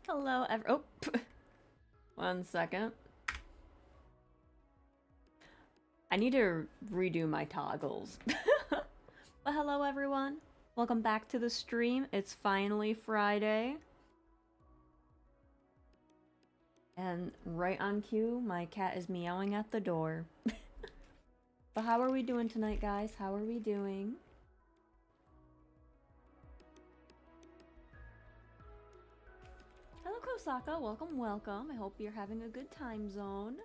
Hello, oh, one second. I need to redo my toggles. But hello, everyone. Welcome back to the stream. It's finally Friday. And right on cue, my cat is meowing at the door. But how are we doing tonight, guys? How are we doing? Hello, Kosaka. Welcome, welcome. I hope you're having a good time zone.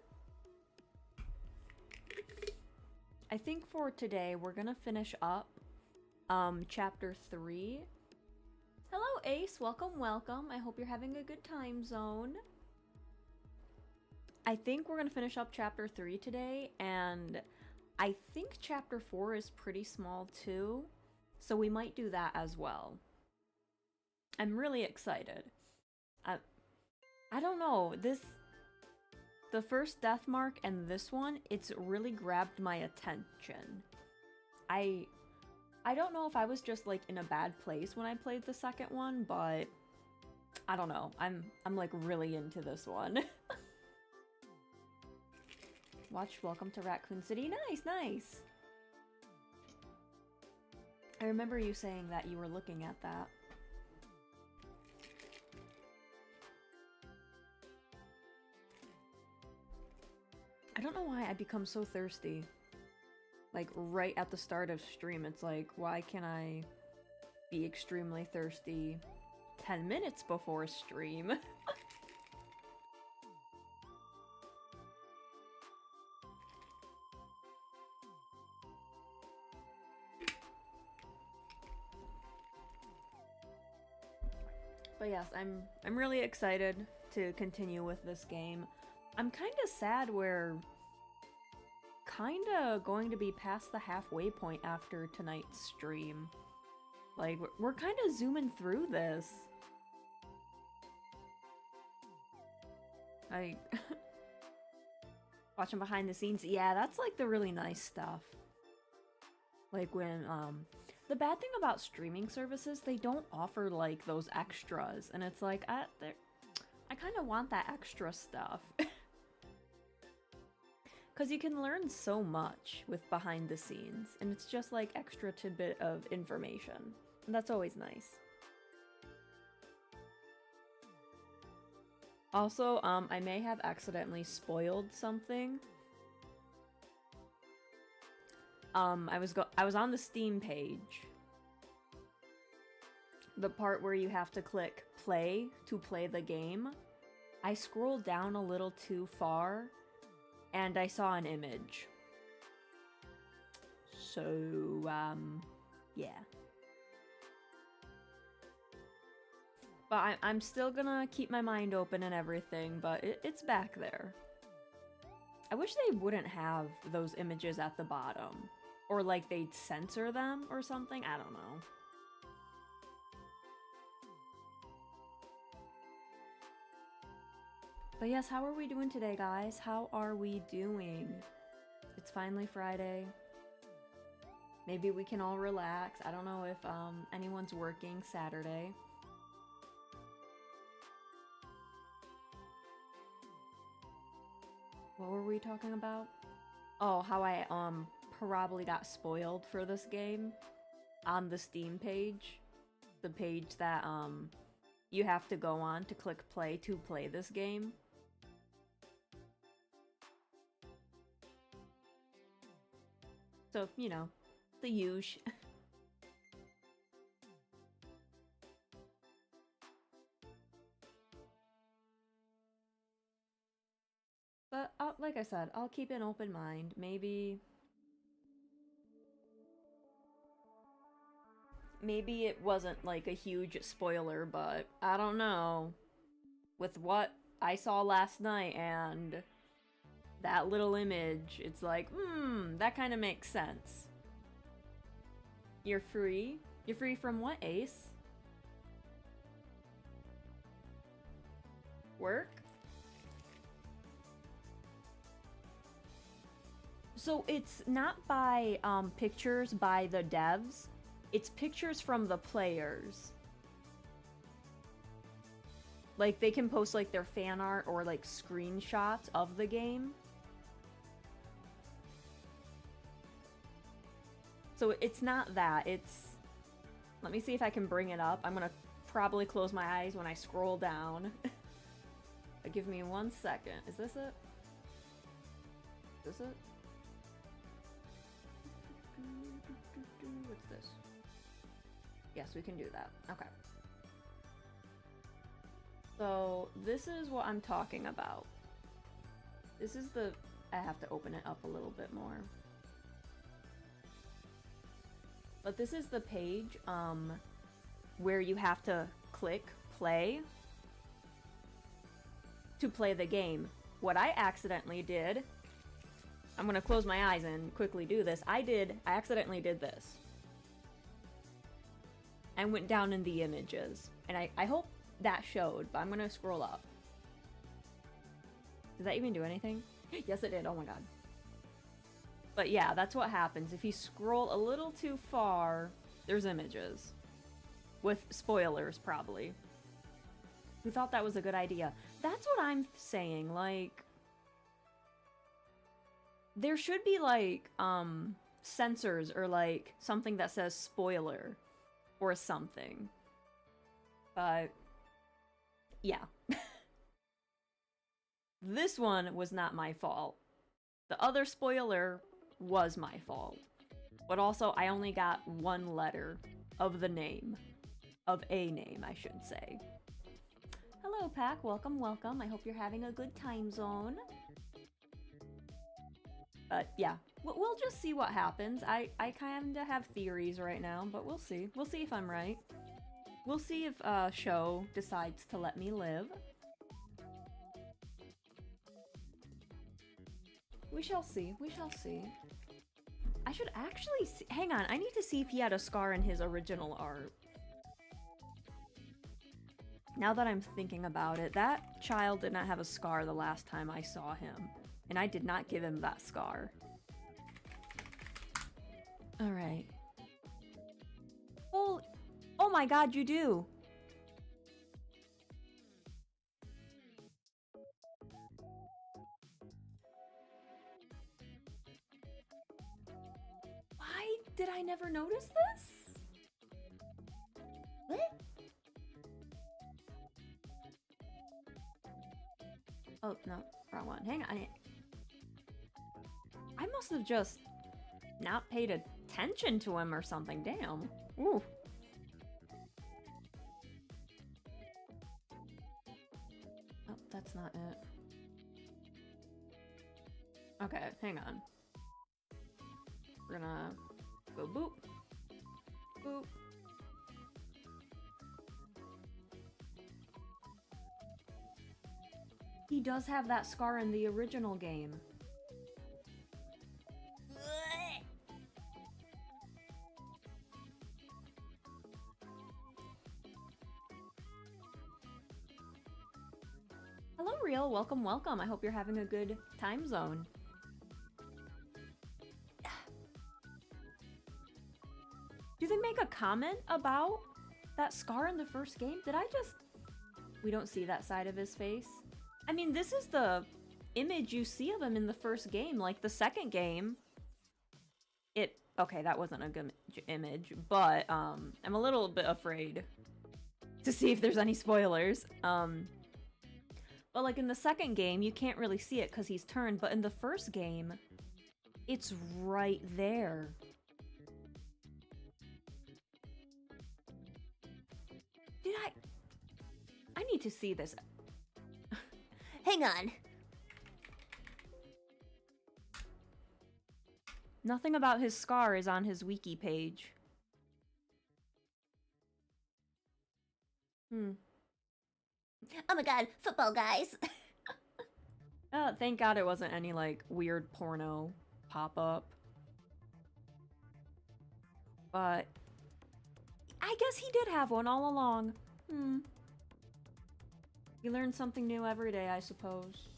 I think for today, we're gonna finish up chapter 3. Hello, Ace. Welcome, welcome. I hope you're having a good time zone. I think we're gonna finish up chapter 3 today, and I think chapter 4 is pretty small too, so we might do that as well. I'm really excited. I don't know, the first death mark and this one, it's really grabbed my attention. I don't know if I was just like in a bad place when I played the second one, but I don't know. I'm like really into this one. Watch Welcome to Raccoon City. Nice, nice. I remember you saying that you were looking at that. I don't know why I become so thirsty. Like right at the start of stream, it's like, why can't I be extremely thirsty 10 minutes before stream? But yes, I'm really excited to continue with this game. I'm kind of sad we're kind of going to be past the halfway point after tonight's stream. Like, we're kind of zooming through this. Like, watching behind the scenes, yeah, that's like the really nice stuff. Like when, the bad thing about streaming services, they don't offer like those extras, and it's like, I kind of want that extra stuff. Because you can learn so much with behind the scenes, and it's just like extra tidbit of information. And that's always nice. Also, I may have accidentally spoiled something. I was on the Steam page. The part where you have to click play to play the game. I scrolled down a little too far, and I saw an image. So, yeah. But I'm still gonna keep my mind open and everything, but it's back there. I wish they wouldn't have those images at the bottom. Or like they'd censor them or something, I don't know. But yes, how are we doing today, guys? How are we doing? It's finally Friday. Maybe we can all relax. I don't know if anyone's working Saturday. What were we talking about? Oh, how I probably got spoiled for this game on the Steam page. The page that you have to go on to click play to play this game. So, you know, the usual. But, like I said, I'll keep an open mind. Maybe it wasn't like a huge spoiler, but I don't know. With what I saw last night and that little image, it's like, that kind of makes sense. You're free? You're free from what, Ace? Work? So it's not by pictures by the devs, it's pictures from the players. Like, they can post, like, their fan art or, like, screenshots of the game. So it's not that, it's... Let me see if I can bring it up. I'm gonna probably close my eyes when I scroll down. Give me 1 second. Is this it? Is this it? What's this? Yes, we can do that. Okay. So, this is what I'm talking about. This is the... I have to open it up a little bit more. But this is the page, where you have to click play to play the game. What I accidentally did... I'm gonna close my eyes and quickly do this. I accidentally did this. I went down in the images. And I hope that showed, but I'm gonna scroll up. Did that even do anything? Yes, it did. Oh my god. But yeah, that's what happens. If you scroll a little too far, there's images. With spoilers, probably. Who thought that was a good idea? That's what I'm saying, like... There should be, like, sensors or, like, something that says spoiler. Or something. But... yeah. This one was not my fault. The other spoiler was my fault. But also, I only got 1 letter of the name. Of a name, I should say. Hello, Pack. Welcome, welcome. I hope you're having a good time zone. But yeah, we'll just see what happens. I kind of have theories right now, but we'll see. We'll see if I'm right. We'll see if Shou decides to let me live. We shall see. We shall see. I should actually see... Hang on, I need to see if he had a scar in his original art. Now that I'm thinking about it, that child did not have a scar the last time I saw him. And I did not give him that scar. Alright. Oh my god, you do! Why did I never notice this? What? Oh, no. Wrong one. Hang on. I must have just not paid attention to him or something. Damn. Ooh. Oh, that's not it. Okay, hang on. We're gonna go boop. Boop. He does have that scar in the original game. Hello, Real. Welcome, welcome. I hope you're having a good time zone. Do they make a comment about that scar in the first game? Did I just... We don't see that side of his face. I mean, this is the image you see of him in the first game. Like, the second game... Okay, that wasn't a good image, but, I'm a little bit afraid to see if there's any spoilers. But, like, in the second game, you can't really see it because he's turned, but in the first game, it's right there. I need to see this. Hang on. Nothing about his scar is on his wiki page. Oh my god, football guys! Thank god it wasn't any, like, weird porno pop-up. But... I guess he did have one all along. You learn something new every day, I suppose.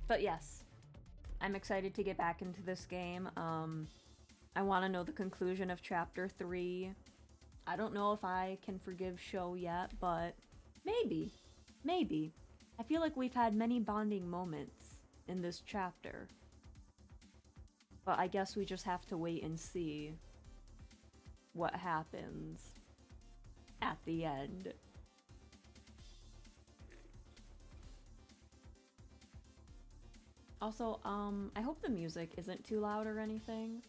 But yes, I'm excited to get back into this game. I want to know the conclusion of Chapter 3. I don't know if I can forgive Shou yet, but maybe. Maybe. I feel like we've had many bonding moments in this chapter. But I guess we just have to wait and see what happens at the end. Also, I hope the music isn't too loud or anything.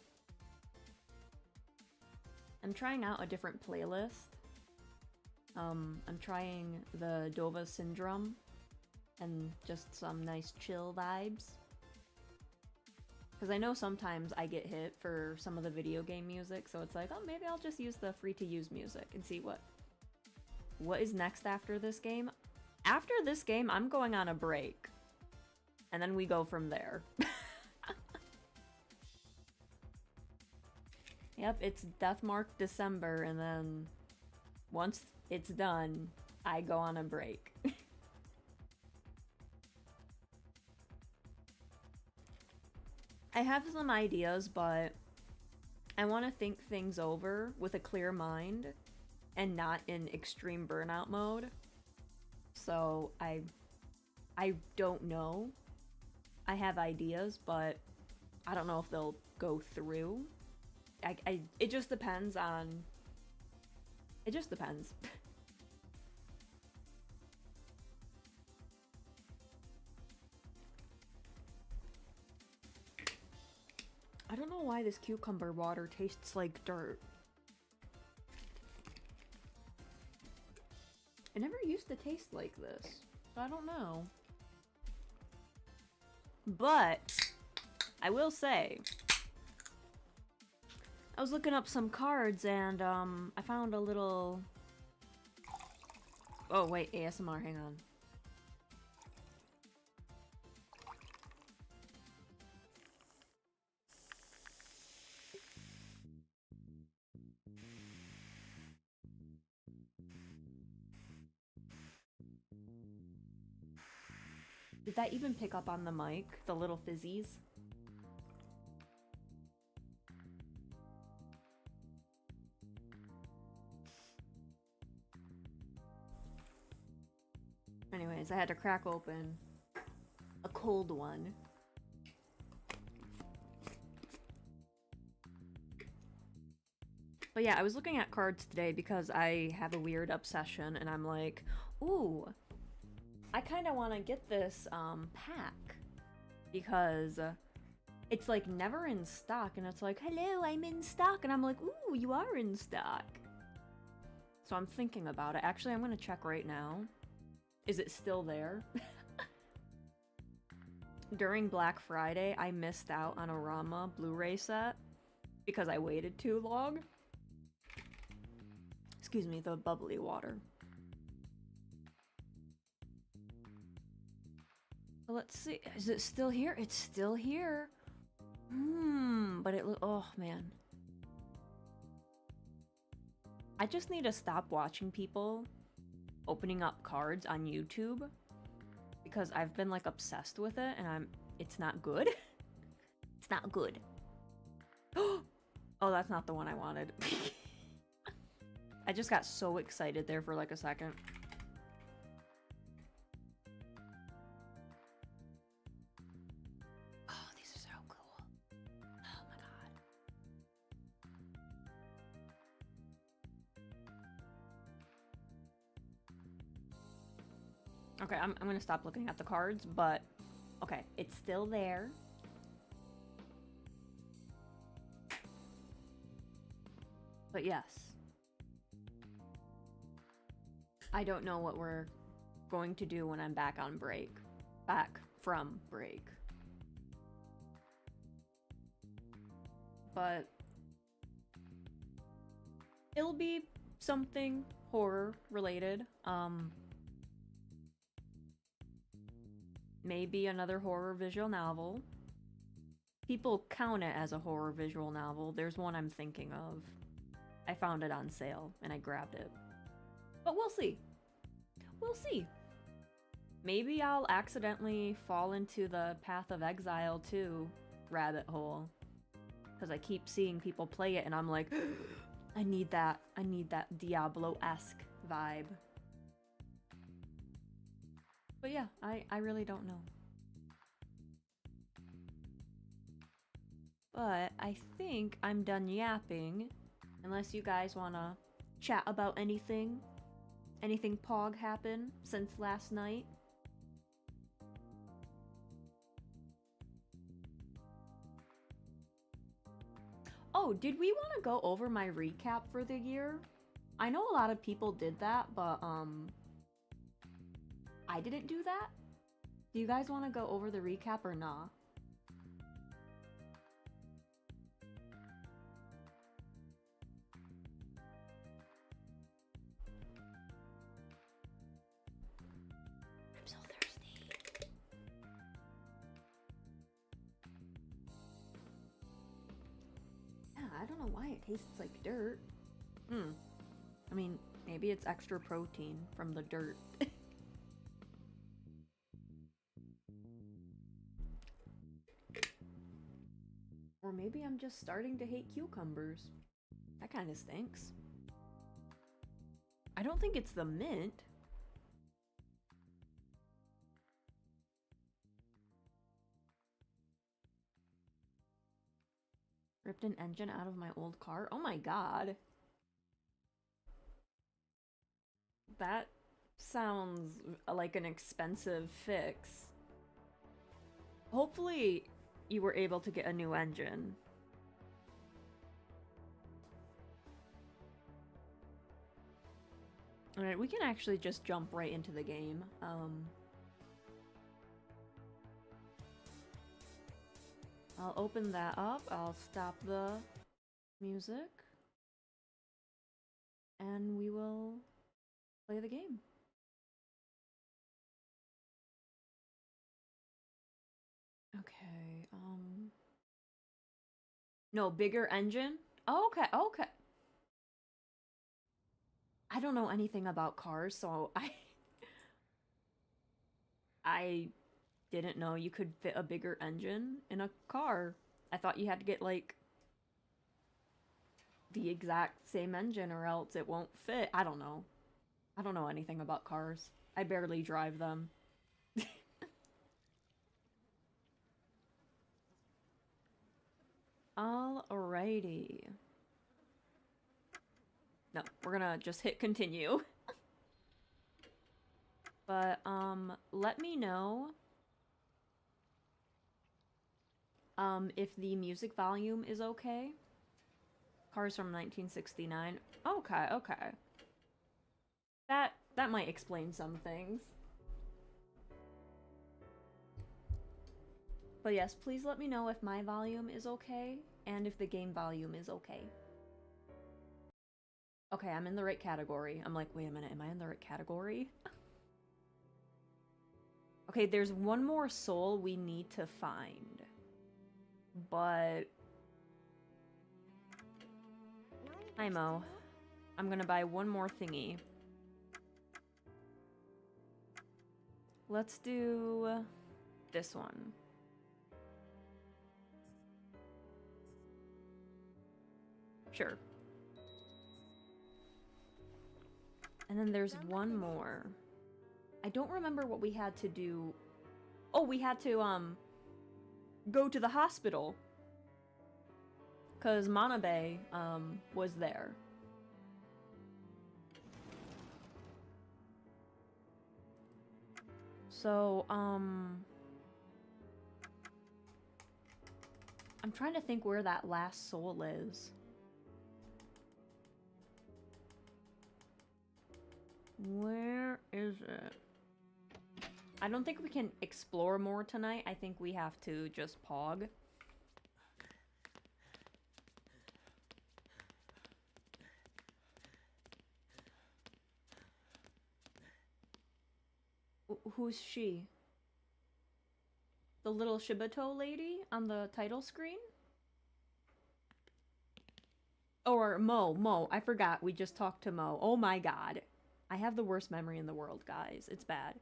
I'm trying out a different playlist. I'm trying the Dova Syndrome and just some nice chill vibes. Because I know sometimes I get hit for some of the video game music, so it's like, oh, maybe I'll just use the free-to-use music and see what is next after this game. After this game, I'm going on a break. And then we go from there. Yep, it's Deathmark December, and then once it's done, I go on a break. I have some ideas, but I want to think things over with a clear mind and not in extreme burnout mode. So I don't know. I have ideas, but I don't know if they'll go through. It just depends on... It just depends. I don't know why this cucumber water tastes like dirt. It never used to taste like this. So I don't know. But I will say, I was looking up some cards and I found a little... Oh wait, ASMR, hang on. Did that even pick up on the mic? The little fizzies? Anyways, I had to crack open a cold one. But yeah, I was looking at cards today because I have a weird obsession and I'm like, ooh, I kind of want to get this pack because it's like never in stock and it's like, hello, I'm in stock, and I'm like, ooh, you are in stock. So I'm thinking about it. Actually, I'm gonna check right now. Is it still there? During Black Friday, I missed out on a Rama Blu-ray set because I waited too long. Excuse me, the bubbly water. Let's see. Is it still here? It's still here. But it oh man. I just need to stop watching people opening up cards on YouTube because I've been like obsessed with it and it's not good. It's not good. Oh, that's not the one I wanted. I just got so excited there for like a second. Oh, these are so cool. Oh my god. Okay, I'm gonna stop looking at the cards, but okay, it's still there. But yes. I don't know what we're going to do when I'm back on break. Back from break. But it'll be something horror related. Maybe another horror visual novel. People count it as a horror visual novel. There's one I'm thinking of. I found it on sale and I grabbed it. But we'll see. We'll see. Maybe I'll accidentally fall into the Path of Exile too rabbit hole. Because I keep seeing people play it and I'm like, I need that Diablo-esque vibe. But yeah, I really don't know. But I think I'm done yapping. Unless you guys wanna chat about anything. Anything Pog happened since last night. Oh, did we want to go over my recap for the year? I know a lot of people did that, but I didn't do that. Do you guys want to go over the recap or nah? I'm so thirsty. Yeah, I don't know why it tastes like dirt. I mean, maybe it's extra protein from the dirt. Or maybe I'm just starting to hate cucumbers. That kind of stinks. I don't think it's the mint. Ripped an engine out of my old car? Oh my god. That sounds like an expensive fix. Hopefully you were able to get a new engine. Alright, we can actually just jump right into the game. I'll open that up, I'll stop the music, and we will play the game. Okay, no, bigger engine? Oh, okay, okay. I don't know anything about cars, so I didn't know you could fit a bigger engine in a car. I thought you had to get, like, the exact same engine or else it won't fit. I don't know. I don't know anything about cars. I barely drive them. Alrighty. No, we're gonna just hit continue. But, let me know, if the music volume is okay. Cars from 1969. Okay, okay. That might explain some things. But yes, please let me know if my volume is okay, and if the game volume is okay. Okay, I'm in the right category. I'm like, wait a minute, am I in the right category? Okay, there's one more soul we need to find. But... Hi, Mo. I'm gonna buy one more thingy. Let's do... this one. Sure. And then there's one more. I don't remember what we had to do. Oh, we had to, go to the hospital. 'Cause Manabe, was there. So, I'm trying to think where that last soul is. Where is it? I don't think we can explore more tonight. I think we have to just pog. Who's she? The little Shibato lady on the title screen? Or Mo. I forgot. We just talked to Mo. Oh my god. I have the worst memory in the world, guys. It's bad.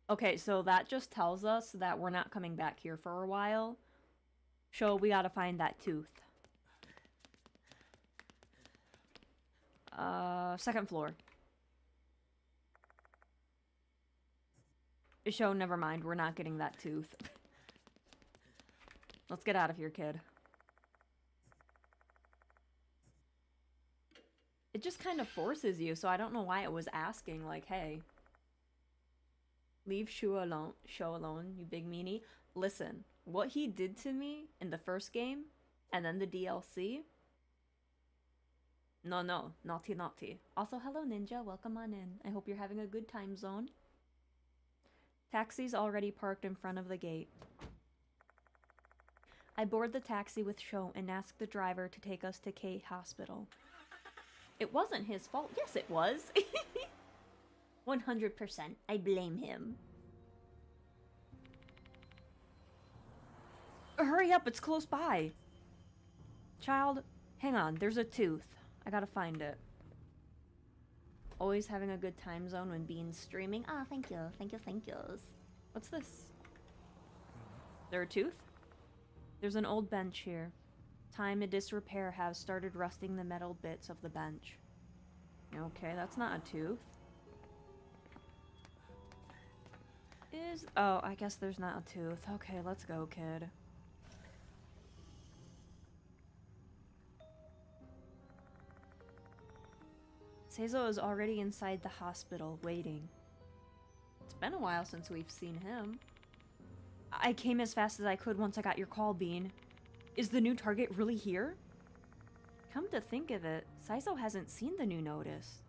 Okay, so that just tells us that we're not coming back here for a while. Shou, we gotta find that tooth. Second floor. Shou, never mind. We're not getting that tooth. Let's get out of here, kid. It just kind of forces you, so I don't know why it was asking, like, hey. Leave Shou alone, you big meanie. Listen, what he did to me in the first game, and then the DLC. No, naughty, naughty. Also, hello Ninja, welcome on in. I hope you're having a good time zone. Taxi's already parked in front of the gate. I board the taxi with Shou and ask the driver to take us to K Hospital. It wasn't his fault. Yes, it was. 100%. I blame him. Hurry up, it's close by. Child, hang on, there's a tooth. I gotta find it. Always having a good time zone when Bean's streaming. Ah, thank you, thank you, thank yous. What's this? Is there a tooth? There's an old bench here. Time and disrepair have started rusting the metal bits of the bench. Okay, that's not a tooth. Oh, I guess there's not a tooth. Okay, let's go, kid. Seizo is already inside the hospital, waiting. It's been a while since we've seen him. I came as fast as I could once I got your call, Bean. Is the new target really here? Come to think of it, Seizo hasn't seen the new notice.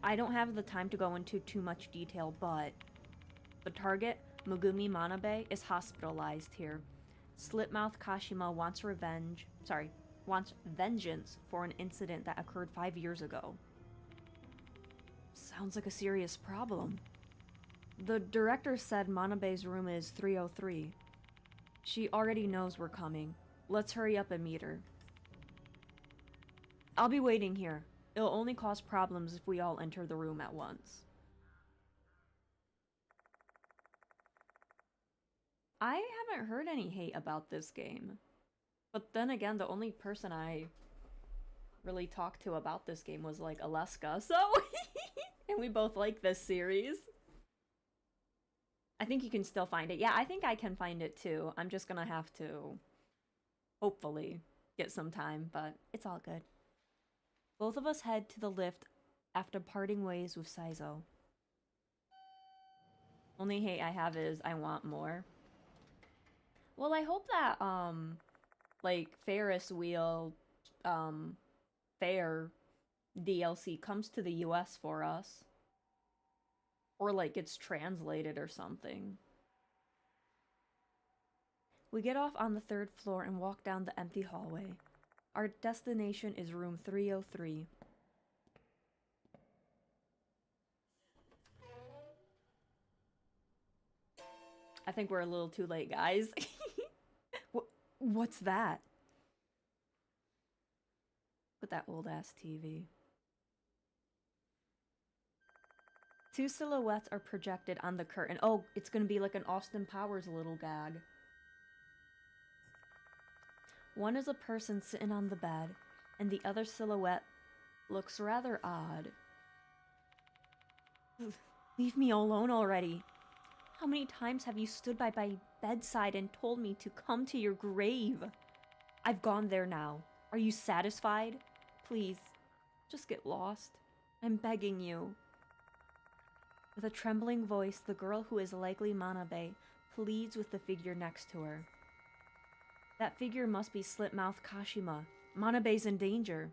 I don't have the time to go into too much detail, but the target, Megumi Manabe, is hospitalized here. Slipmouth Kashima wants vengeance for an incident that occurred 5 years ago. Sounds like a serious problem. The director said Manabe's room is 303. She already knows we're coming. Let's hurry up and meet her. I'll be waiting here. It'll only cause problems if we all enter the room at once. I haven't heard any hate about this game. But then again, the only person I really talked to about this game was like Alaska, so and we both like this series. I think you can still find it. Yeah, I think I can find it too. I'm just gonna have to hopefully get some time, but it's all good. Both of us head to the lift after parting ways with Seizo. Only hate I have is I want more. Well, I hope that like Ferris wheel fair DLC comes to the US for us. Or like gets translated or something. We get off on the 3rd floor and walk down the empty hallway. Our destination is room 303. I think we're a little too late, guys. What's that? With that old-ass TV. 2 silhouettes are projected on the curtain. Oh, it's gonna be like an Austin Powers little gag. One is a person sitting on the bed, and the other silhouette looks rather odd. Leave me alone already. How many times have you stood by my bedside and told me to come to your grave? I've gone there now. Are you satisfied? Please, just get lost. I'm begging you. With a trembling voice, the girl who is likely Manabe pleads with the figure next to her. That figure must be Slipmouth Kashima. Manabe's in danger.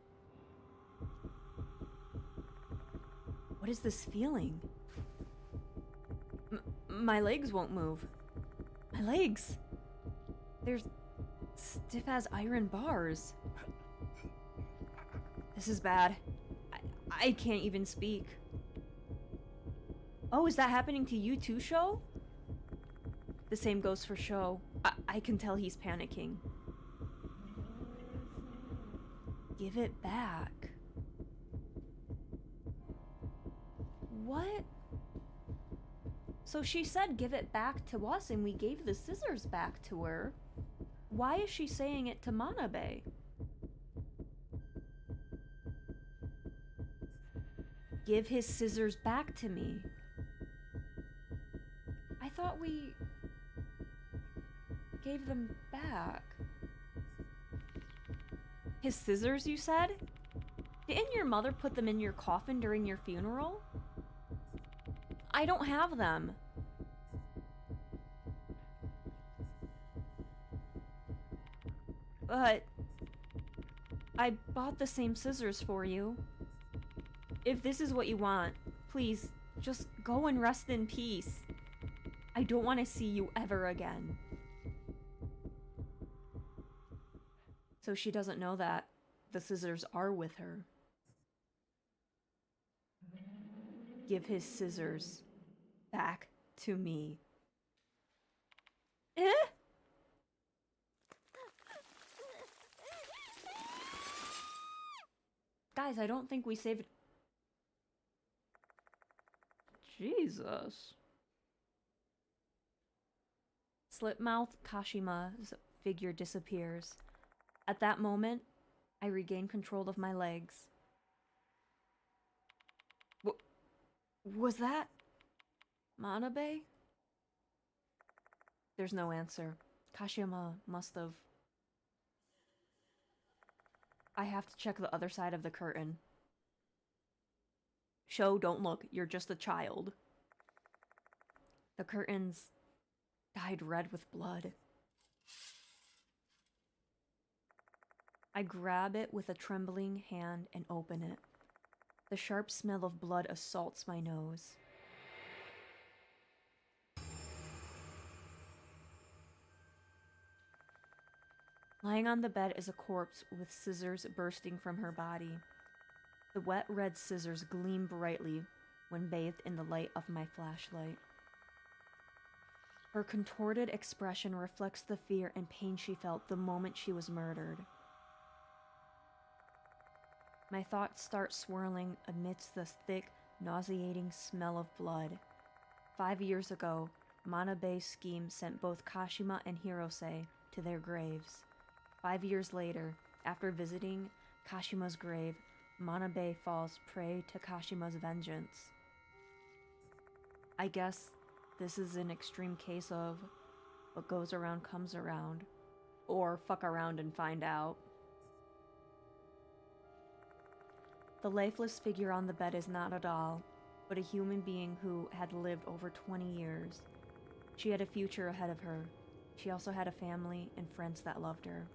What is this feeling? My legs won't move. My legs! They're stiff as iron bars. This is bad. I can't even speak. Oh, is that happening to you too, Shou? The same goes for Shou. I can tell he's panicking. Give it back. What? So she said give it back to us and we gave the scissors back to her. Why is she saying it to Manabe? Give his scissors back to me. I thought we gave them back. His scissors, you said? Didn't your mother put them in your coffin during your funeral? I don't have them. But I bought the same scissors for you. If this is what you want, please, just go and rest in peace. I don't want to see you ever again. So she doesn't know that the scissors are with her. Give his scissors back to me. Eh? Guys, I don't think we saved... Jesus. Slipmouth Kashima's figure disappears. At that moment, I regain control of my legs. Was that Manabe? There's no answer. Kashima must have... I have to check the other side of the curtain. Shou, don't look. You're just a child. The curtains dyed red with blood. I grab it with a trembling hand and open it. The sharp smell of blood assaults my nose. Lying on the bed is a corpse with scissors bursting from her body. The wet red scissors gleam brightly when bathed in the light of my flashlight. Her contorted expression reflects the fear and pain she felt the moment she was murdered. My thoughts start swirling amidst the thick, nauseating smell of blood. 5 years ago, Manabe's scheme sent both Kashima and Hirose to their graves. 5 years later, after visiting Kashima's grave, Manabe falls prey to Kashima's vengeance. I guess this is an extreme case of what goes around comes around. Or fuck around and find out. The lifeless figure on the bed is not a doll, but a human being who had lived over 20 years. She had a future ahead of her. She also had a family and friends that loved her.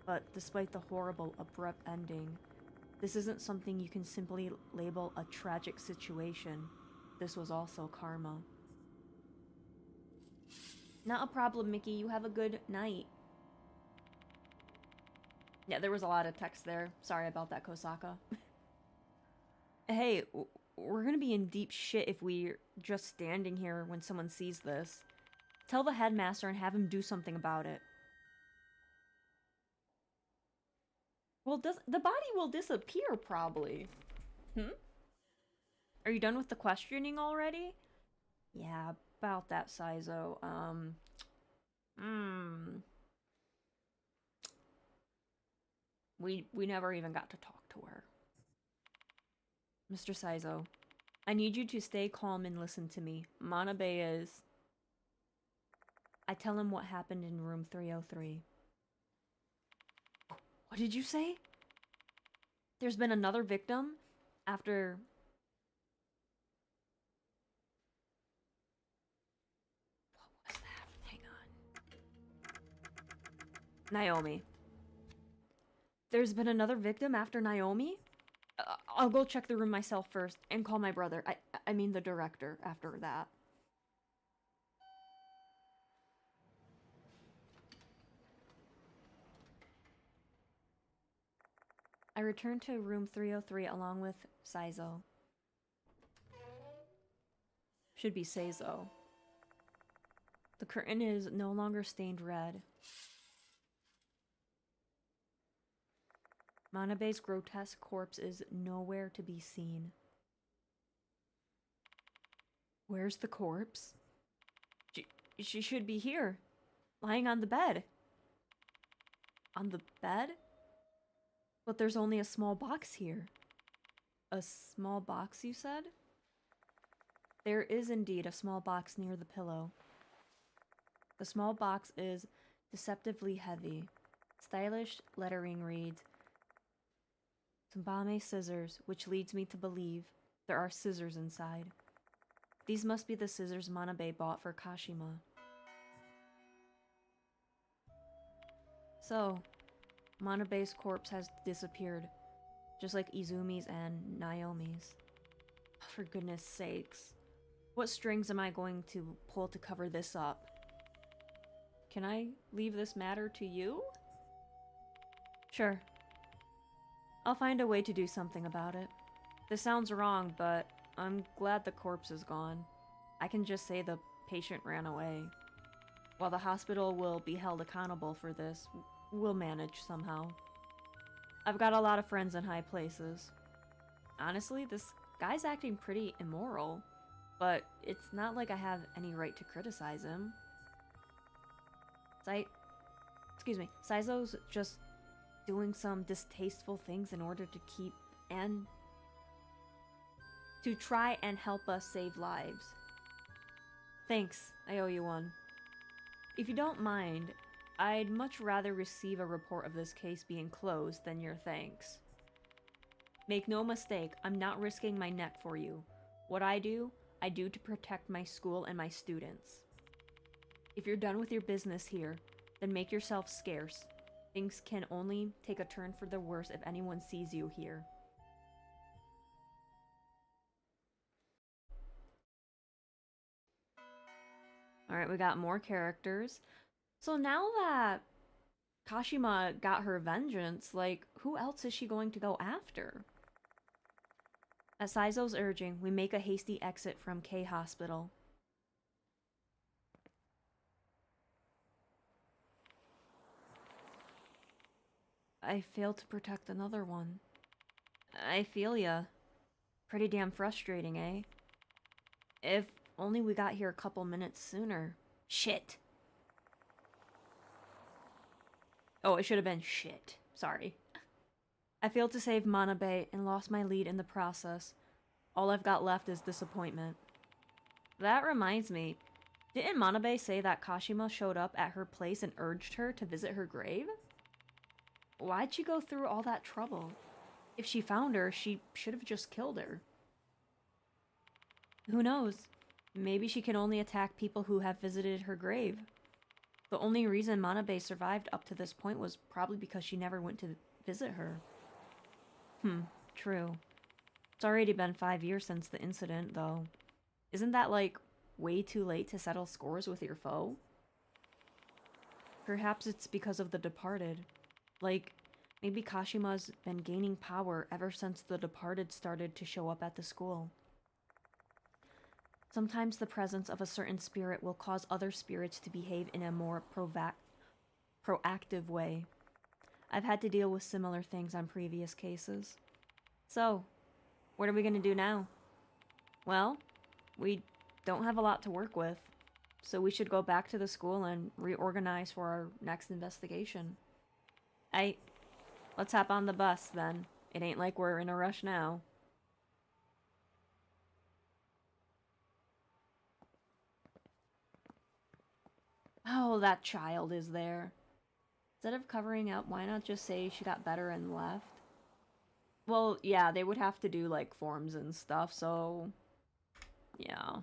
But despite the horrible, abrupt ending, this isn't something you can simply label a tragic situation. This was also karma. Not a problem, Mickey. You have a good night. Yeah, there was a lot of text there. Sorry about that, Kosaka. Hey, we're gonna be in deep shit if we're just standing here when someone sees this. Tell the headmaster and have him do something about it. Well, the body will disappear, probably. Are you done with the questioning already? Yeah, about that, Saizo. We never even got to talk to her. Mr. Saizo, I need you to stay calm and listen to me. Manabe is... I tell him what happened in room 303. What did you say? There's been another victim after... What was that? Hang on. Naomi. There's been another victim after Naomi? I'll go check the room myself first and call my brother. I mean the director after that. I return to room 303 along with Saizo. Should be Seizo. The curtain is no longer stained red. Manabe's grotesque corpse is nowhere to be seen. Where's the corpse? She should be here, lying on the bed. On the bed? But there's only a small box here. A small box, you said? There is indeed a small box near the pillow. The small box is deceptively heavy. Stylish lettering reads, Tsubame scissors, which leads me to believe there are scissors inside. These must be the scissors Manabe bought for Kashima. So, Manabe's corpse has disappeared, just like Izumi's and Naomi's. For goodness sakes. What strings am I going to pull to cover this up? Can I leave this matter to you? Sure. I'll find a way to do something about it. This sounds wrong, but I'm glad the corpse is gone. I can just say the patient ran away. While the hospital will be held accountable for this, we'll manage somehow. I've got a lot of friends in high places. Honestly, this guy's acting pretty immoral, but it's not like I have any right to criticize him. Saizo's just doing some distasteful things in order to try and help us save lives. Thanks, I owe you one. If you don't mind, I'd much rather receive a report of this case being closed than your thanks. Make no mistake, I'm not risking my neck for you. What I do to protect my school and my students. If you're done with your business here, then make yourself scarce. Things can only take a turn for the worse if anyone sees you here. Alright, we got more characters. So now that Kashima got her vengeance, like, who else is she going to go after? At Saizo's urging, we make a hasty exit from K Hospital. I failed to protect another one. I feel ya. Pretty damn frustrating, eh? If only we got here a couple minutes sooner. Shit. Oh, it should have been shit. Sorry. I failed to save Manabe and lost my lead in the process. All I've got left is disappointment. That reminds me, didn't Manabe say that Kashima showed up at her place and urged her to visit her grave? Why'd she go through all that trouble? If she found her, she should have just killed her. Who knows? Maybe she can only attack people who have visited her grave. The only reason Manabe survived up to this point was probably because she never went to visit her. True. It's already been 5 years since the incident, though. Isn't that, like, way too late to settle scores with your foe? Perhaps it's because of the departed. Like, maybe Kashima's been gaining power ever since the departed started to show up at the school. Sometimes the presence of a certain spirit will cause other spirits to behave in a more proactive way. I've had to deal with similar things on previous cases. So, what are we gonna do now? Well, we don't have a lot to work with, so we should go back to the school and reorganize for our next investigation. Let's hop on the bus, then. It ain't like we're in a rush now. Oh, that child is there. Instead of covering up, why not just say she got better and left? Well, yeah, they would have to do, like, forms and stuff, so... yeah.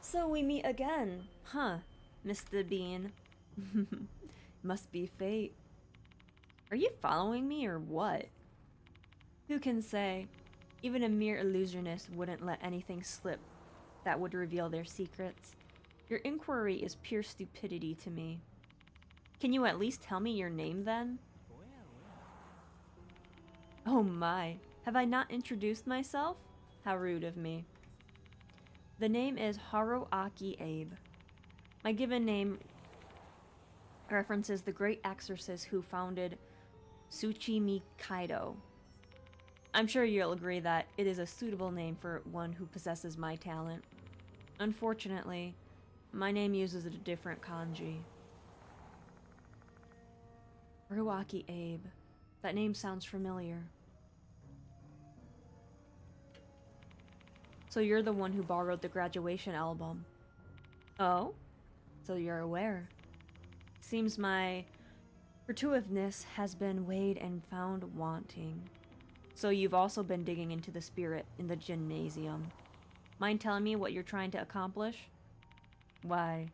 So we meet again, huh, Mr. Bean? Must be fate. Are you following me or what? Who can say? Even a mere illusionist wouldn't let anything slip that would reveal their secrets. Your inquiry is pure stupidity to me. Can you at least tell me your name then? Oh my, have I not introduced myself? How rude of me. The name is Haruaki Abe. My given name references the great exorcist who founded Tsuchimi Kaido. I'm sure you'll agree that it is a suitable name for one who possesses my talent. Unfortunately, my name uses a different kanji. Ruaki Abe. That name sounds familiar. So you're the one who borrowed the graduation album. Oh? So you're aware. Seems my furtiveness has been weighed and found wanting. So you've also been digging into the spirit in the gymnasium. Mind telling me what you're trying to accomplish? Why,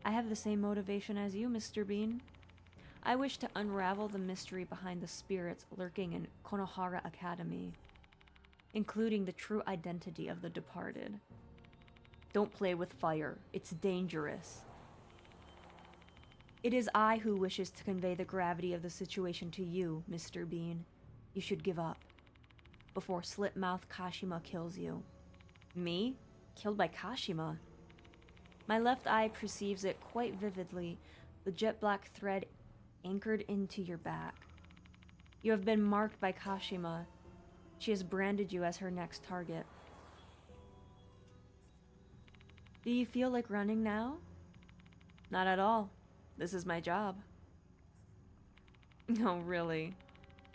I have the same motivation as you, Mr. Bean. I wish to unravel the mystery behind the spirits lurking in Konohara Academy, including the true identity of the departed. Don't play with fire. It's dangerous. It is I who wishes to convey the gravity of the situation to you, Mr. Bean. You should give up before Slipmouth Kashima kills you. Me? Killed by Kashima? My left eye perceives it quite vividly, the jet black thread anchored into your back. You have been marked by Kashima. She has branded you as her next target. Do you feel like running now? Not at all. This is my job. No, really.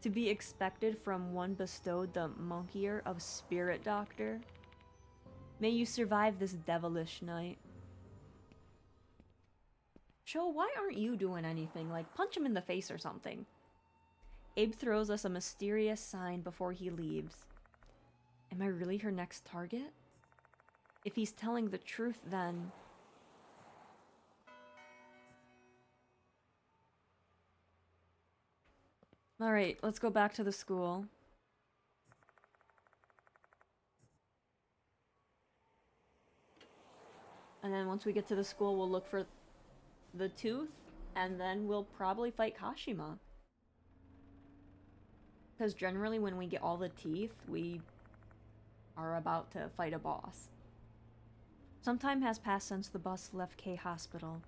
To be expected from one bestowed the monkeyer of Spirit Doctor? May you survive this devilish night. Shou, why aren't you doing anything? Like, punch him in the face or something. Abe throws us a mysterious sign before he leaves. Am I really her next target? If he's telling the truth, then... Alright, let's go back to the school. And then once we get to the school, we'll look for the tooth, and then we'll probably fight Kashima. Because generally when we get all the teeth, we are about to fight a boss. Some time has passed since the bus left K Hospital.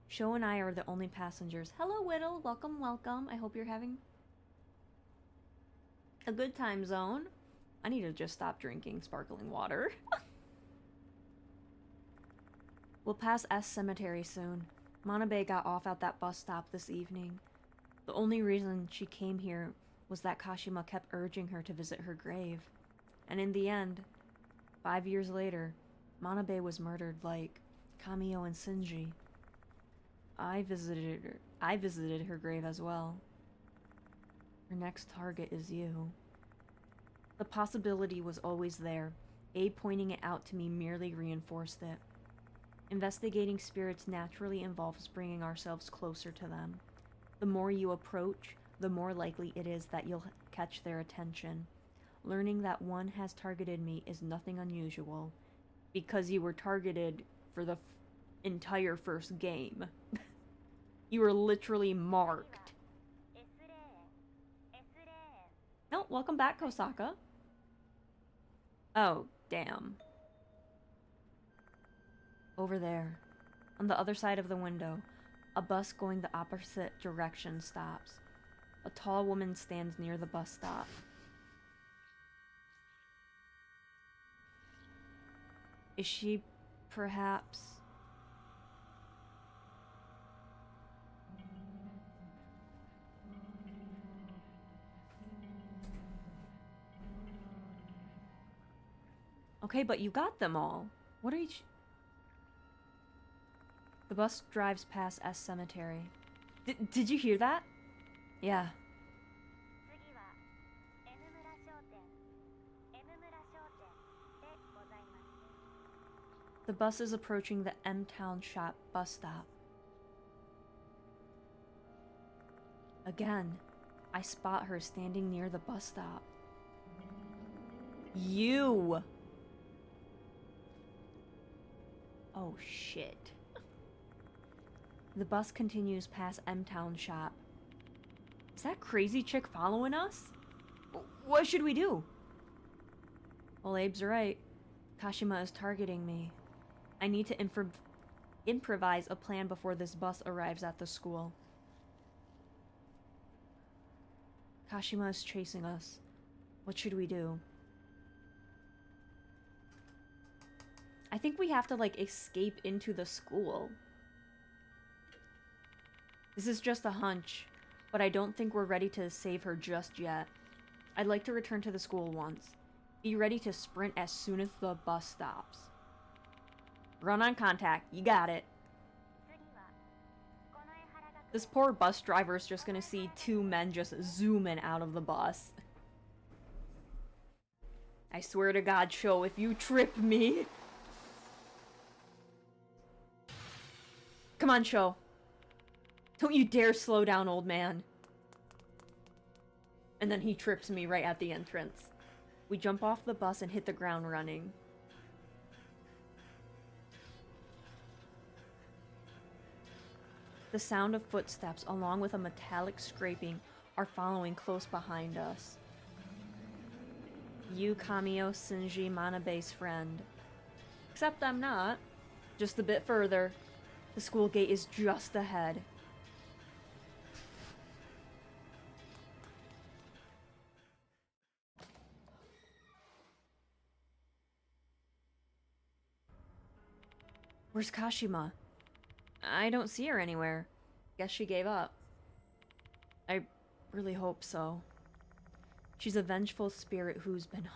Shou and I are the only passengers. Hello, Whittle. Welcome, welcome. I hope you're having a good time zone. I need to just stop drinking sparkling water. We'll pass S Cemetery soon. Manabe got off at that bus stop this evening. The only reason she came here was that Kashima kept urging her to visit her grave. And in the end, 5 years later, Manabe was murdered like Kamio and Shinji. I visited her grave as well. Her next target is you. The possibility was always there. Abe pointing it out to me merely reinforced it. Investigating spirits naturally involves bringing ourselves closer to them. The more you approach, the more likely it is that you'll catch their attention. Learning that one has targeted me is nothing unusual, because you were targeted for the entire first game. You were literally marked. No, welcome back, Kosaka. Oh, damn. Over there, on the other side of the window, a bus going the opposite direction stops. A tall woman stands near the bus stop. Is she perhaps... Okay, but you got them all. What are you... The bus drives past S Cemetery. Did you hear that? Yeah. The bus is approaching the M-Town Shop bus stop. Again, I spot her standing near the bus stop. You! Oh shit. The bus continues past M-Town Shop. Is that crazy chick following us? What should we do? Well, Abe's right. Kashima is targeting me. I need to improvise a plan before this bus arrives at the school. Kashima is chasing us. What should we do? I think we have to, like, escape into the school. This is just a hunch, but I don't think we're ready to save her just yet. I'd like to return to the school once. Be ready to sprint as soon as the bus stops. Run on contact. You got it. This poor bus driver is just gonna see two men just zooming out of the bus. I swear to God, Shou, if you trip me... Come on, Shou. Don't you dare slow down, old man. And then he trips me right at the entrance. We jump off the bus and hit the ground running. The sound of footsteps, along with a metallic scraping, are following close behind us. You, Kamio, Shinji, Manabe's friend. Except I'm not. Just a bit further. The school gate is just ahead. Where's Kashima? I don't see her anywhere. Guess she gave up. I really hope so. She's a vengeful spirit who's been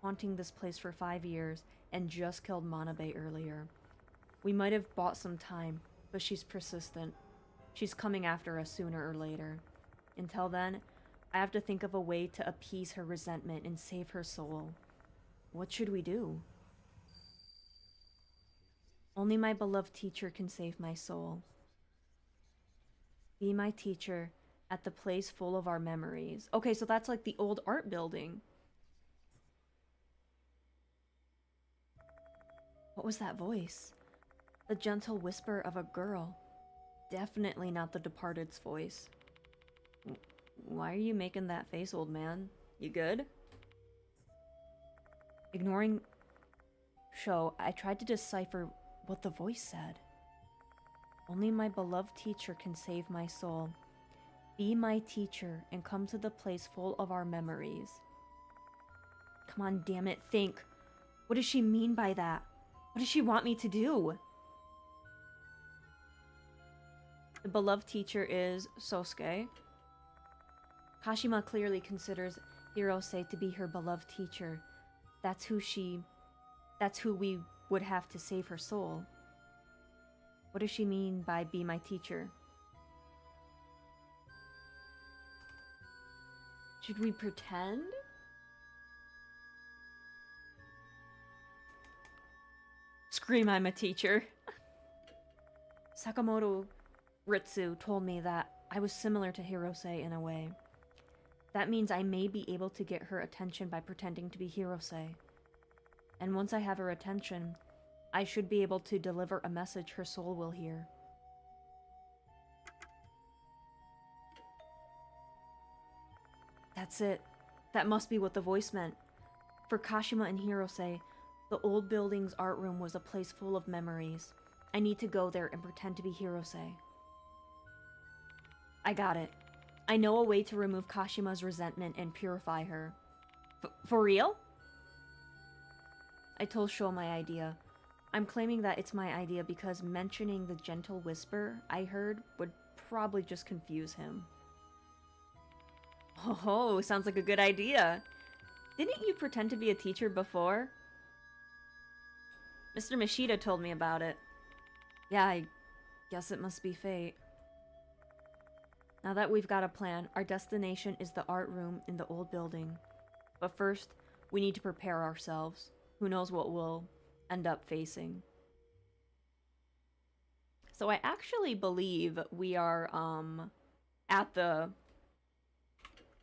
haunting this place for 5 years and just killed Manabe earlier. We might have bought some time, but she's persistent. She's coming after us sooner or later. Until then, I have to think of a way to appease her resentment and save her soul. What should we do? Only my beloved teacher can save my soul. Be my teacher at the place full of our memories. Okay, so that's like the old art building. What was that voice? The gentle whisper of a girl. Definitely not the departed's voice. Why are you making that face, old man? You good? Ignoring Shou, I tried to decipher what the voice said. Only my beloved teacher can save my soul. Be my teacher and come to the place full of our memories. Come on, damn it, think. What does she mean by that? What does she want me to do? The beloved teacher is Sosuke. Kashima clearly considers Hirose to be her beloved teacher. That's who we would have to save her soul. What does she mean by be my teacher? Should we pretend? Scream, I'm a teacher. Sakamoto Ritsu told me that I was similar to Hirose in a way. That means I may be able to get her attention by pretending to be Hirose. And once I have her attention, I should be able to deliver a message her soul will hear. That's it. That must be what the voice meant. For Kashima and Hirose, the old building's art room was a place full of memories. I need to go there and pretend to be Hirose. I got it. I know a way to remove Kashima's resentment and purify her. For real? I told Shou my idea. I'm claiming that it's my idea because mentioning the gentle whisper I heard would probably just confuse him. Oh, sounds like a good idea. Didn't you pretend to be a teacher before? Mr. Mishida told me about it. Yeah, I guess it must be fate. Now that we've got a plan, our destination is the art room in the old building. But first, we need to prepare ourselves. Who knows what we'll end up facing. So I actually believe we are, at the...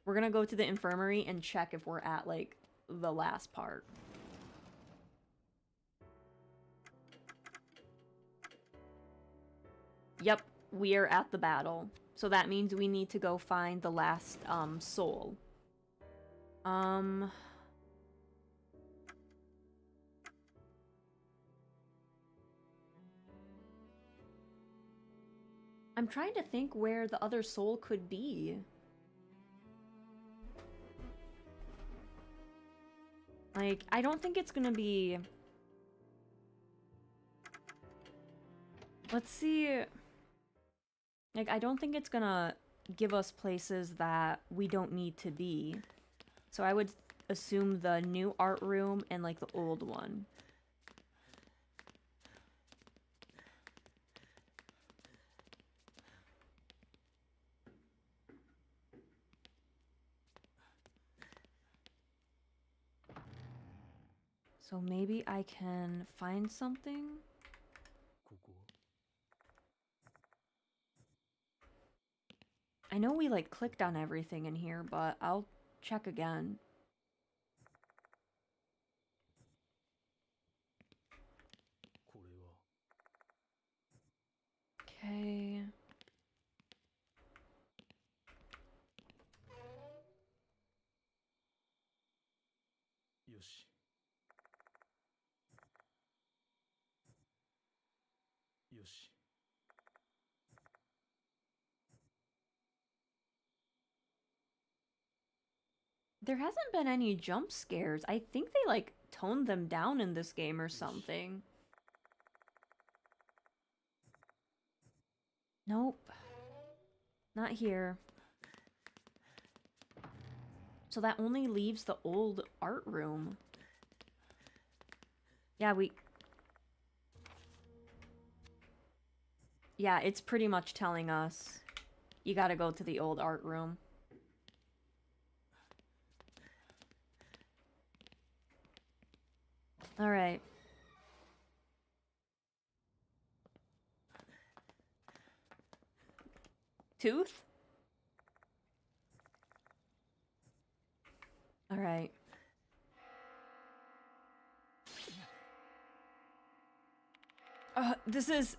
We're gonna go to the infirmary and check if we're at, like, the last part. Yep, we are at the battle. So that means we need to go find the last, soul. I'm trying to think where the other soul could be. Like, I don't think it's gonna be Let's see. Like, I don't think it's gonna give us places that we don't need to be. So I would assume the new art room and, like, the old one. So maybe I can find something? I know we, like, clicked on everything in here, but I'll check again. Okay. There hasn't been any jump scares. I think they, like, toned them down in this game or something. Nope. Not here. So that only leaves the old art room. Yeah, Yeah, it's pretty much telling us you gotta go to the old art room. Alright. Tooth? Alright. This is...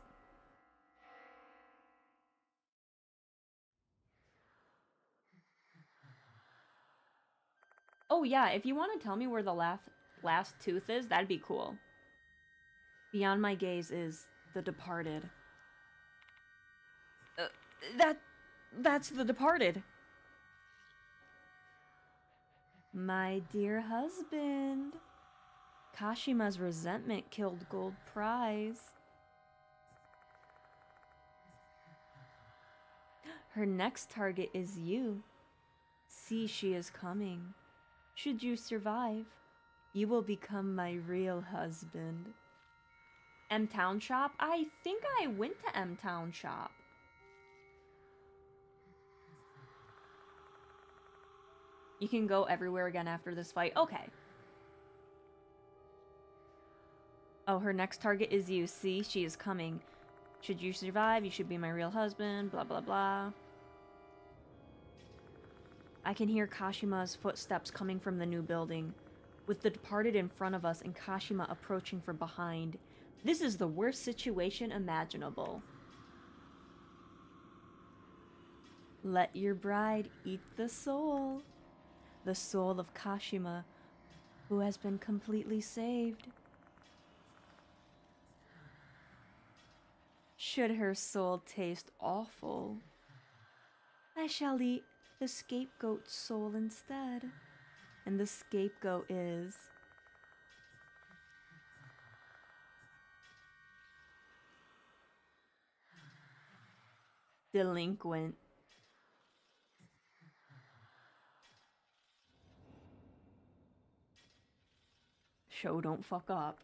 Oh yeah, if you want to tell me where the last tooth is, that'd be cool. Beyond my gaze is The Departed. That's The Departed. My dear husband. Kashima's resentment killed Gold Prize. Her next target is you. See, she is coming. Should you survive, you will become my real husband. M-Town Shop? I think I went to M-Town Shop. You can go everywhere again after this fight. Okay. Oh, her next target is you. See, she is coming. Should you survive, you should be my real husband. Blah, blah, blah. I can hear Kashima's footsteps coming from the new building, with the Departed in front of us and Kashima approaching from behind. This is the worst situation imaginable. Let your bride eat the soul of Kashima, who has been completely saved. Should her soul taste awful, I shall eat the scapegoat's soul instead. And the scapegoat is... delinquent. Shou, don't fuck up.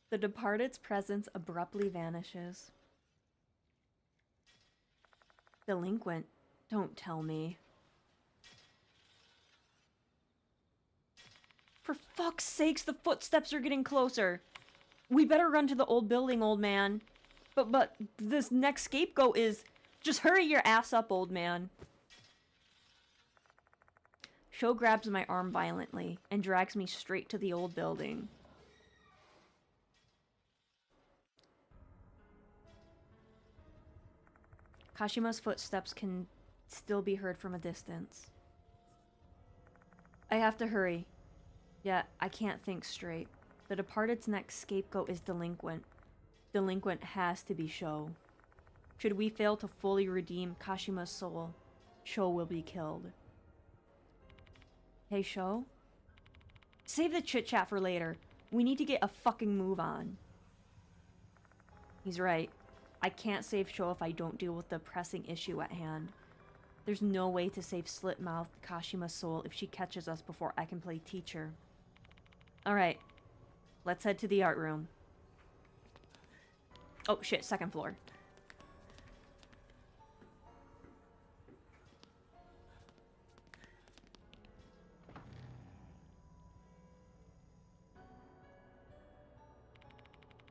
The Departed's presence abruptly vanishes. Delinquent? Don't tell me. For fuck's sakes, the footsteps are getting closer. We better run to the old building, old man. But this next scapegoat is... Just hurry your ass up, old man. Shou grabs my arm violently and drags me straight to the old building. Kashima's footsteps can still be heard from a distance. I have to hurry. Yet, I can't think straight. The Departed's next scapegoat is Delinquent. Delinquent has to be Shou. Should we fail to fully redeem Kashima's soul, Shou will be killed. Hey, Shou? Save the chit-chat for later. We need to get a fucking move on. He's right. I can't save Shou if I don't deal with the pressing issue at hand. There's no way to save slit-mouthed Kashima's soul if she catches us before I can play teacher. Alright. Let's head to the art room. Oh shit, second floor.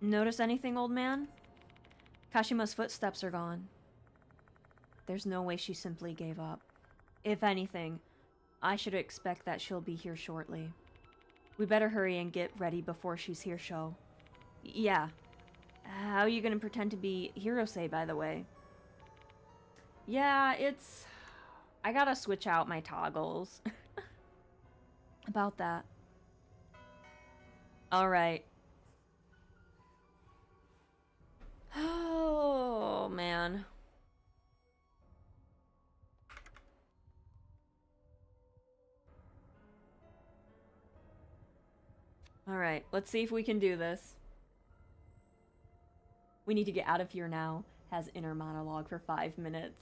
Notice anything, old man? Kashima's footsteps are gone. There's no way she simply gave up. If anything, I should expect that she'll be here shortly. We better hurry and get ready before she's here, Shou. Yeah. How are you gonna pretend to be Hirose, by the way? Yeah, it's... I gotta switch out my toggles. About that. Alright. Oh, man. Alright, let's see if we can do this. We need to get out of here now. Has inner monologue for 5 minutes.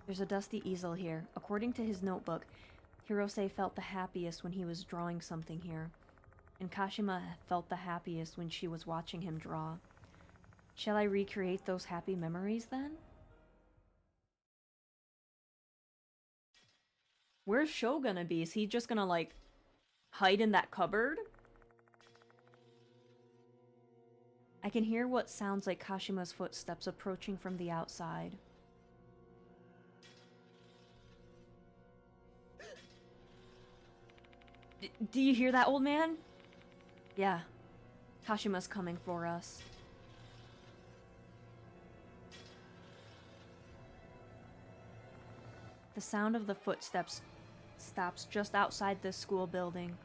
There's a dusty easel here. According to his notebook, Hirose felt the happiest when he was drawing something here, and Kashima felt the happiest when she was watching him draw. Shall I recreate those happy memories then? Where's Shou gonna be? Is he just gonna, like, hide in that cupboard? I can hear what sounds like Kashima's footsteps approaching from the outside. Do you hear that, old man? Yeah. Kashima's coming for us. The sound of the footsteps stops just outside this school building.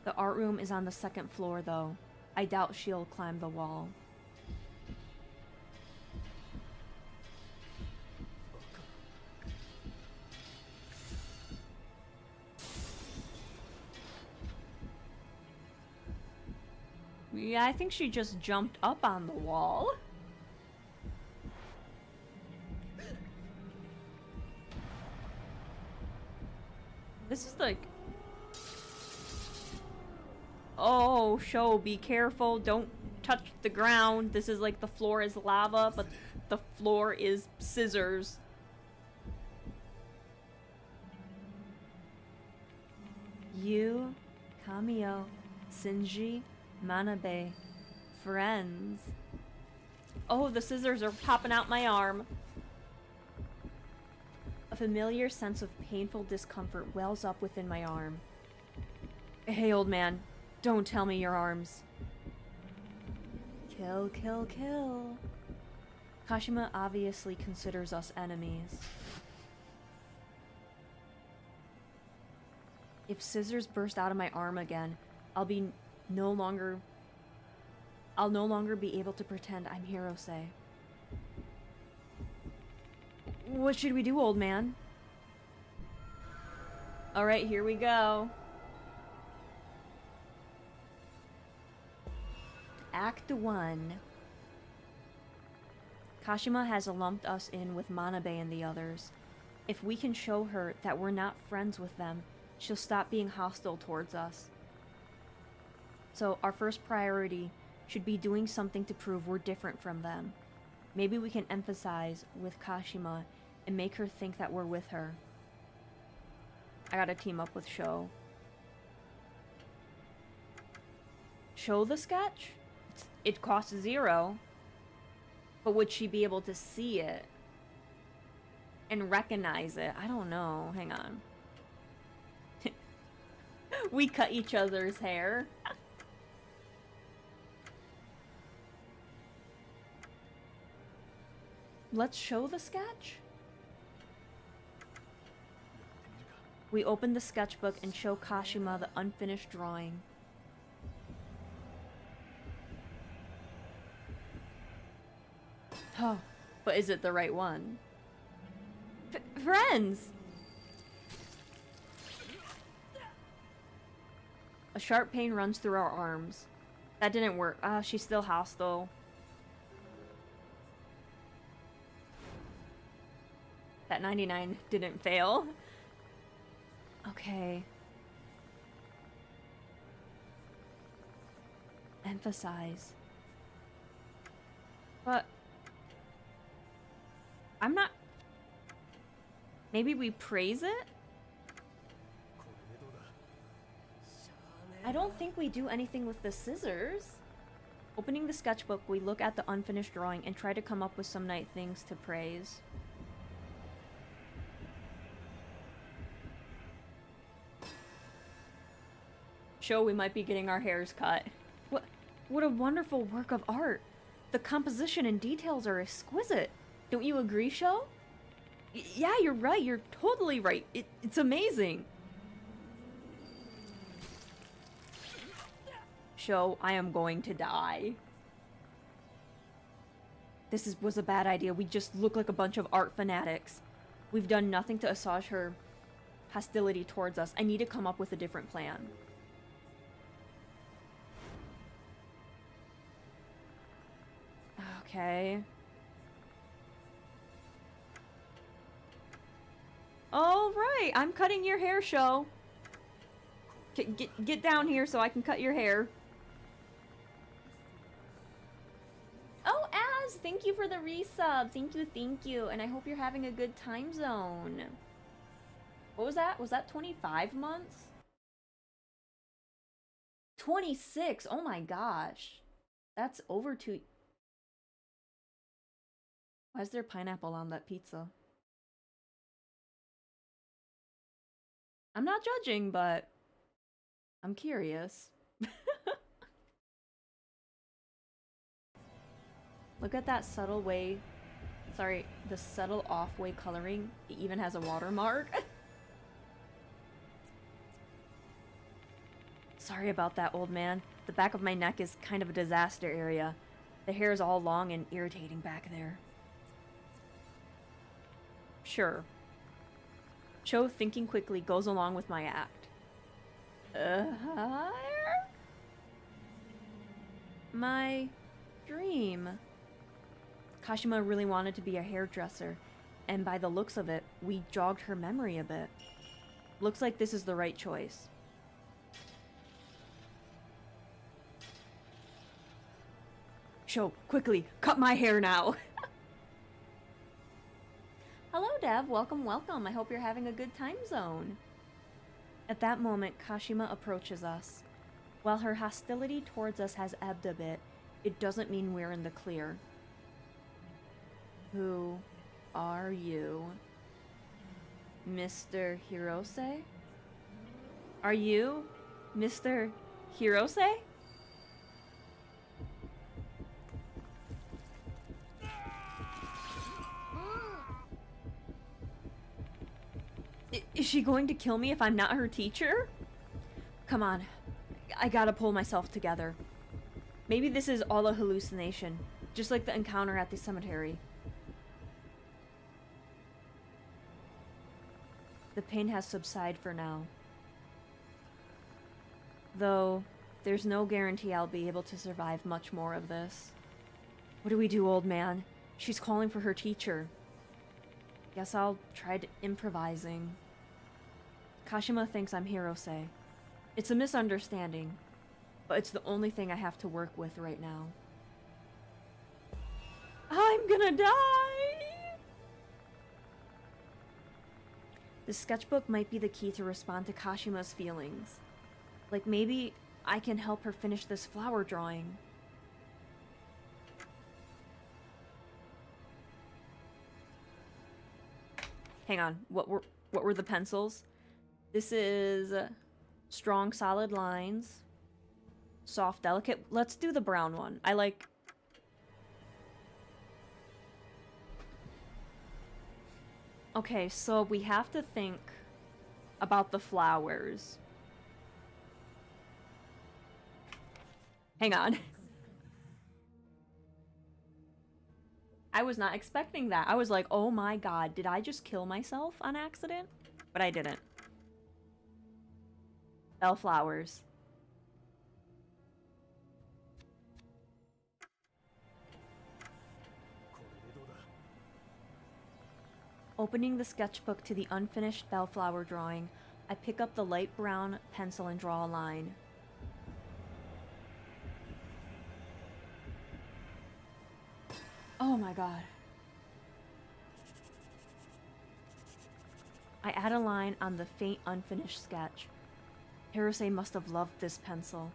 The art room is on the 2nd floor, though. I doubt she'll climb the wall. Yeah, I think she just jumped up on the wall. This is like... Oh, Shou, be careful. Don't touch the ground. This is like the floor is lava, but the floor is scissors. You, Kamio, Shinji, Manabe, friends. Oh, the scissors are popping out my arm. A familiar sense of painful discomfort wells up within my arm. Hey, old man, don't tell me your arms. Kill, kill, kill. Kashima obviously considers us enemies. If scissors burst out of my arm again, I'll no longer be able to pretend I'm Hirose. What should we do, old man? Alright, here we go. Act 1. Kashima has lumped us in with Manabe and the others. If we can show her that we're not friends with them, she'll stop being hostile towards us. So our first priority should be doing something to prove we're different from them. Maybe we can emphasize with Kashima and make her think that we're with her. I gotta team up with Shou. Show the sketch? It costs 0. But would she be able to see it? And recognize it? I don't know. Hang on. We cut each other's hair. Let's show the sketch? We open the sketchbook and show Kashima the unfinished drawing. Oh, but is it the right one? Friends! A sharp pain runs through our arms. That didn't work. Ah, she's still hostile. That 99 didn't fail. Okay. Emphasize. But I'm not... Maybe we praise it? I don't think we do anything with the scissors. Opening the sketchbook, we look at the unfinished drawing and try to come up with some nice things to praise. Shou, we might be getting our hairs cut. What a wonderful work of art. The composition and details are exquisite. Don't you agree, Shou? Yeah, you're right. You're totally right. It's amazing. Shou, I am going to die. This was a bad idea. We just look like a bunch of art fanatics. We've done nothing to assuage her hostility towards us. I need to come up with a different plan. Okay. All right, I'm cutting your hair, Shou. Get down here so I can cut your hair. Oh, Az, thank you for the resub. Thank you. And I hope you're having a good time zone. What was that? Was that 25 months? 26. Oh my gosh. That's over 2. Why is there pineapple on that pizza? I'm not judging, but I'm curious. Look at that subtle way. Sorry, the subtle off-way coloring. It even has a watermark. Sorry about that, old man. The back of my neck is kind of a disaster area. The hair is all long and irritating back there. Sure. Shou, thinking quickly, goes along with my act. My dream. Kashima really wanted to be a hairdresser, and by the looks of it, we jogged her memory a bit. Looks like this is the right choice. Shou, quickly, cut my hair now! Hello, Dev. Welcome. I hope you're having a good time zone. At that moment, Kashima approaches us. While her hostility towards us has ebbed a bit, it doesn't mean we're in the clear. Who are you? Mr. Hirose? Are you Mr. Hirose? Is she going to kill me if I'm not her teacher? Come on. I gotta pull myself together. Maybe this is all a hallucination, just like the encounter at the cemetery. The pain has subsided for now. Though, there's no guarantee I'll be able to survive much more of this. What do we do, old man? She's calling for her teacher. Guess I'll try improvising. Kashima thinks I'm Hirose. It's a misunderstanding, but it's the only thing I have to work with right now. I'm gonna die! The sketchbook might be the key to respond to Kashima's feelings. Like maybe I can help her finish this flower drawing. Hang on, what were the pencils? This is strong, solid lines. Soft, delicate. Let's do the brown one. I like... Okay, so we have to think about the flowers. Hang on. I was not expecting that. I was like, oh my god, did I just kill myself on accident? But I didn't. Bellflowers. Opening the sketchbook to the unfinished bellflower drawing, I pick up the light brown pencil and draw a line. Oh my god. I add a line on the faint unfinished sketch. Hirose must have loved this pencil.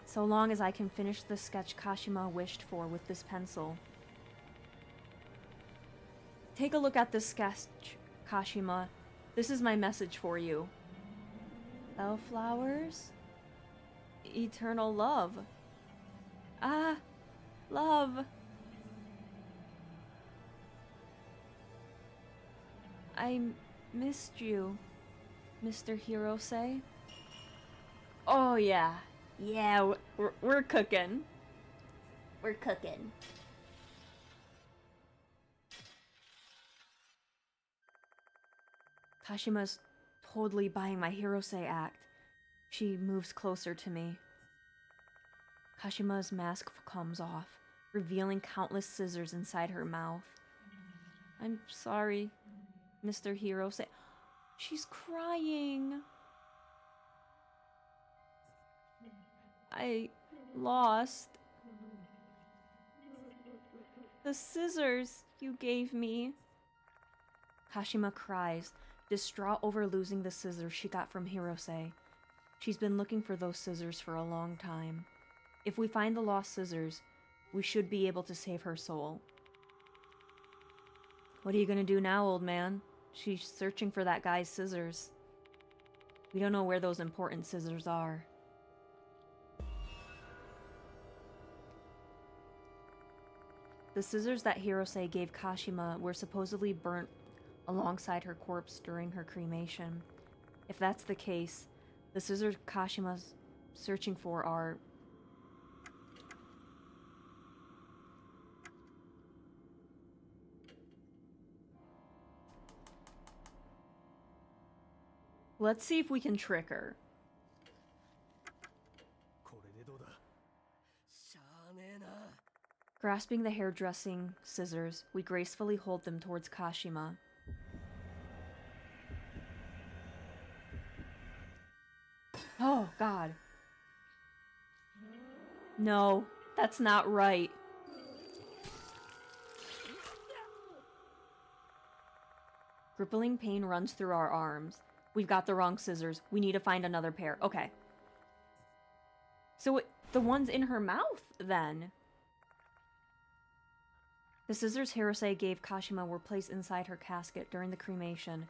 So long as I can finish the sketch Kashima wished for with this pencil. Take a look at this sketch, Kashima. This is my message for you. Bellflowers? Eternal love. Ah, love. I missed you, Mr. Hirose. Oh yeah. Yeah, we're cooking. We're cooking. Kashima's totally buying my Hirose act. She moves closer to me. Kashima's mask comes off, revealing countless scissors inside her mouth. I'm sorry, Mr. Hirose. She's crying. I lost the scissors you gave me. Kashima cries, distraught over losing the scissors she got from Hirose. She's been looking for those scissors for a long time. If we find the lost scissors, we should be able to save her soul. What are you gonna do now, old man? She's searching for that guy's scissors. We don't know where those important scissors are. The scissors that Hirose gave Kashima were supposedly burnt alongside her corpse during her cremation. If that's the case, the scissors Kashima's searching for are... Let's see if we can trick her. Grasping the hairdressing scissors, we gracefully hold them towards Kashima. Oh, God. No, that's not right. Crippling pain runs through our arms. We've got the wrong scissors. We need to find another pair. Okay. So the one's in her mouth, then. The scissors Hirose gave Kashima were placed inside her casket during the cremation.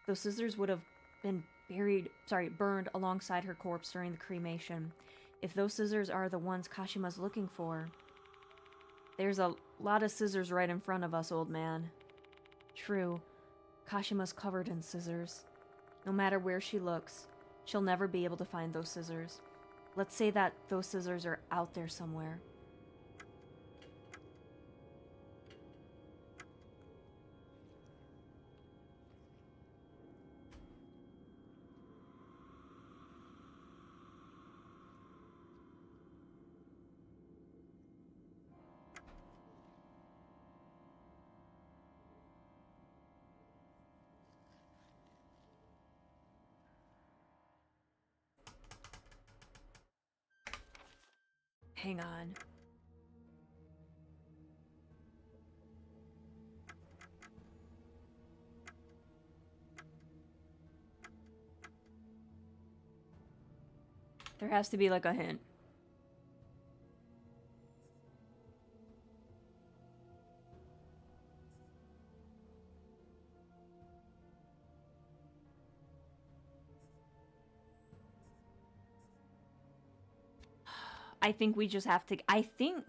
Those scissors would have been burned alongside her corpse during the cremation. If those scissors are the ones Kashima's looking for, there's a lot of scissors right in front of us, old man. True, Kashima's covered in scissors. No matter where she looks, she'll never be able to find those scissors. Let's say that those scissors are out there somewhere. Hang on. There has to be like a hint. I think we just have to... I think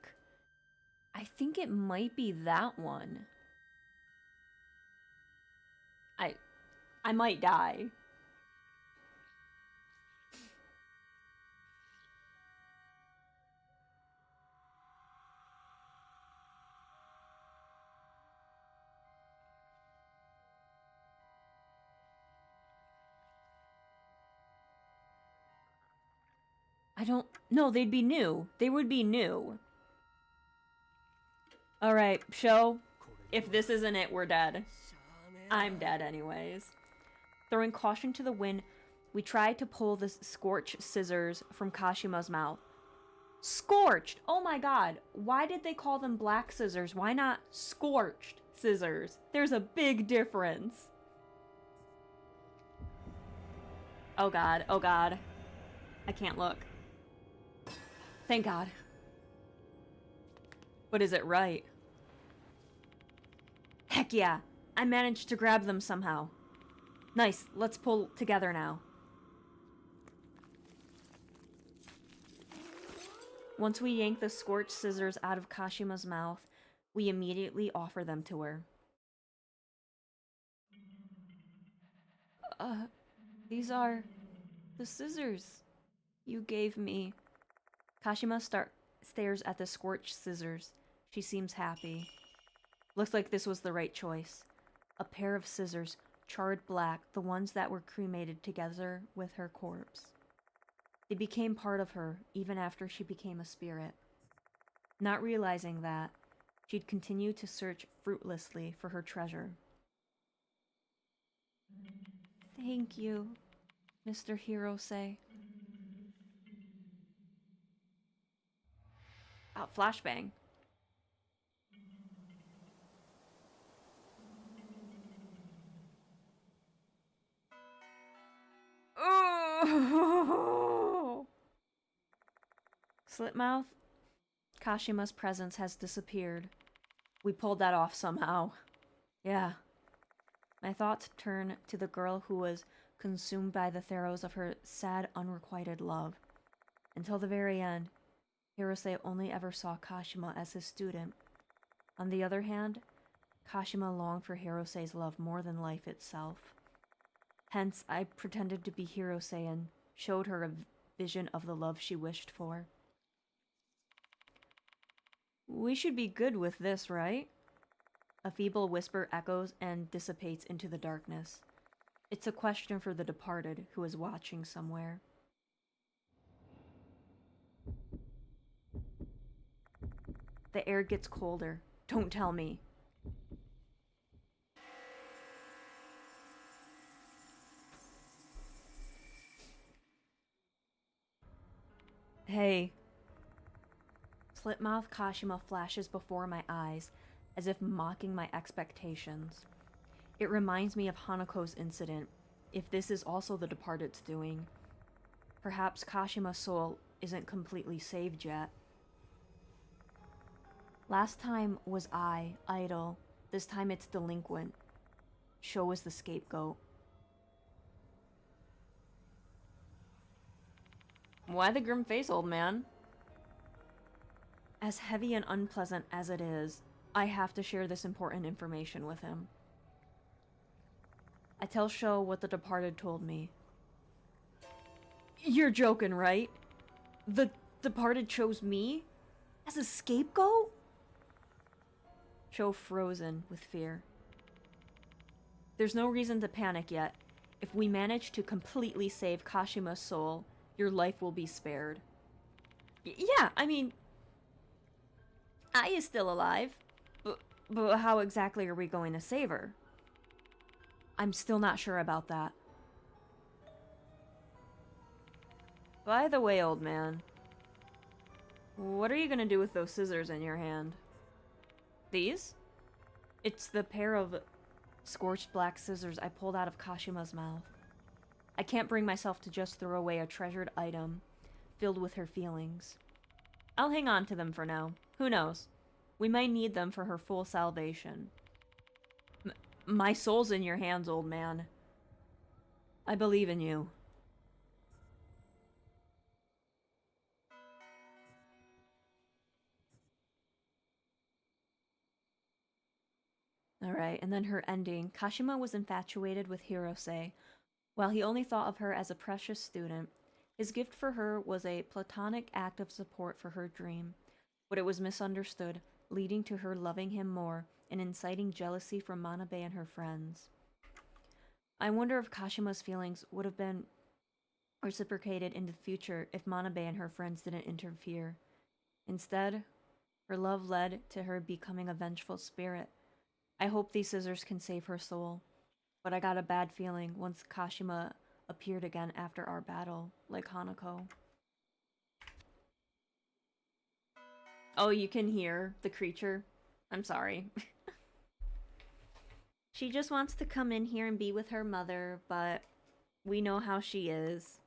it might be that one. I might die. No, they'd be new. They would be new. Alright, Shou. If this isn't it, we're dead. I'm dead anyways. Throwing caution to the wind, we tried to pull the scorched scissors from Kashima's mouth. Scorched! Oh my god. Why did they call them black scissors? Why not scorched scissors? There's a big difference. Oh god, oh god. I can't look. Thank god. But is it right? Heck yeah! I managed to grab them somehow. Nice, let's pull together now. Once we yank the scorched scissors out of Kashima's mouth, we immediately offer them to her. These are the scissors you gave me. Kashima stares at the scorched scissors. She seems happy. Looks like this was the right choice. A pair of scissors, charred black, the ones that were cremated together with her corpse. They became part of her, even after she became a spirit. Not realizing that, she'd continue to search fruitlessly for her treasure. Thank you, Mr. Hirose. Flashbang. Oh! Slitmouth, Kashima's presence has disappeared. We pulled that off somehow. Yeah. My thoughts turn to the girl who was consumed by the throes of her sad, unrequited love. Until the very end, Hirose only ever saw Kashima as his student. On the other hand, Kashima longed for Hirose's love more than life itself. Hence, I pretended to be Hirose and showed her a vision of the love she wished for. We should be good with this, right? A feeble whisper echoes and dissipates into the darkness. It's a question for the departed who is watching somewhere. The air gets colder. Don't tell me. Hey. Slitmouth Kashima flashes before my eyes, as if mocking my expectations. It reminds me of Hanako's incident, if this is also the departed's doing. Perhaps Kashima's soul isn't completely saved yet. Last time was I, idle. This time it's delinquent. Shou is the scapegoat. Why the grim face, old man? As heavy and unpleasant as it is, I have to share this important information with him. I tell Shou what the departed told me. You're joking, right? The departed chose me? As a scapegoat? Shou frozen with fear. There's no reason to panic yet. If we manage to completely save Kashima's soul, your life will be spared. Yeah, I mean... Ai is still alive. But how exactly are we going to save her? I'm still not sure about that. By the way, old man, what are you gonna do with those scissors in your hand? These? It's the pair of scorched black scissors I pulled out of Kashima's mouth. I can't bring myself to just throw away a treasured item filled with her feelings. I'll hang on to them for now. Who knows? We might need them for her full salvation. My soul's in your hands, old man. I believe in you. Alright, and then her ending. Kashima was infatuated with Hirose. While he only thought of her as a precious student, his gift for her was a platonic act of support for her dream. But it was misunderstood, leading to her loving him more and inciting jealousy from Manabe and her friends. I wonder if Kashima's feelings would have been reciprocated in the future if Manabe and her friends didn't interfere. Instead, her love led to her becoming a vengeful spirit. I hope these scissors can save her soul. But I got a bad feeling once Kashima appeared again after our battle, like Hanako. Oh, you can hear the creature? I'm sorry. She just wants to come in here and be with her mother, but we know how she is.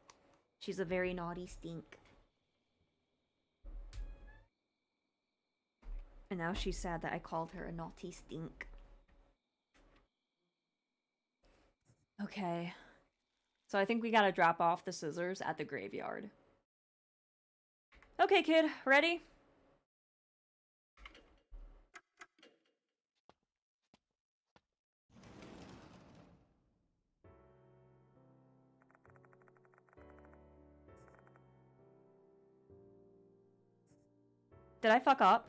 She's a very naughty stink. And now she's sad that I called her a naughty stink. Okay. So I think we gotta drop off the scissors at the graveyard. Okay, kid. Ready? Did I fuck up?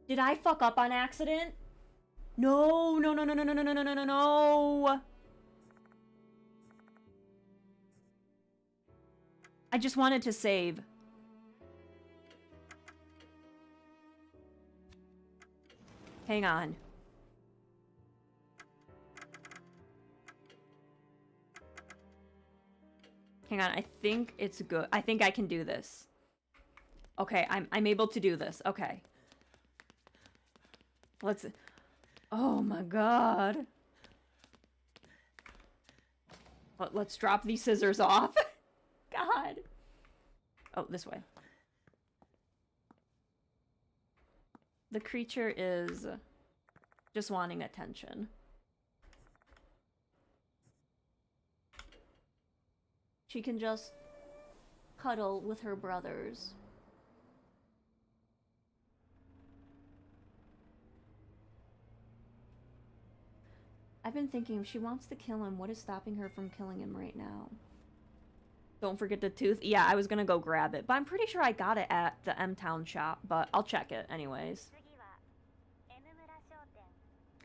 Did I fuck up on accident? No, no, no, no, no, no, no, no, no, no, no, no. I just wanted to save. Hang on. Hang on, I think it's good. I think I can do this. Okay, I'm able to do this. Okay. Let's... Oh my god. Let's drop these scissors off. God. Oh, this way. The creature is just wanting attention. She can just cuddle with her brothers. I've been thinking if she wants to kill him, what is stopping her from killing him right now? Don't forget the tooth. Yeah, I was gonna go grab it, but I'm pretty sure I got it at the M-Town shop, but I'll check it anyways.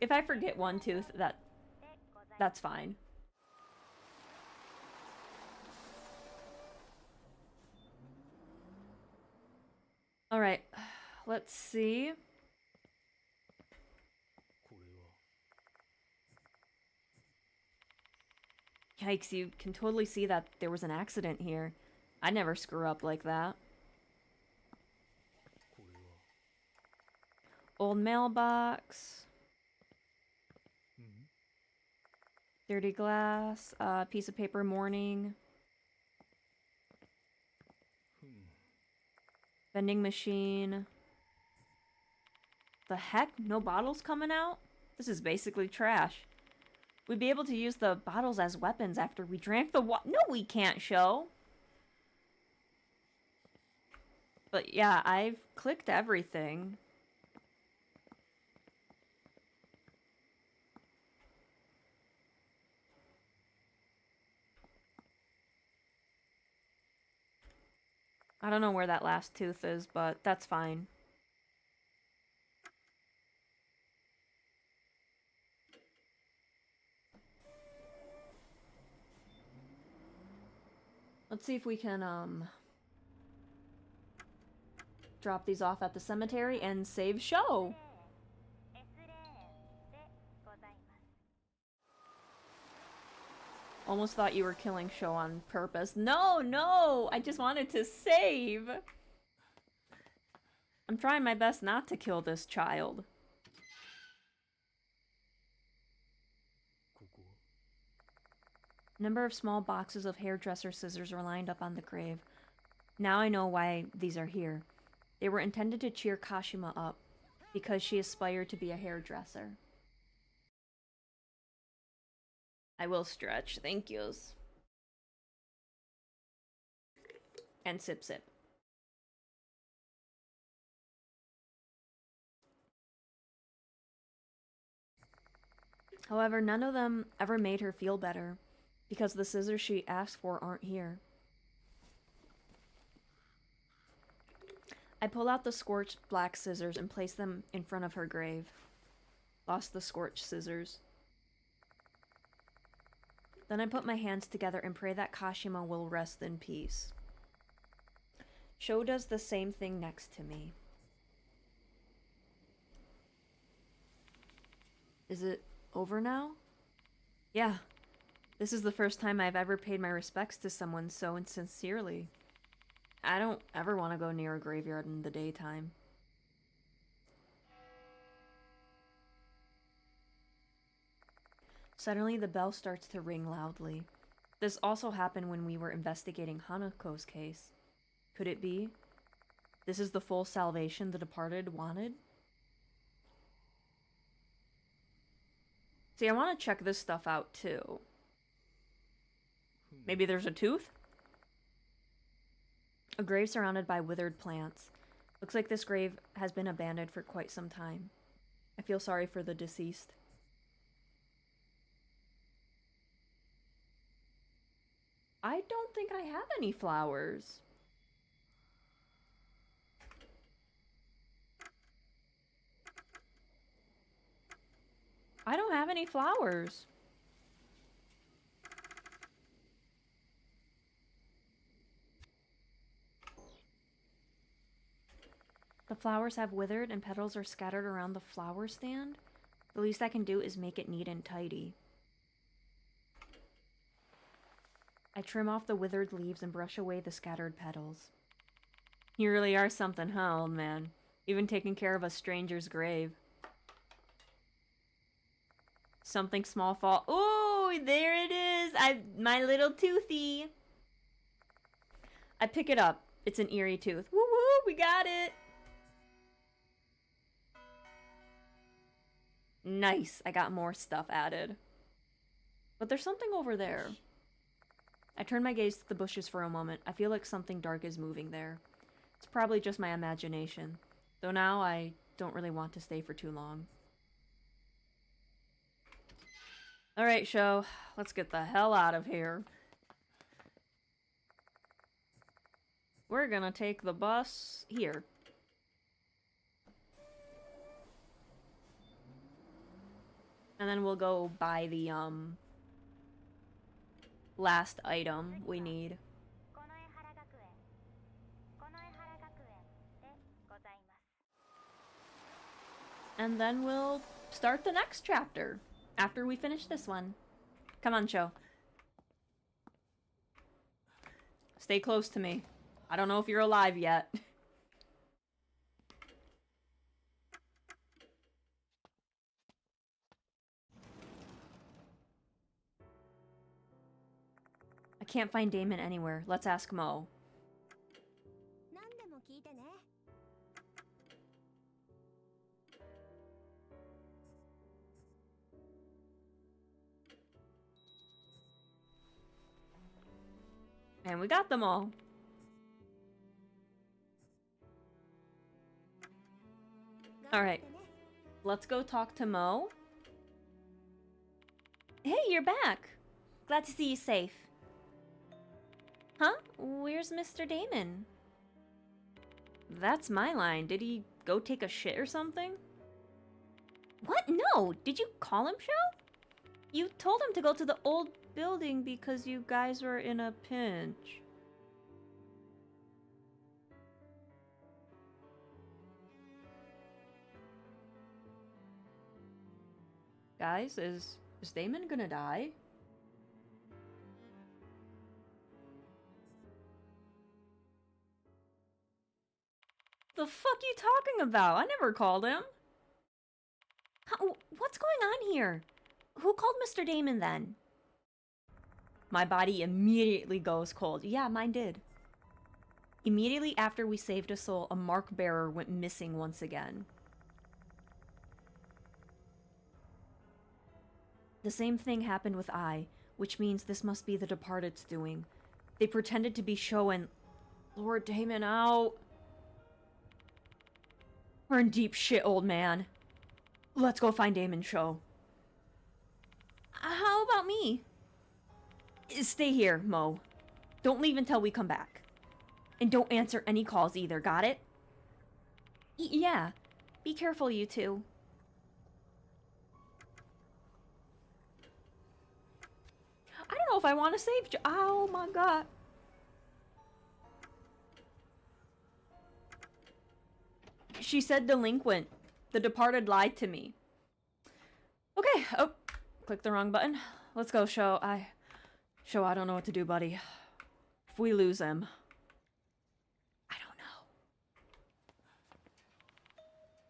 If I forget one tooth, that's fine. Alright, let's see. Yikes, you can totally see that there was an accident here. I never screw up like that. Old mailbox. Dirty glass. Piece of paper morning. Vending machine. The heck? No bottles coming out? This is basically trash. We'd be able to use the bottles as weapons after we drank the water. No, we can't, Shou. But yeah, I've clicked everything. I don't know where that last tooth is, but that's fine. Let's see if we can, drop these off at the cemetery and save Shou. Almost thought you were killing Shou on purpose. No, no! I just wanted to save! I'm trying my best not to kill this child. A number of small boxes of hairdresser scissors are lined up on the grave. Now I know why these are here. They were intended to cheer Kashima up, because she aspired to be a hairdresser. I will stretch, thank yous. And sip sip. However, none of them ever made her feel better, because the scissors she asked for aren't here. I pull out the scorched black scissors and place them in front of her grave. Lost the scorched scissors. Then I put my hands together and pray that Kashima will rest in peace. Shou does the same thing next to me. Is it over now? Yeah. This is the first time I've ever paid my respects to someone so sincerely. I don't ever want to go near a graveyard in the daytime. Suddenly, the bell starts to ring loudly. This also happened when we were investigating Hanako's case. Could it be? This is the full salvation the departed wanted? See, I want to check this stuff out too. Maybe there's a tooth? A grave surrounded by withered plants. Looks like this grave has been abandoned for quite some time. I feel sorry for the deceased. I don't think I have any flowers. I don't have any flowers. The flowers have withered and petals are scattered around the flower stand. The least I can do is make it neat and tidy. I trim off the withered leaves and brush away the scattered petals. You really are something, huh, old man? Even taking care of a stranger's grave. Something small fall. Oh, there it is! My little toothy! I pick it up. It's an eerie tooth. Woo woo! We got it! Nice. I got more stuff added. But there's something over there. I turn my gaze to the bushes for a moment. I feel like something dark is moving there. It's probably just my imagination. Though now I don't really want to stay for too long. Alright, Shou. Let's get the hell out of here. We're gonna take the bus here. And then we'll go buy the, last item we need. And then we'll start the next chapter after we finish this one. Come on, Shou. Stay close to me. I don't know if you're alive yet. I can't find Damon anywhere. Let's ask Mo. And we got them all. Alright. Let's go talk to Mo. Hey, you're back. Glad to see you safe. Huh? Where's Mr. Damon? That's my line. Did he go take a shit or something? What? No! Did you call him, Shou? You told him to go to the old building because you guys were in a pinch. Guys, is Damon gonna die? The fuck you talking about? I never called him. What's going on here? Who called Mr. Damon then? My body immediately goes cold. Yeah, mine did. Immediately after we saved a soul, a mark bearer went missing once again. The same thing happened with I, which means this must be the departed's doing. They pretended to be Shou and Lord Damon out. We're in deep shit, old man. Let's go find Damon, Shou. How about me? Stay here, Mo. Don't leave until we come back. And don't answer any calls either, got it? Yeah. Be careful, you two. I don't know if I want to save oh my god. She said delinquent. The departed lied to me. Okay, Oh, click the wrong button. Let's go, Shou. Shou, I don't know what to do, buddy. If we lose him... I don't know.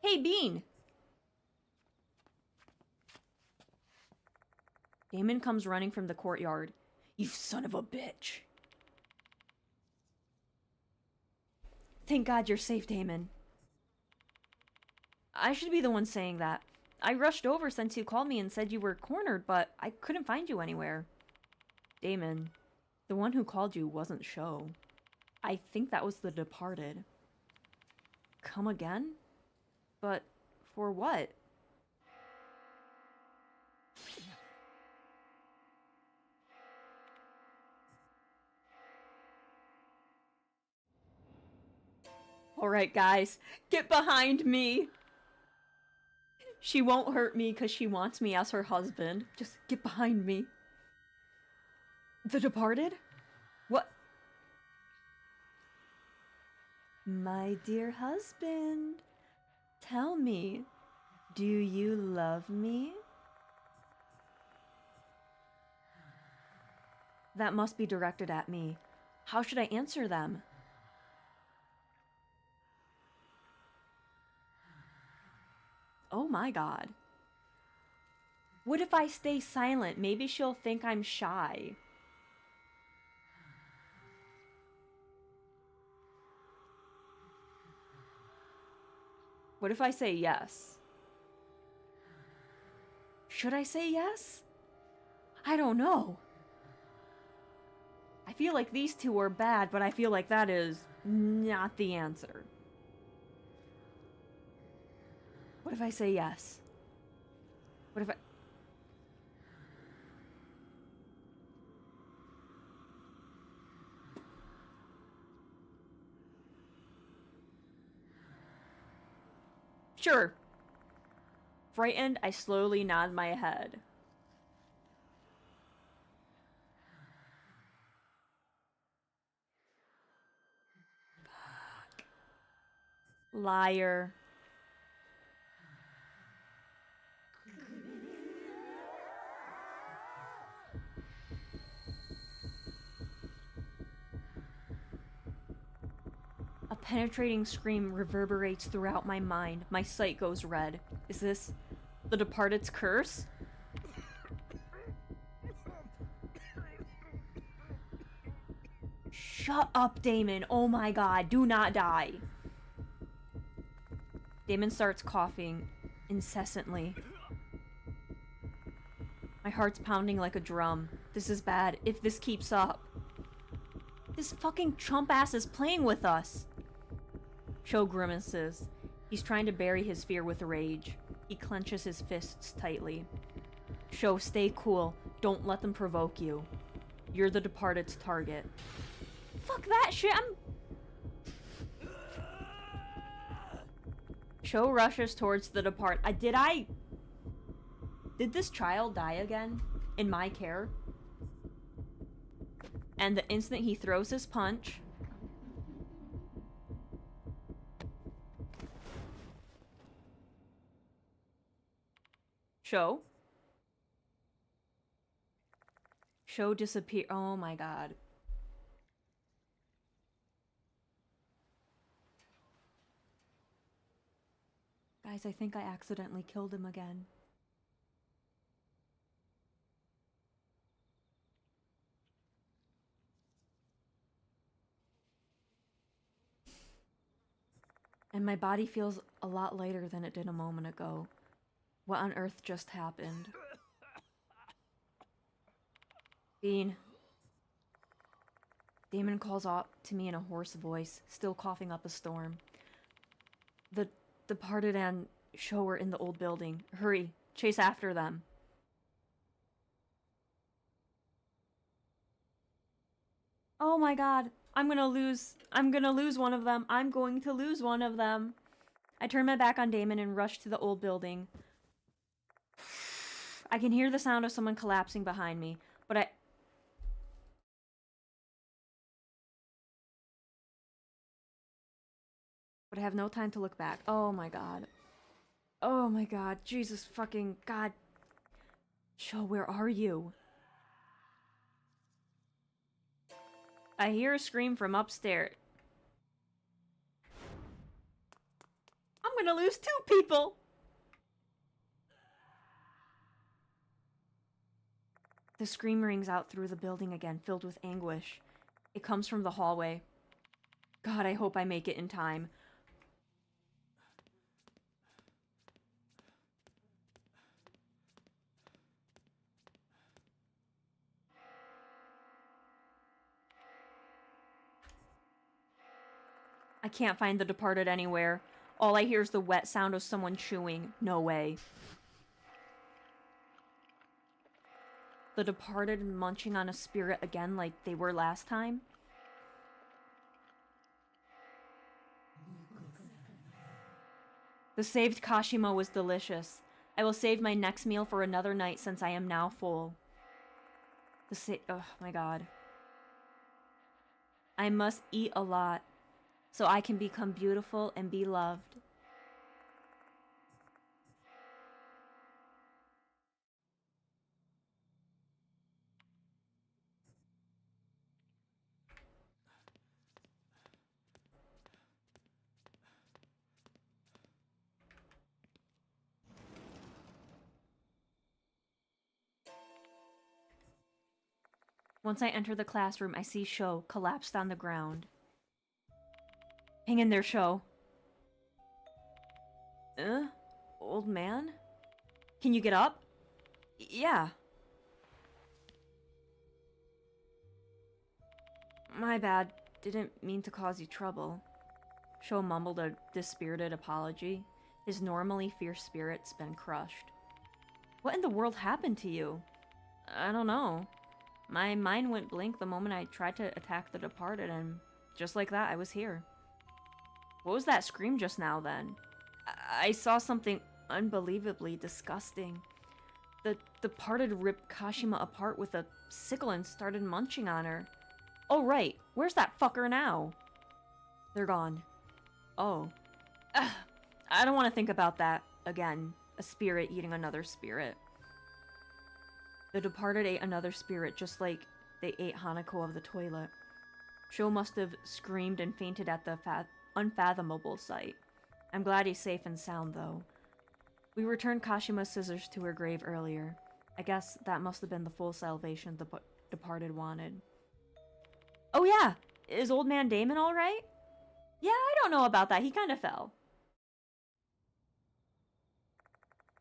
Hey, Bean! Damon comes running from the courtyard. You son of a bitch. Thank God you're safe, Damon. I should be the one saying that. I rushed over since you called me and said you were cornered, but I couldn't find you anywhere. Damon, the one who called you wasn't Shou. I think that was the departed. Come again? But for what? Alright, guys, get behind me! She won't hurt me because she wants me as her husband. Just get behind me. The departed? What? My dear husband, tell me, do you love me? That must be directed at me. How should I answer them? Oh my god. What if I stay silent? Maybe she'll think I'm shy. What if I say yes? Should I say yes? I don't know. I feel like these two are bad, but I feel like that is not the answer. What if I say yes? What if I... Sure. Frightened, I slowly nod my head. Fuck. Liar. A penetrating scream reverberates throughout my mind. My sight goes red. Is this the departed's curse? Shut up, Damon. Oh my god, do not die. Damon starts coughing incessantly. My heart's pounding like a drum. This is bad if this keeps up. This fucking chump ass is playing with us. Shou grimaces. He's trying to bury his fear with rage. He clenches his fists tightly. Shou, stay cool. Don't let them provoke you. You're the departed's target. Fuck that shit, Shou rushes towards the depart. Did this child die again? In my care? And the instant he throws his punch... Shou? Shou disappear. Oh my god. Guys, I think I accidentally killed him again. And my body feels a lot lighter than it did a moment ago. What on earth just happened? Bean. Damon calls out to me in a hoarse voice, still coughing up a storm. The departed and Shou are in the old building. Hurry, chase after them. Oh my god, I'm gonna lose one of them. I'm going to lose one of them. I turn my back on Damon and rush to the old building. I can hear the sound of someone collapsing behind me, but I have no time to look back. Oh my god. Oh my god. Jesus fucking god. Shou, where are you? I hear a scream from upstairs. I'm gonna lose 2 people! The scream rings out through the building again, filled with anguish. It comes from the hallway. God, I hope I make it in time. I can't find the departed anywhere. All I hear is the wet sound of someone chewing. No way. The departed munching on a spirit again like they were last time? The saved Kashima was delicious. I will save my next meal for another night since I am now full. Oh my god. I must eat a lot so I can become beautiful and be loved. Once I enter the classroom, I see Shou collapsed on the ground. Hang in there, Shou. Old man? Can you get up? Yeah. My bad. Didn't mean to cause you trouble. Shou mumbled a dispirited apology. His normally fierce spirit's been crushed. What in the world happened to you? I don't know. My mind went blank the moment I tried to attack the departed, and just like that, I was here. What was that scream just now, then? I saw something unbelievably disgusting. The departed ripped Kashima apart with a sickle and started munching on her. Oh, right. Where's that fucker now? They're gone. Oh. Ugh. I don't want to think about that again. A spirit eating another spirit. The departed ate another spirit just like they ate Hanako of the toilet. Shou must have screamed and fainted at the unfathomable sight. I'm glad he's safe and sound, though. We returned Kashima's scissors to her grave earlier. I guess that must have been the full salvation the departed wanted. Oh yeah! Is old man Damon alright? Yeah, I don't know about that. He kind of fell.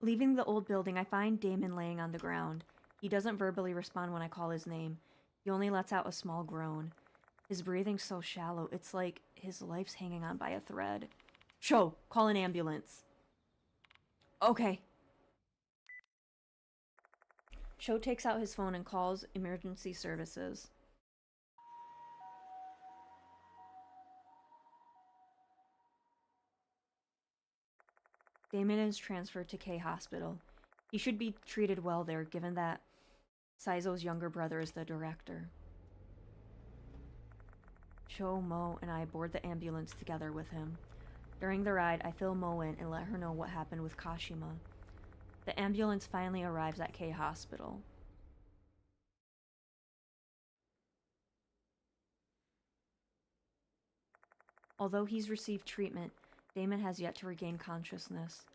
Leaving the old building, I find Damon laying on the ground. He doesn't verbally respond when I call his name. He only lets out a small groan. His breathing's so shallow, it's like his life's hanging on by a thread. Shou, call an ambulance. Okay. Shou takes out his phone and calls emergency services. Damon is transferred to K Hospital. He should be treated well there, given that Saizo's younger brother is the director. Shou, Mo, and I board the ambulance together with him. During the ride, I fill Mo in and let her know what happened with Kashima. The ambulance finally arrives at K Hospital. Although he's received treatment, Damon has yet to regain consciousness.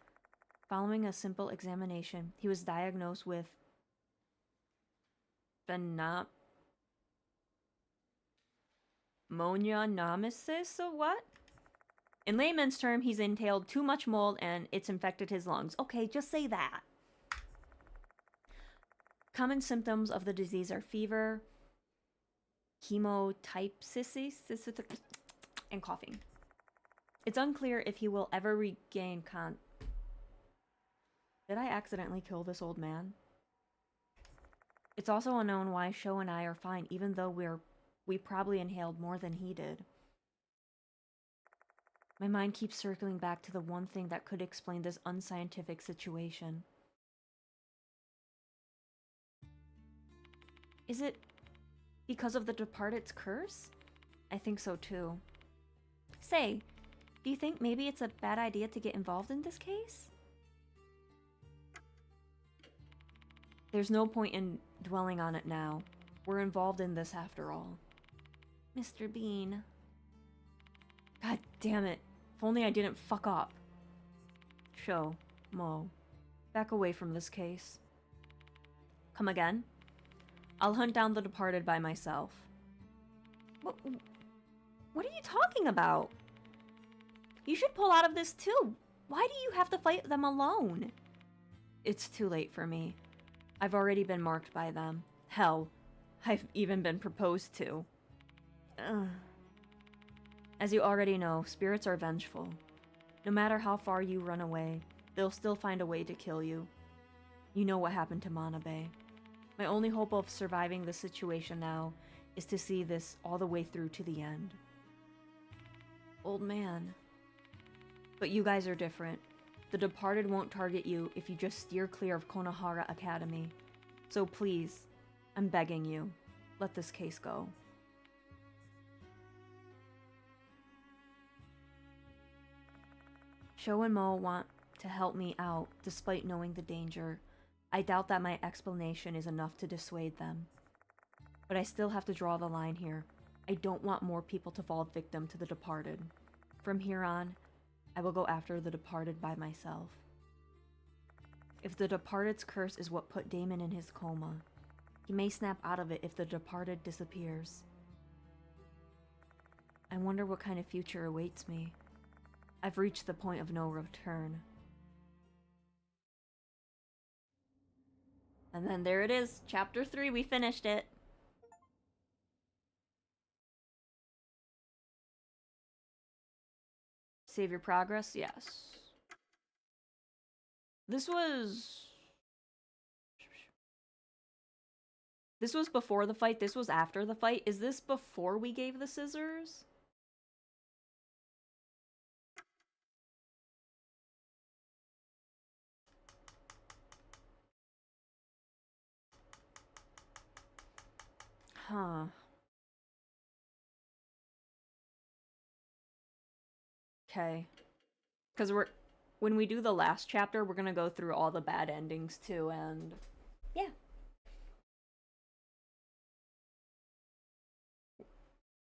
Following a simple examination, he was diagnosed with pneumonia or what? In layman's term, he's inhaled too much mold and it's infected his lungs. Okay, just say that. Common symptoms of the disease are fever, chemotypsis, and coughing. It's unclear if he will ever regain Did I accidentally kill this old man? It's also unknown why Shou and I are fine, even though we probably inhaled more than he did. My mind keeps circling back to the one thing that could explain this unscientific situation. Is it because of the departed's curse? I think so too. Say, do you think maybe it's a bad idea to get involved in this case? There's no point in dwelling on it now. We're involved in this after all. Mr. Bean. God damn it. If only I didn't fuck up. Shou, Mo, back away from this case. Come again? I'll hunt down the departed by myself. What are you talking about? You should pull out of this too. Why do you have to fight them alone? It's too late for me. I've already been marked by them. Hell, I've even been proposed to. Ugh. As you already know, spirits are vengeful. No matter how far you run away, they'll still find a way to kill you. You know what happened to Manabe. My only hope of surviving this situation now is to see this all the way through to the end. Old man. But you guys are different. The departed won't target you if you just steer clear of Konohara Academy. So please, I'm begging you, let this case go. Shou and Mo want to help me out despite knowing the danger. I doubt that my explanation is enough to dissuade them. But I still have to draw the line here. I don't want more people to fall victim to the departed. From here on, I will go after the departed by myself. If the departed's curse is what put Damon in his coma, he may snap out of it if the departed disappears. I wonder what kind of future awaits me. I've reached the point of no return. And then there it is, chapter 3, we finished it. Save your progress? Yes. This was before the fight, this was after the fight. Is this before we gave the scissors? Huh. Okay. Because when we do the last chapter, we're gonna go through all the bad endings too, and yeah.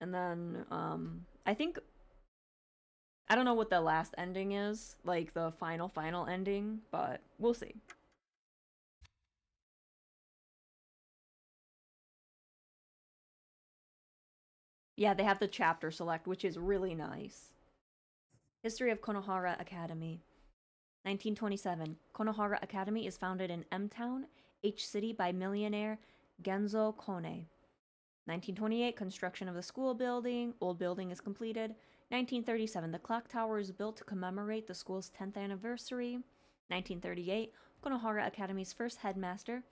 And then, I think, I don't know what the last ending is, like the final ending, but we'll see. Yeah, they have the chapter select, which is really nice. History of Konohara Academy. 1927. Konohara Academy is founded in M-Town, H-City by millionaire Genzo Kone. 1928. Construction of the school building. Old building is completed. 1937. The clock tower is built to commemorate the school's 10th anniversary. 1938. Konohara Academy's first headmaster,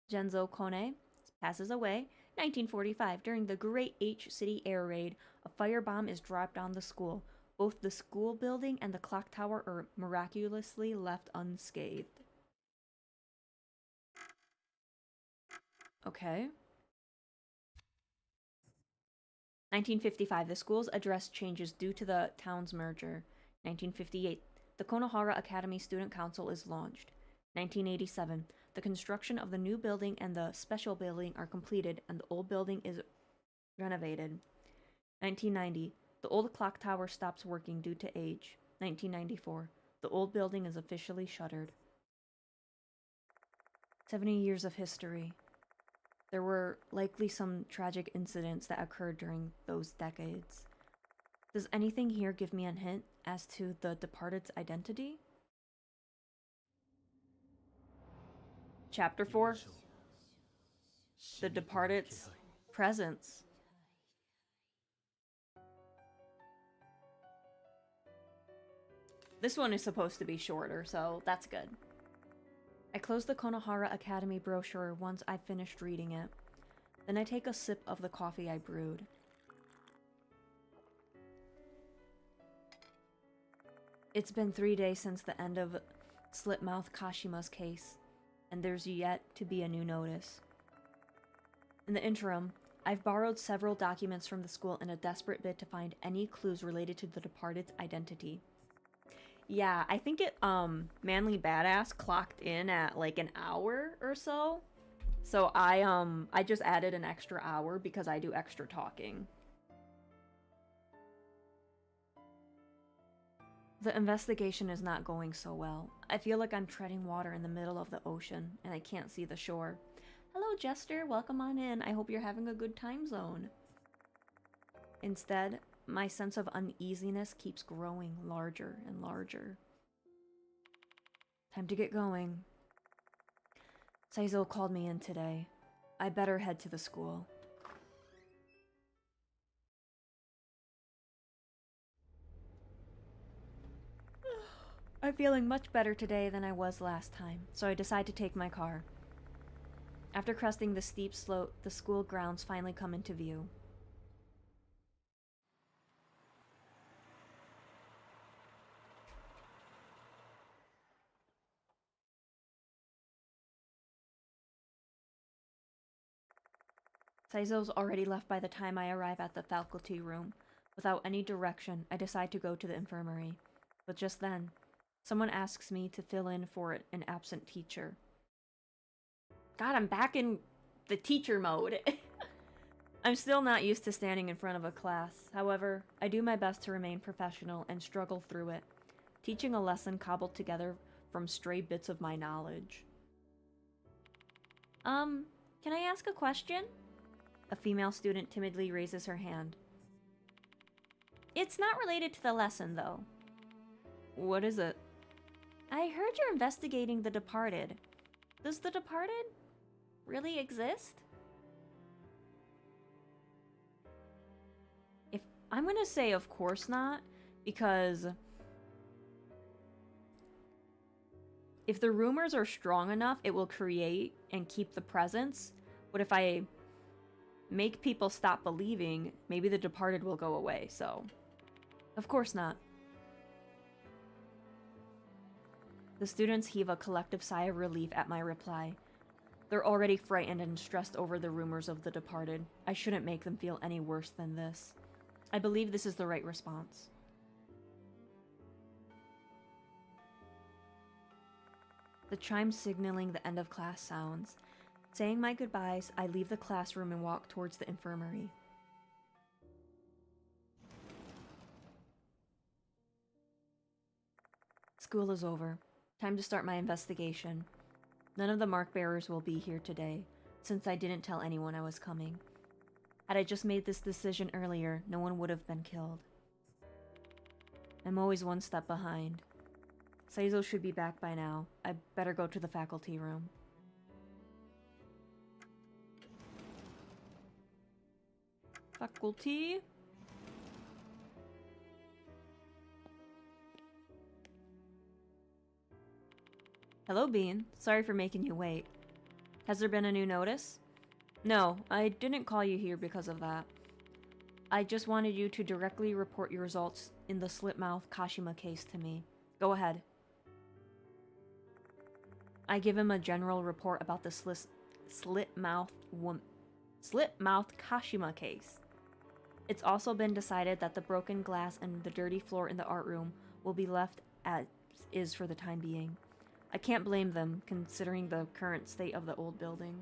Genzo Kone, passes away. 1945. During the Great H-City Air Raid, a firebomb is dropped on the school. Both the school building and the clock tower are miraculously left unscathed. Okay. 1955. The school's address changes due to the town's merger. 1958. The Konohara Academy Student Council is launched. 1987. The construction of the new building and the special building are completed, and the old building is renovated. 1990. The old clock tower stops working due to age. 1994. The old building is officially shuttered. 70 years of history. There were likely some tragic incidents that occurred during those decades. Does anything here give me a hint as to the departed's identity? Chapter 4. The departed's presence. This one is supposed to be shorter, so that's good. I close the Konohara Academy brochure once I've finished reading it. Then I take a sip of the coffee I brewed. It's been 3 days since the end of Slipmouth Kashima's case, and there's yet to be a new notice. In the interim, I've borrowed several documents from the school in a desperate bid to find any clues related to the departed's identity. Yeah, I think Manly Badass clocked in at like an hour or so. So I just added an extra hour because I do extra talking. The investigation is not going so well. I feel like I'm treading water in the middle of the ocean, and I can't see the shore. Hello, Jester. Welcome on in. I hope you're having a good time zone. Instead, my sense of uneasiness keeps growing larger and larger. Time to get going. Saizo called me in today. I better head to the school. I'm feeling much better today than I was last time, so I decide to take my car. After cresting the steep slope, the school grounds finally come into view. Saizo's already left by the time I arrive at the faculty room. Without any direction, I decide to go to the infirmary. But just then, someone asks me to fill in for an absent teacher. God, I'm back in the teacher mode. I'm still not used to standing in front of a class. However, I do my best to remain professional and struggle through it, teaching a lesson cobbled together from stray bits of my knowledge. Can I ask a question? A female student timidly raises her hand. It's not related to the lesson, though. What is it? I heard you're investigating The Departed. Does The Departed really exist? I'm gonna say of course not, because if the rumors are strong enough, it will create and keep the presence. But if I make people stop believing, maybe The Departed will go away, so of course not. The students heave a collective sigh of relief at my reply. They're already frightened and stressed over the rumors of The Departed. I shouldn't make them feel any worse than this. I believe this is the right response. The chime signaling the end of class sounds. Saying my goodbyes, I leave the classroom and walk towards the infirmary. School is over. Time to start my investigation. None of the mark bearers will be here today, since I didn't tell anyone I was coming. Had I just made this decision earlier, no one would have been killed. I'm always one step behind. Saizo should be back by now. I better go to the faculty room. Faculty? Hello, Bean. Sorry for making you wait. Has there been a new notice? No, I didn't call you here because of that. I just wanted you to directly report your results in the Slipmouth Kashima case to me. Go ahead. I give him a general report about the Slipmouth Kashima case. It's also been decided that the broken glass and the dirty floor in the art room will be left as is for the time being. I can't blame them, considering the current state of the old building.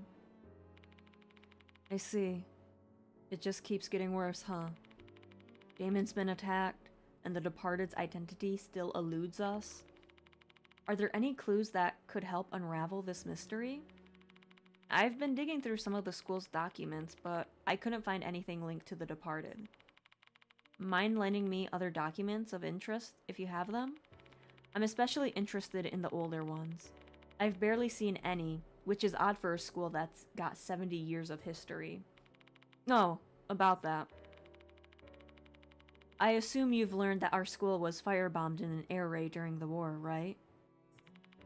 I see. It just keeps getting worse, huh? Damon's been attacked, and the Departed's identity still eludes us. Are there any clues that could help unravel this mystery? I've been digging through some of the school's documents, but I couldn't find anything linked to the Departed. Mind lending me other documents of interest if you have them? I'm especially interested in the older ones. I've barely seen any, which is odd for a school that's got 70 years of history. No, about that. I assume you've learned that our school was firebombed in an air raid during the war, right?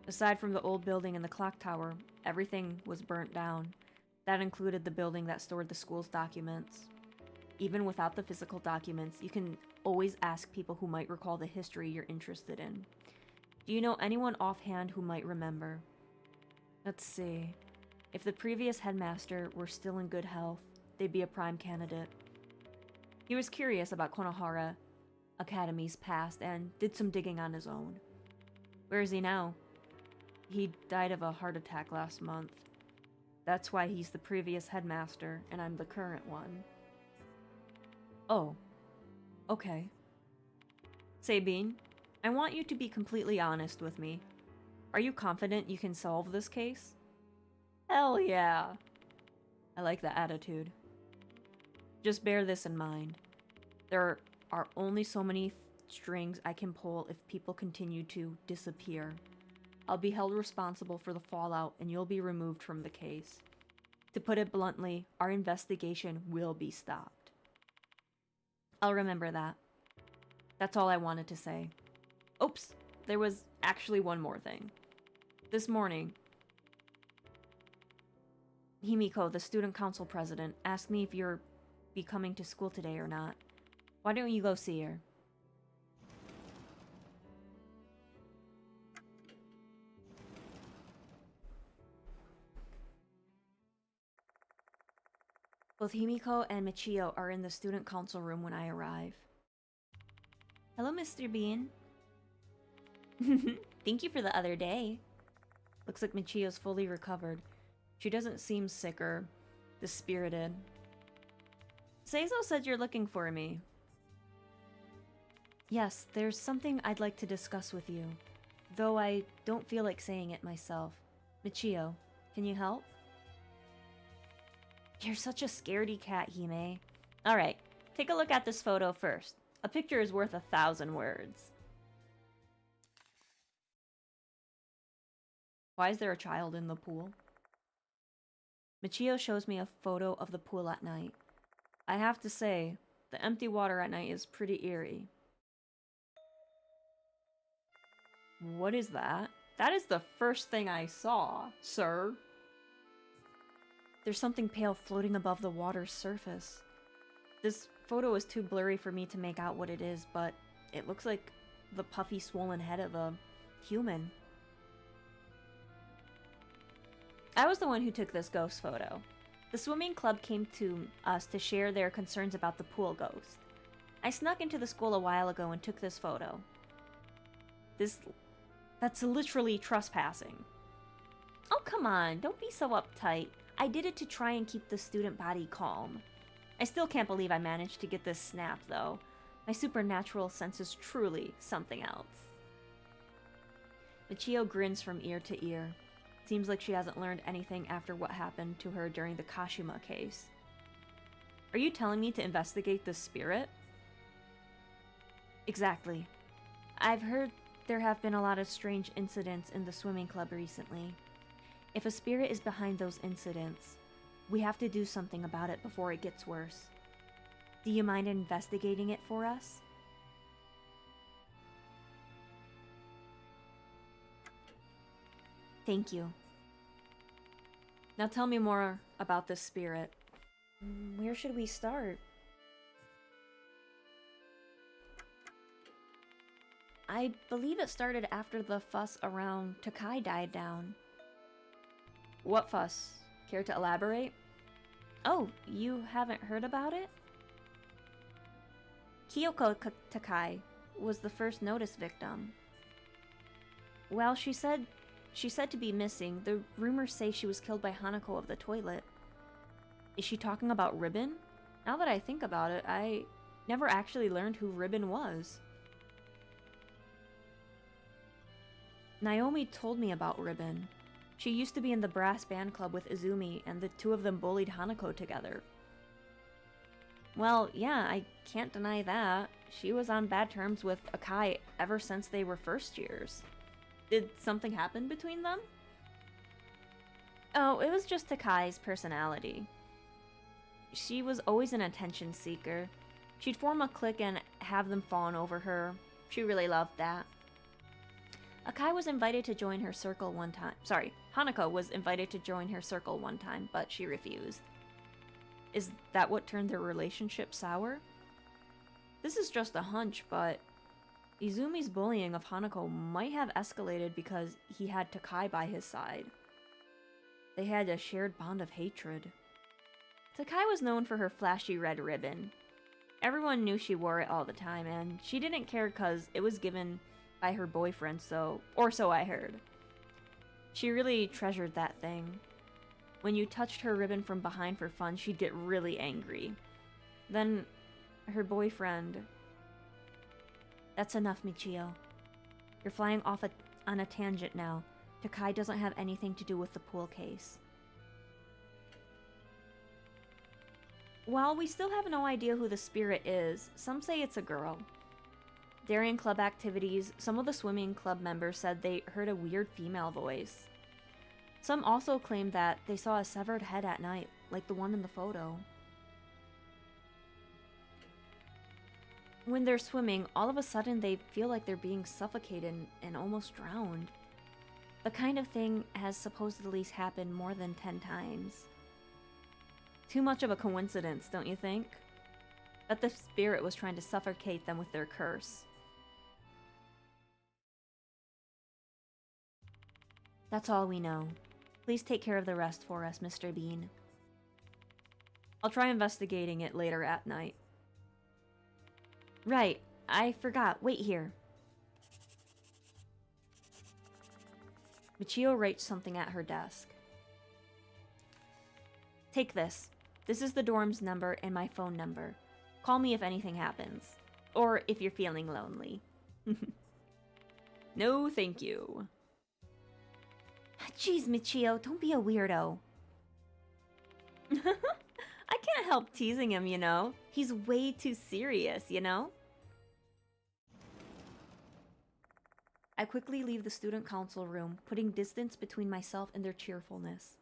Aside from the old building and the clock tower, everything was burnt down. That included the building that stored the school's documents. Even without the physical documents, you can always ask people who might recall the history you're interested in. Do you know anyone offhand who might remember? Let's see. If the previous headmaster were still in good health, they'd be a prime candidate. He was curious about Konohara Academy's past and did some digging on his own. Where is he now? He died of a heart attack last month. That's why he's the previous headmaster, and I'm the current one. Oh. Okay. Say, Bean, I want you to be completely honest with me. Are you confident you can solve this case? Hell yeah. I like the attitude. Just bear this in mind. There are only so many strings I can pull if people continue to disappear. I'll be held responsible for the fallout and you'll be removed from the case. To put it bluntly, our investigation will be stopped. I'll remember that. That's all I wanted to say. Oops, there was actually one more thing. This morning, Himiko, the student council president, asked me if you're be coming to school today or not. Why don't you go see her? Both Himiko and Michio are in the student council room when I arrive. Hello, Mr. Bean. Thank you for the other day. Looks like Michio's fully recovered. She doesn't seem sick or dispirited. Seizo said you're looking for me. Yes, there's something I'd like to discuss with you. Though I don't feel like saying it myself. Michio, can you help? You're such a scaredy cat, Hime. Alright, take a look at this photo first. A picture is worth 1,000 words. Why is there a child in the pool? Michio shows me a photo of the pool at night. I have to say, the empty water at night is pretty eerie. What is that? That is the first thing I saw, sir. There's something pale floating above the water's surface. This photo is too blurry for me to make out what it is, but it looks like the puffy, swollen head of a human. I was the one who took this ghost photo. The swimming club came to us to share their concerns about the pool ghost. I snuck into the school a while ago and took this photo. That's literally trespassing. Oh, come on, don't be so uptight. I did it to try and keep the student body calm. I still can't believe I managed to get this snap, though. My supernatural sense is truly something else. Michio grins from ear to ear. Seems like she hasn't learned anything after what happened to her during the Kashima case. Are you telling me to investigate this spirit? Exactly. I've heard there have been a lot of strange incidents in the swimming club recently. If a spirit is behind those incidents, we have to do something about it before it gets worse. Do you mind investigating it for us? Thank you. Now tell me more about this spirit. Where should we start? I believe it started after the fuss around Takai died down. What fuss? Care to elaborate? Oh, you haven't heard about it? Kyoko Takai was the first noticed victim. Well, she said to be missing. The rumors say she was killed by Hanako of the toilet. Is she talking about Ribbon? Now that I think about it, I never actually learned who Ribbon was. Naomi told me about Ribbon. She used to be in the brass band club with Izumi, and the two of them bullied Hanako together. Well, yeah, I can't deny that. She was on bad terms with Akai ever since they were first years. Did something happen between them? Oh, it was just Takai's personality. She was always an attention seeker. She'd form a clique and have them fawn over her. She really loved that. Akai was invited to join her circle one time. Sorry, Hanako was invited to join her circle one time, but she refused. Is that what turned their relationship sour? This is just a hunch, but Izumi's bullying of Hanako might have escalated because he had Takai by his side. They had a shared bond of hatred. Takai was known for her flashy red ribbon. Everyone knew she wore it all the time, and she didn't care because it was given by her boyfriend, so I heard. She really treasured that thing. When you touched her ribbon from behind for fun, she'd get really angry. Then, her boyfriend... That's enough, Michio. You're flying off on a tangent now. Takai doesn't have anything to do with the pool case. While we still have no idea who the spirit is, some say it's a girl. During club activities, some of the swimming club members said they heard a weird female voice. Some also claimed that they saw a severed head at night, like the one in the photo. When they're swimming, all of a sudden they feel like they're being suffocated and almost drowned. The kind of thing has supposedly happened more than 10 times. Too much of a coincidence, don't you think? That the spirit was trying to suffocate them with their curse. That's all we know. Please take care of the rest for us, Mr. Bean. I'll try investigating it later at night. Right, I forgot. Wait here. Michio writes something at her desk. Take this. This is the dorm's number and my phone number. Call me if anything happens. Or if you're feeling lonely. No, thank you. Jeez, Michio, don't be a weirdo. I can't help teasing him, you know? He's way too serious, you know? I quickly leave the student council room, putting distance between myself and their cheerfulness.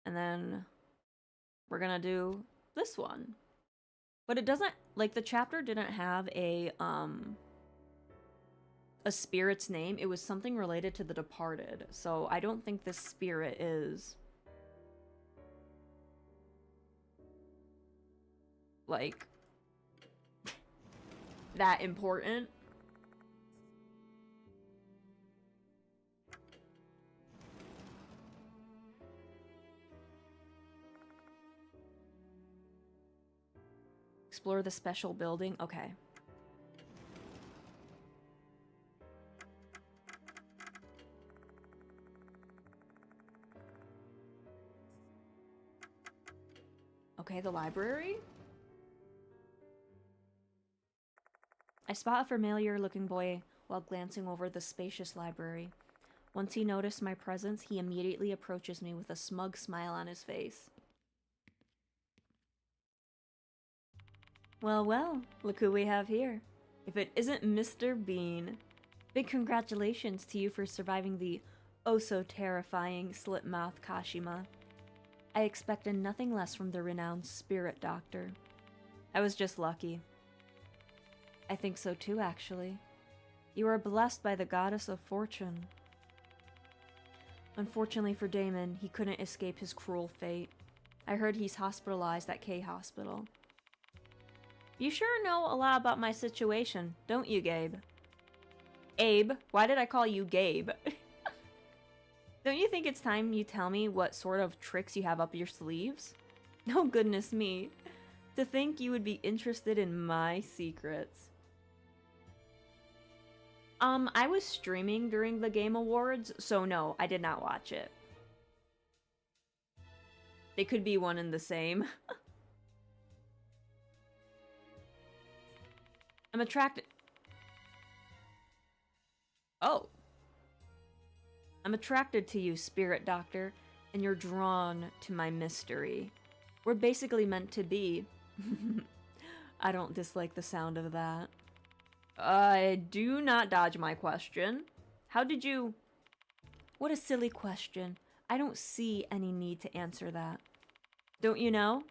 And then we're gonna do this one. But it doesn't, like, the chapter didn't have a spirit's name. It was something related to the departed. So I don't think this spirit is like that important. Explore the special building. Okay. Okay, the library? I spot a familiar-looking boy while glancing over the spacious library. Once he noticed my presence, he immediately approaches me with a smug smile on his face. Well, well, look who we have here. If it isn't Mr. Bean. Big congratulations to you for surviving the oh-so-terrifying Slipmouth Kashima. I expected nothing less from the renowned spirit doctor. I was just lucky. I think so too, actually. You are blessed by the goddess of fortune. Unfortunately for Damon, he couldn't escape his cruel fate. I heard he's hospitalized at K Hospital. You sure know a lot about my situation, don't you, Gabe? Abe? Why did I call you Gabe? Don't you think it's time you tell me what sort of tricks you have up your sleeves? Oh, goodness me. To think you would be interested in my secrets. I was streaming during the Game Awards, so no, I did not watch it. They could be one and the same. I'm attracted... Oh. I'm attracted to you, Spirit Doctor, and you're drawn to my mystery. We're basically meant to be. I don't dislike the sound of that. Do not dodge my question. How did you... What a silly question. I don't see any need to answer that. Don't you know?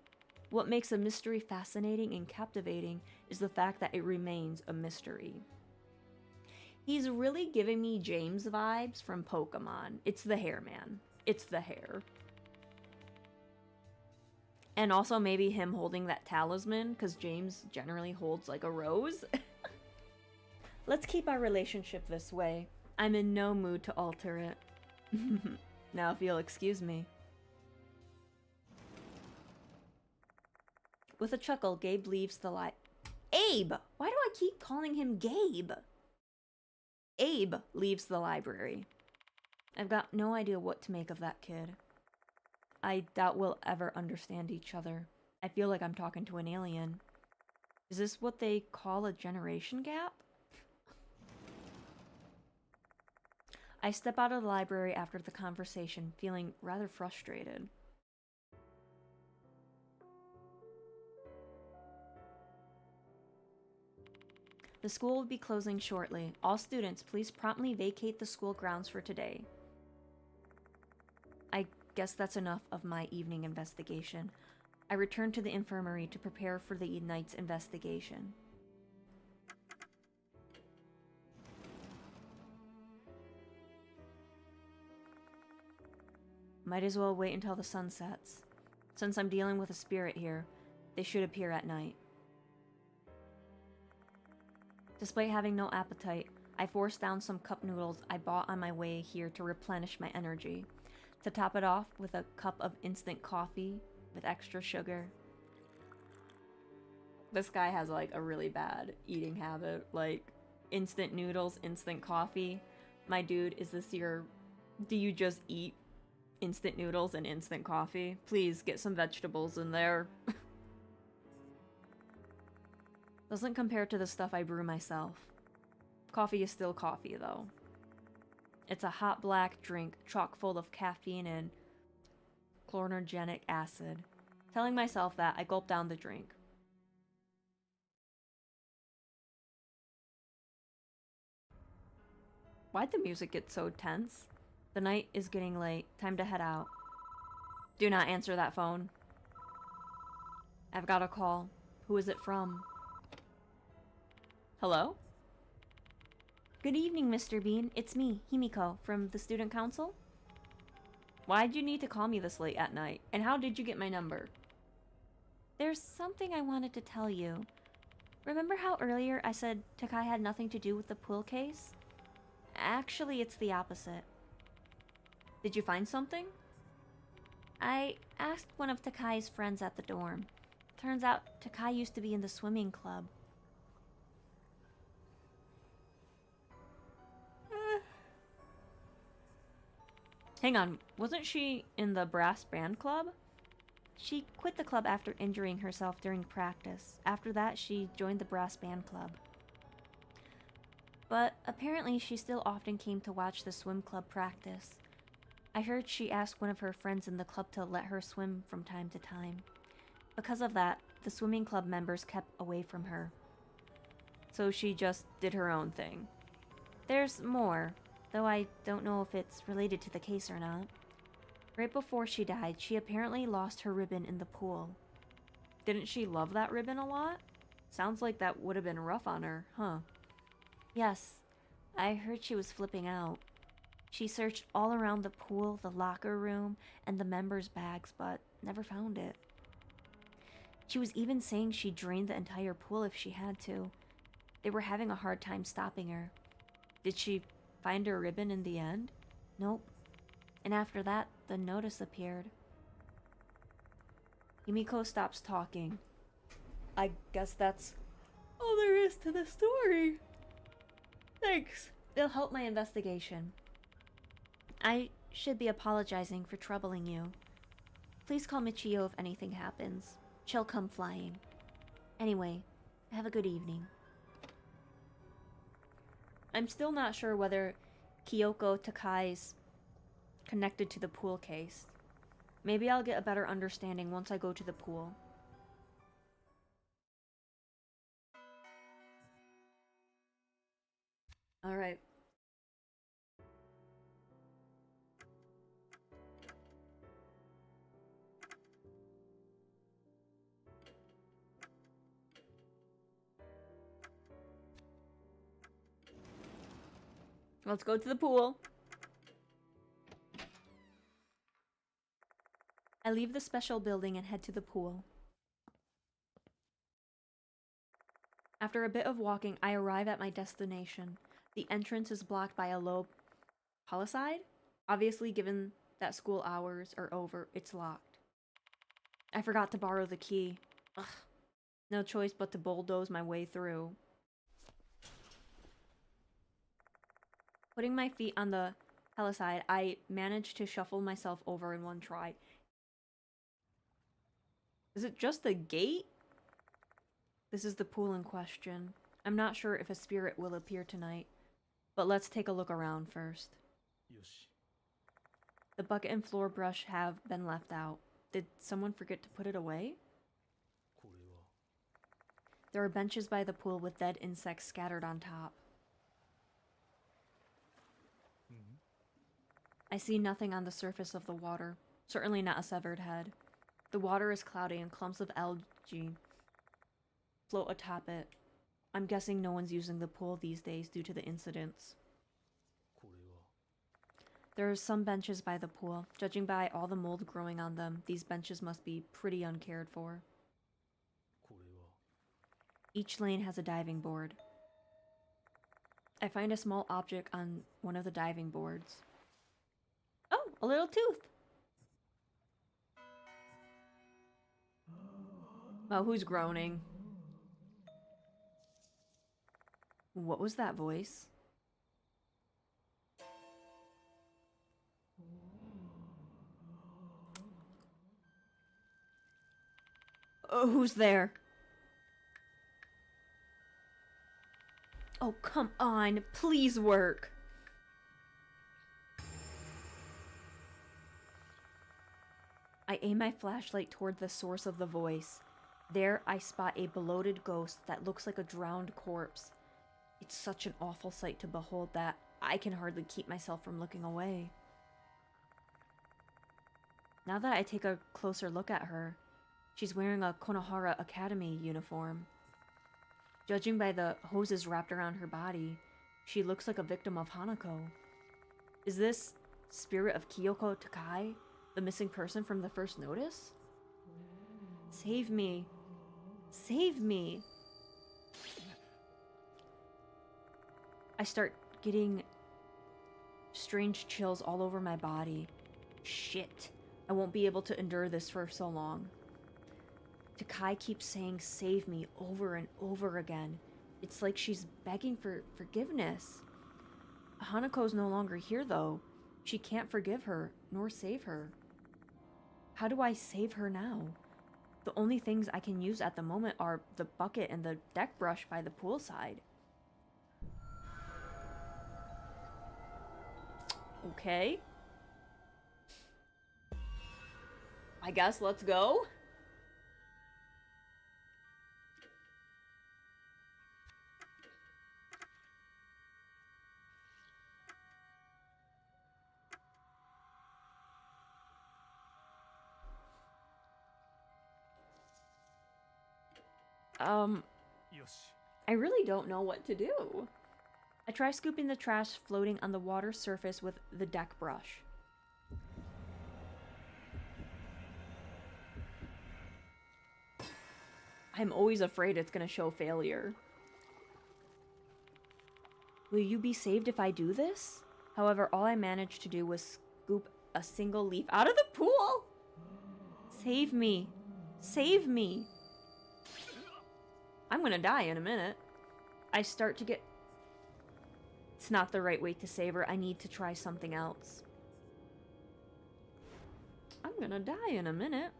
What makes a mystery fascinating and captivating is the fact that it remains a mystery. He's really giving me James vibes from Pokemon. It's the hair, man. It's the hair. And also maybe him holding that talisman, because James generally holds like a rose. Let's keep our relationship this way. I'm in no mood to alter it. Now if you'll excuse me. With a chuckle, Gabe leaves the light. Abe! Why do I keep calling him Gabe? Abe leaves the library. I've got no idea what to make of that kid. I doubt we'll ever understand each other. I feel like I'm talking to an alien. Is this what they call a generation gap? I step out of the library after the conversation, feeling rather frustrated. The school will be closing shortly. All students, please promptly vacate the school grounds for today. I guess that's enough of my evening investigation. I return to the infirmary to prepare for the night's investigation. Might as well wait until the sun sets. Since I'm dealing with a spirit here, they should appear at night. Despite having no appetite, I forced down some cup noodles I bought on my way here to replenish my energy. To top it off with a cup of instant coffee with extra sugar. This guy has like a really bad eating habit, like instant noodles, instant coffee. My dude, is this your... do you just eat instant noodles and instant coffee? Please get some vegetables in there. Doesn't compare to the stuff I brew myself. Coffee is still coffee though. It's a hot black drink chock full of caffeine and chlorogenic acid. Telling myself that, I gulp down the drink. Why'd the music get so tense? The night is getting late. Time to head out. Do not answer that phone. I've got a call. Who is it from? Hello? Good evening, Mr. Bean. It's me, Himiko, from the Student Council. Why'd you need to call me this late at night? And how did you get my number? There's something I wanted to tell you. Remember how earlier I said Takai had nothing to do with the pool case? Actually, it's the opposite. Did you find something? I asked one of Takai's friends at the dorm. Turns out Takai used to be in the swimming club. Hang on, wasn't she in the brass band club? She quit the club after injuring herself during practice. After that, she joined the brass band club. But apparently she still often came to watch the swim club practice. I heard she asked one of her friends in the club to let her swim from time to time. Because of that, the swimming club members kept away from her. So she just did her own thing. There's more, though I don't know if it's related to the case or not. Right before she died, she apparently lost her ribbon in the pool. Didn't she love that ribbon a lot? Sounds like that would have been rough on her, huh? Yes, I heard she was flipping out. She searched all around the pool, the locker room, and the members' bags, but never found it. She was even saying she'd drain the entire pool if she had to. They were having a hard time stopping her. Did she find her ribbon in the end? Nope. And after that, the notice appeared. Himiko stops talking. I guess that's all there is to the story. Thanks. It'll help my investigation. I should be apologizing for troubling you. Please call Michio if anything happens. She'll come flying. Anyway, have a good evening. I'm still not sure whether Kyoko Takai's connected to the pool case. Maybe I'll get a better understanding once I go to the pool. Alright. Let's go to the pool. I leave the special building and head to the pool. After a bit of walking, I arrive at my destination. The entrance is blocked by a low palisade. Obviously, given that school hours are over, it's locked. I forgot to borrow the key. Ugh. No choice but to bulldoze my way through. Putting my feet on the Helicide, I managed to shuffle myself over in one try. Is it just the gate? This is the pool in question. I'm not sure if a spirit will appear tonight, but let's take a look around first. The bucket and floor brush have been left out. Did someone forget to put it away? There are benches by the pool with dead insects scattered on top. I see nothing on the surface of the water. Certainly not a severed head. The water is cloudy and clumps of algae float atop it. I'm guessing no one's using the pool these days due to the incidents. There are some benches by the pool. Judging by all the mold growing on them, these benches must be pretty uncared for. Each lane has a diving board. I find a small object on one of the diving boards. Oh, a little tooth! Oh, who's groaning? What was that voice? Oh, who's there? Oh, come on. Please work. I aim my flashlight toward the source of the voice. There, I spot a bloated ghost that looks like a drowned corpse. It's such an awful sight to behold that I can hardly keep myself from looking away. Now that I take a closer look at her, she's wearing a Konohara Academy uniform. Judging by the hoses wrapped around her body, she looks like a victim of Hanako. Is this spirit of Kyoko Takai, the missing person from the first notice? Save me. Save me. I start getting strange chills all over my body. Shit. I won't be able to endure this for so long. Takai keeps saying save me over and over again. It's like she's begging for forgiveness. Hanako's no longer here though. She can't forgive her, nor save her. How do I save her now? The only things I can use at the moment are the bucket and the deck brush by the poolside. Okay. I guess let's go. I really don't know what to do. I try scooping the trash floating on the water surface with the deck brush. I'm always afraid it's gonna show failure. Will you be saved if I do this? However, all I managed to do was scoop a single leaf out of the pool! Save me. Save me. I'm gonna die in a minute. I start to get... It's not the right way to save her. I need to try something else. I'm gonna die in a minute.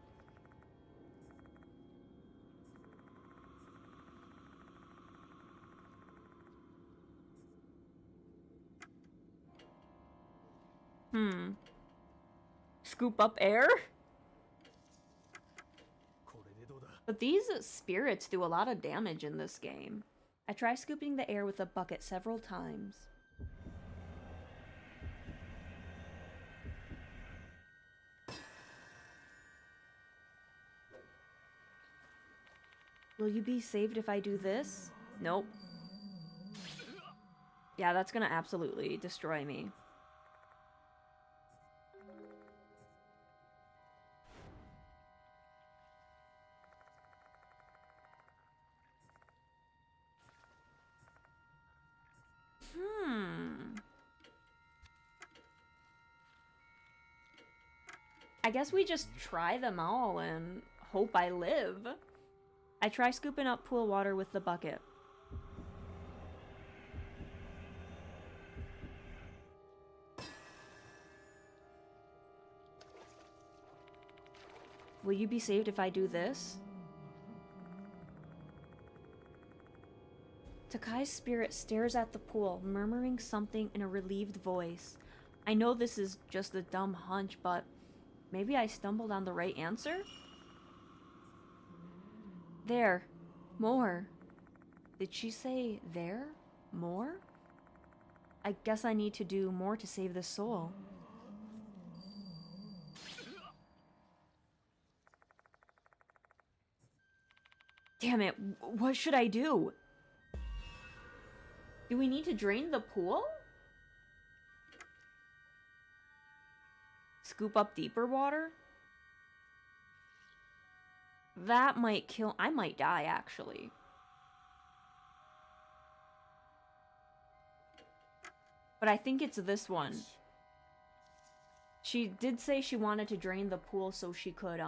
Scoop up air? But these spirits do a lot of damage in this game. I try scooping the air with a bucket several times. Will you be saved if I do this? Nope. Yeah, that's gonna absolutely destroy me. I guess we just try them all and hope I live. I try scooping up pool water with the bucket. Will you be saved if I do this? Takai's spirit stares at the pool, murmuring something in a relieved voice. I know this is just a dumb hunch, but maybe I stumbled on the right answer? There. More. Did she say there? More? I guess I need to do more to save this soul. Damn it, what should I do? Do we need to drain the pool? Scoop up deeper water? That might kill... I might die, actually. But I think it's this one. She did say she wanted to drain the pool so she could,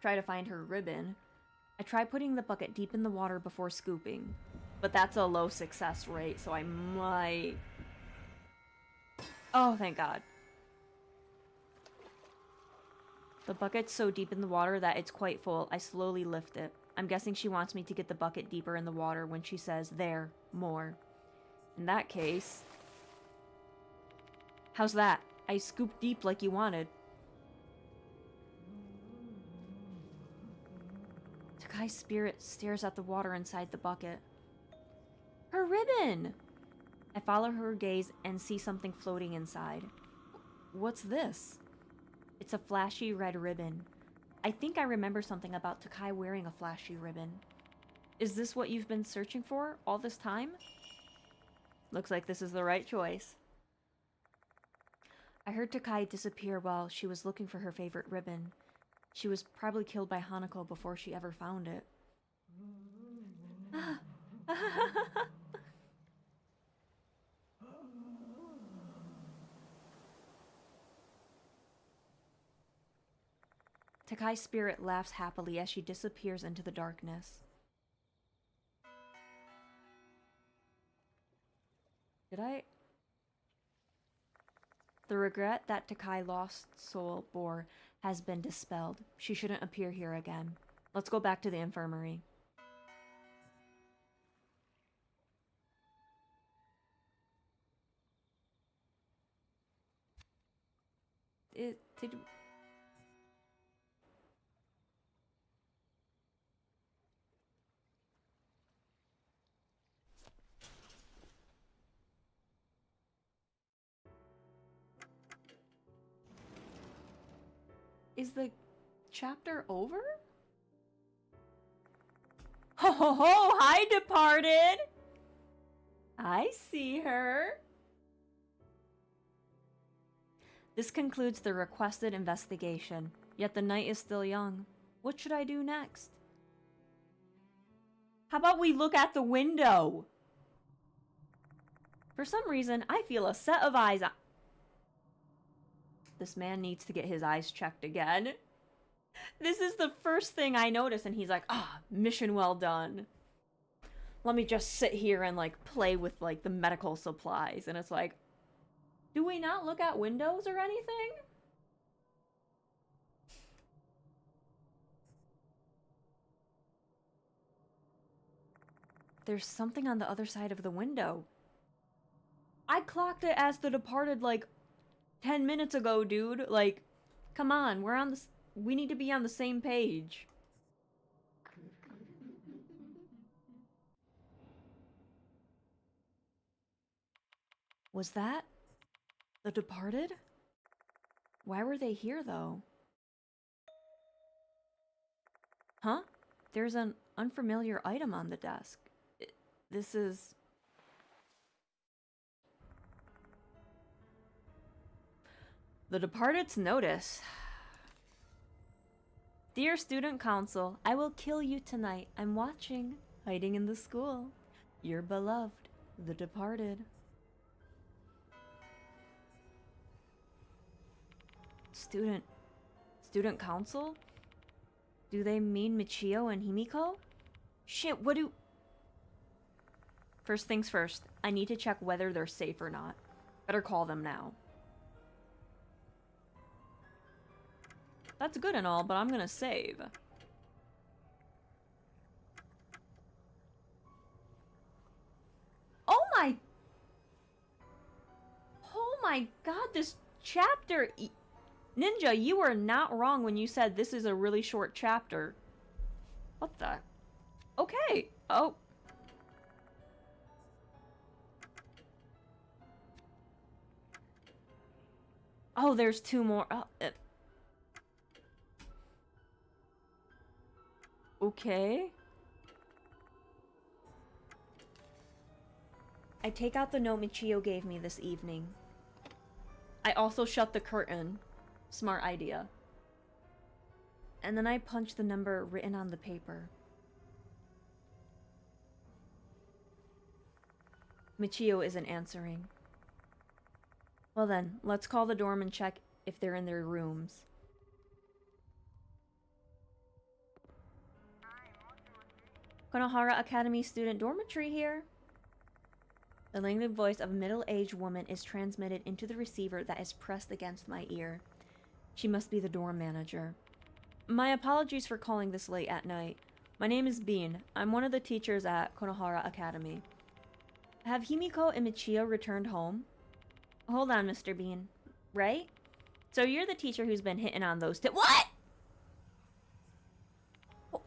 try to find her ribbon. I tried putting the bucket deep in the water before scooping. But that's a low success rate, so I might... Oh, thank God. The bucket's so deep in the water that it's quite full. I slowly lift it. I'm guessing she wants me to get the bucket deeper in the water when she says, there, more. In that case... How's that? I scooped deep like you wanted. Takai's spirit stares at the water inside the bucket. Her ribbon! I follow her gaze and see something floating inside. What's this? It's a flashy red ribbon. I think I remember something about Takai wearing a flashy ribbon. Is this what you've been searching for all this time? Looks like this is the right choice. I heard Takai disappear while she was looking for her favorite ribbon. She was probably killed by Hanako before she ever found it. Takai's spirit laughs happily as she disappears into the darkness. Did I? The regret that Takai lost soul bore has been dispelled. She shouldn't appear here again. Let's go back to the infirmary. Is the chapter over? Ho ho ho! Hi, departed! I see her. This concludes the requested investigation, yet the night is still young. What should I do next? How about we look at the window? For some reason, I feel a set of eyes. This man needs to get his eyes checked again. This is the first thing I notice, and he's like, ah, mission well done. Let me just sit here and, like, play with, like, the medical supplies. And it's like, do we not look at windows or anything? There's something on the other side of the window. I clocked it as the departed, like, 10 minutes ago, dude. Like, come on, we're on this. We need to be on the same page. Was that the departed? Why were they here, though? Huh? There's an unfamiliar item on the desk. This is... The departed's notice. Dear Student Council, I will kill you tonight. I'm watching, hiding in the school. Your beloved, the departed. Student Council? Do they mean Michio and Himiko? Shit, what do... First things first, I need to check whether they're safe or not. Better call them now. That's good and all, but I'm gonna save. Oh my... Oh my god, this chapter... Ninja, you were not wrong when you said this is a really short chapter. What the... Okay. Oh. Oh, there's two more. Oh, okay. I take out the note Michio gave me this evening. I also shut the curtain. Smart idea. And then I punch the number written on the paper. Michio isn't answering. Well then, let's call the dorm and check if they're in their rooms. Konohara Academy student dormitory here. The languid voice of a middle-aged woman is transmitted into the receiver that is pressed against my ear. She must be the dorm manager. My apologies for calling this late at night. My name is Bean. I'm one of the teachers at Konohara Academy. Have Himiko and Michio returned home? Hold on, Mr. Bean. Right? So you're the teacher who's been hitting on those What?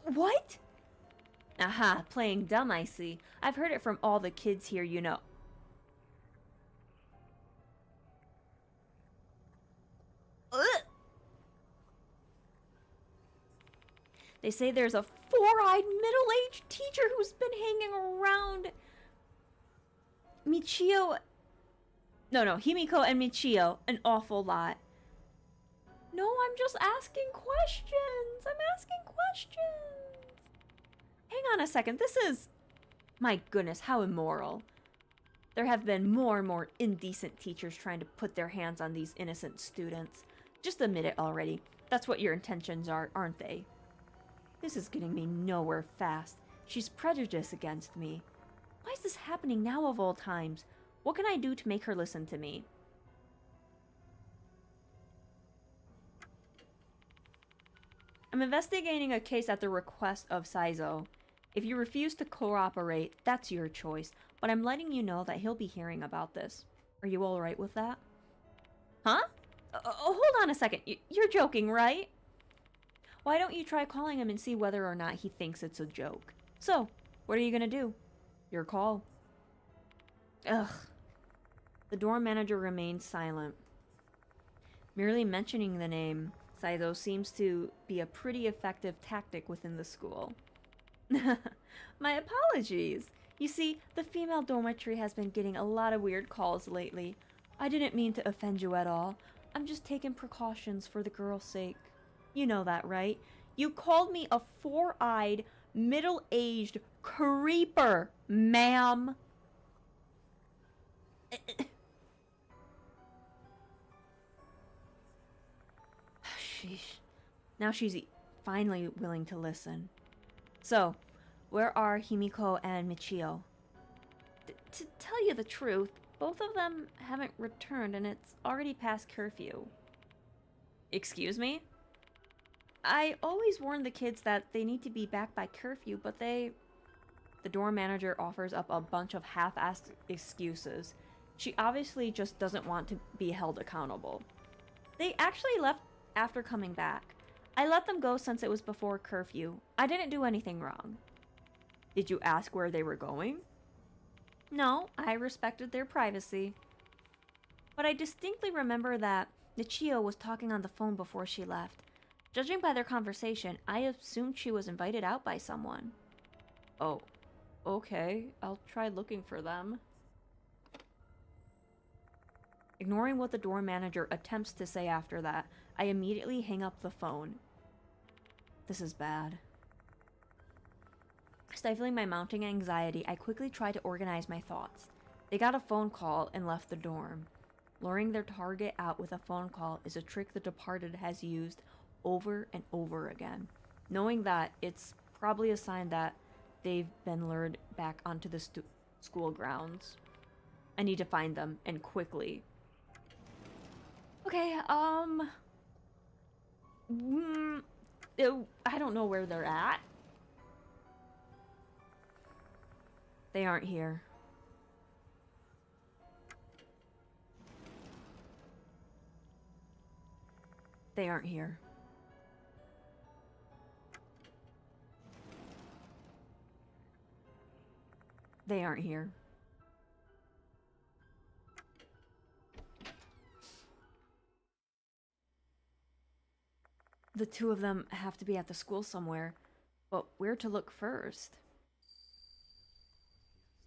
What? Aha, playing dumb, I see. I've heard it from all the kids here, you know. Ugh. They say there's a four-eyed middle-aged teacher who's been hanging around Michio... No, Himiko and Michio an awful lot. No, I'm just asking questions. I'm asking questions. Hang on a second. This is... My goodness, how immoral. There have been more and more indecent teachers trying to put their hands on these innocent students. Just admit it already. That's what your intentions are, aren't they? This is getting me nowhere fast. She's prejudiced against me. Why is this happening now of all times? What can I do to make her listen to me? I'm investigating a case at the request of Saizo. If you refuse to cooperate, that's your choice, but I'm letting you know that he'll be hearing about this. Are you alright with that? Huh? Hold on a second. You're joking, right? Why don't you try calling him and see whether or not he thinks it's a joke? So, what are you gonna do? Your call. Ugh. The dorm manager remains silent. Merely mentioning the name Saizo seems to be a pretty effective tactic within the school. My apologies. You see, the female dormitory has been getting a lot of weird calls lately. I didn't mean to offend you at all. I'm just taking precautions for the girl's sake. You know that, right? You called me a four-eyed, middle-aged creeper, ma'am. Sheesh. Now she's finally willing to listen. So, where are Himiko and Michio? To tell you the truth, both of them haven't returned and it's already past curfew. Excuse me? I always warn the kids that they need to be back by curfew, but they... The dorm manager offers up a bunch of half-assed excuses. She obviously just doesn't want to be held accountable. They actually left after coming back. I let them go since it was before curfew. I didn't do anything wrong. Did you ask where they were going? No, I respected their privacy. But I distinctly remember that Michio was talking on the phone before she left. Judging by their conversation, I assumed she was invited out by someone. Oh, okay. I'll try looking for them. Ignoring what the dorm manager attempts to say after that, I immediately hang up the phone. This is bad. Stifling my mounting anxiety, I quickly try to organize my thoughts. They got a phone call and left the dorm. Luring their target out with a phone call is a trick the departed has used over and over again, knowing that it's probably a sign that they've been lured back onto the school grounds. I need to find them, and quickly. Okay, I don't know where they're at. They aren't here. They aren't here. They aren't here. The two of them have to be at the school somewhere, but where to look first?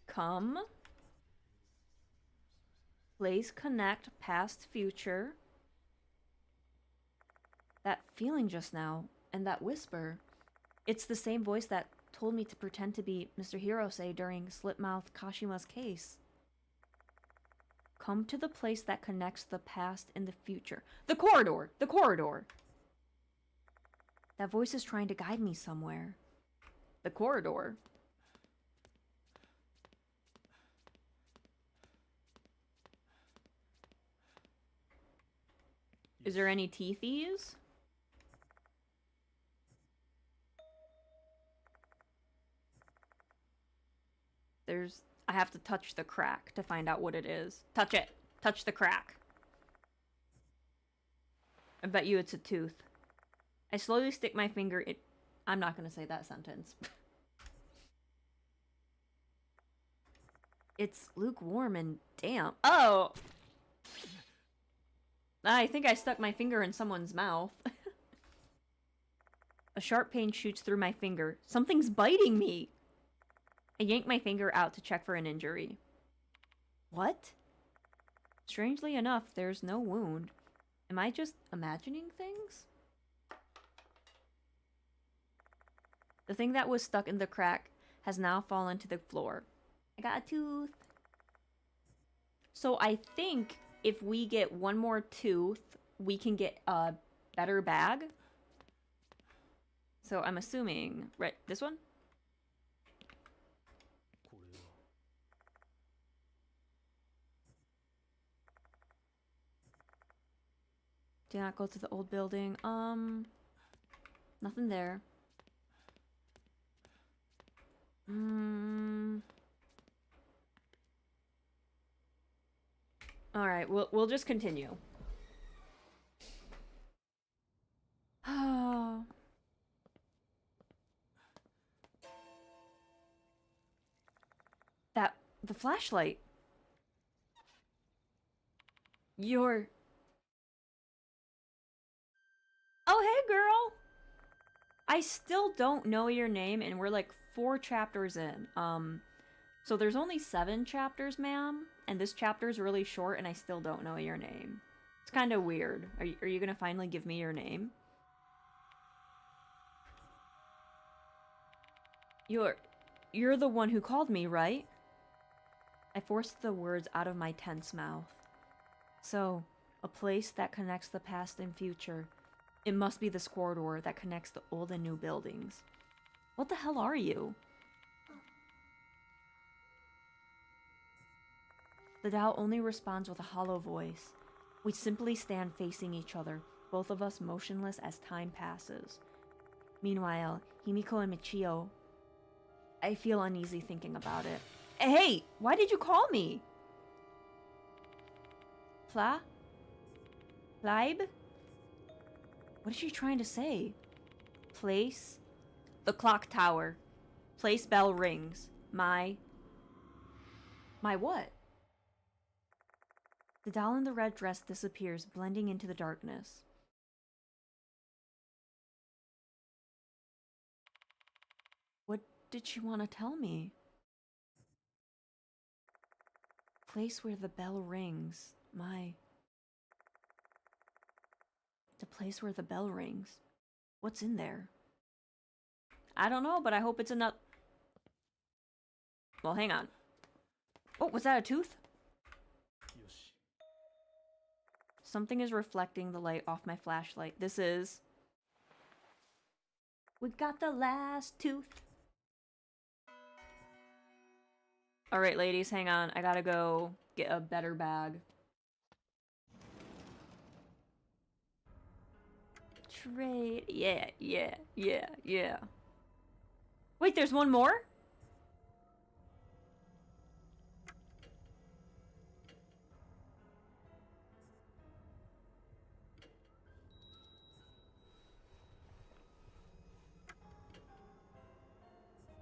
Come. Place, connect, past, future. That feeling just now, and that whisper. It's the same voice that told me to pretend to be Mr. Hirose during Slipmouth Kashima's case. Come to the place that connects the past and the future. The corridor! The corridor! That voice is trying to guide me somewhere. The corridor. Is there any teethies? I have to touch the crack to find out what it is. Touch it! Touch the crack. I bet you it's a tooth. I slowly stick my finger in... I'm not gonna say that sentence. It's lukewarm and damp. Oh! I think I stuck my finger in someone's mouth. A sharp pain shoots through my finger. Something's biting me! I yank my finger out to check for an injury. What? Strangely enough, there's no wound. Am I just imagining things? The thing that was stuck in the crack has now fallen to the floor. I got a tooth. So I think if we get one more tooth, we can get a better bag. So I'm assuming... Right, this one? Do not go to the old building. Nothing there. Alright, we'll just continue. Oh. The flashlight. You're... Oh, hey, girl! I still don't know your name, and we're like 4 chapters in. So there's only 7 chapters, ma'am, and this chapter's really short, and I still don't know your name. It's kind of weird. Are you gonna finally give me your name? You're the one who called me, right? I forced the words out of my tense mouth. So, a place that connects the past and future. It must be this corridor that connects the old and new buildings. What the hell are you? The doll only responds with a hollow voice. We simply stand facing each other, both of us motionless as time passes. Meanwhile, Himiko and Michio... I feel uneasy thinking about it. Hey! Why did you call me? Leib? What is she trying to say? Place? The clock tower. Place bell rings. My what? The doll in the red dress disappears, blending into the darkness. What did she want to tell me? Place where the bell rings. The place where the bell rings. What's in there? I don't know, but I hope it's enough. Well, hang on. Oh, was that a tooth? Something is reflecting the light off my flashlight. This is... We got the last tooth. Alright, ladies, hang on. I gotta go get a better bag. trade. Yeah, yeah, yeah, yeah. Wait, there's one more?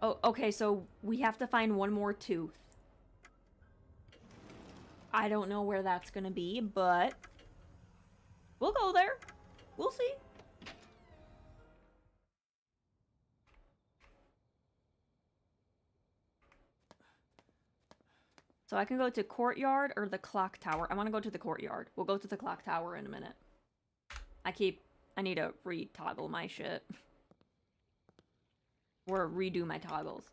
Oh, okay, so we have to find one more tooth. I don't know where that's gonna be, but we'll go there. We'll see. So I can go to courtyard or the clock tower. I want to go to the courtyard. We'll go to the clock tower in a minute. I need to re-toggle my shit. Or redo my toggles.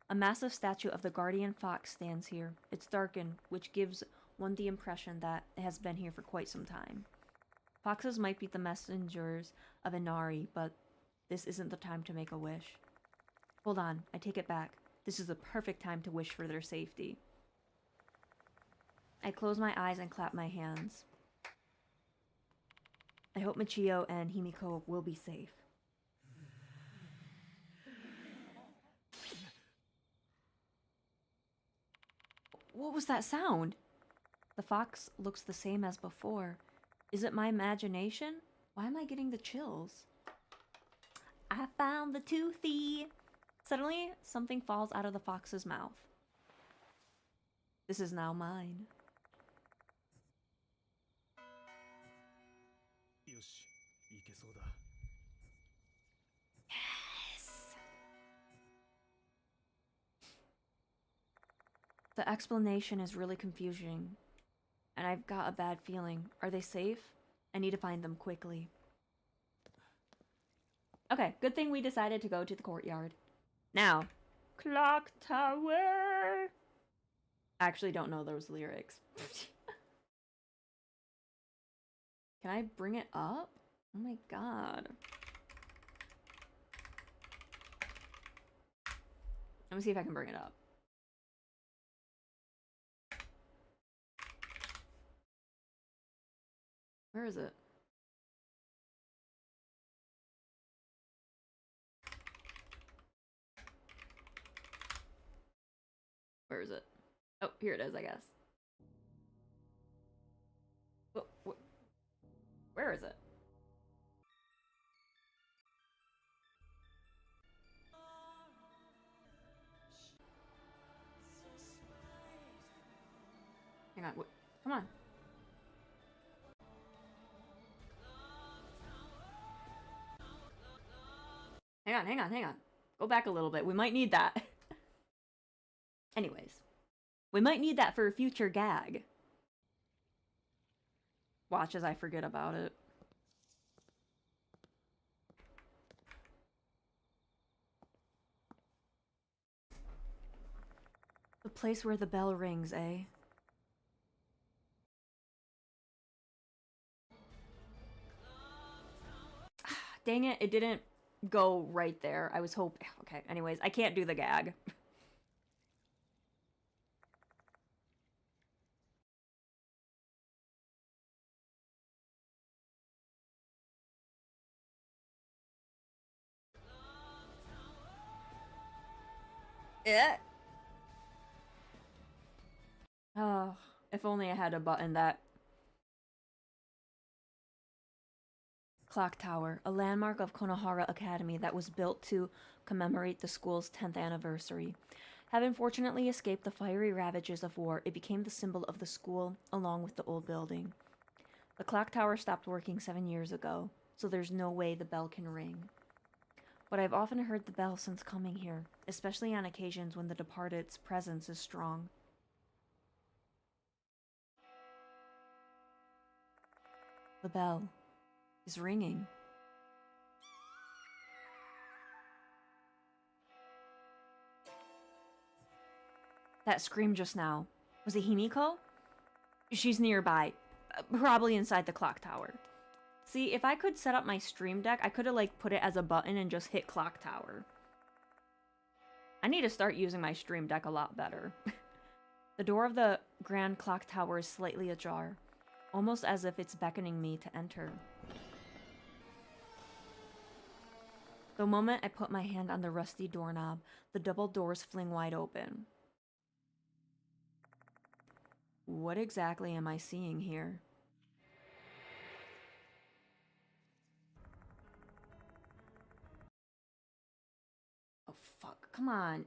A massive statue of the guardian fox stands here. It's darkened, which gives one the impression that it has been here for quite some time. Foxes might be the messengers of Inari, but this isn't the time to make a wish. Hold on, I take it back. This is the perfect time to wish for their safety. I close my eyes and clap my hands. I hope Michio and Himiko will be safe. What was that sound? The fox looks the same as before. Is it my imagination? Why am I getting the chills? I found the toothy! Suddenly, something falls out of the fox's mouth. This is now mine. Yes! The explanation is really confusing, and I've got a bad feeling. Are they safe? I need to find them quickly. Okay, good thing we decided to go to the courtyard. Now, clock tower! I actually don't know those lyrics. Can I bring it up? Oh my god. Let me see if I can bring it up. Where is it? Where is it? Oh, here it is, I guess. Where is it? Hang on, come on. Hang on. Go back a little bit. We might need that. Anyways, we might need that for a future gag. Watch as I forget about it. The place where the bell rings, eh? Dang it, it didn't go right there. I was hoping. Okay, anyways, I can't do the gag. Yeah. Oh, if only I had a button that. Clock Tower, a landmark of Konohara Academy that was built to commemorate the school's 10th anniversary. Having fortunately escaped the fiery ravages of war, it became the symbol of the school, along with the old building. The clock tower stopped working 7 years ago, so there's no way the bell can ring. But I've often heard the bell since coming here, especially on occasions when the departed's presence is strong. The bell is ringing. That scream just now, was it Himiko? She's nearby, probably inside the clock tower. See, if I could set up my stream deck, I could have like put it as a button and just hit clock tower. I need to start using my stream deck a lot better. The door of the grand clock tower is slightly ajar, almost as if it's beckoning me to enter. The moment I put my hand on the rusty doorknob, the double doors fling wide open. What exactly am I seeing here? Oh, fuck. Come on.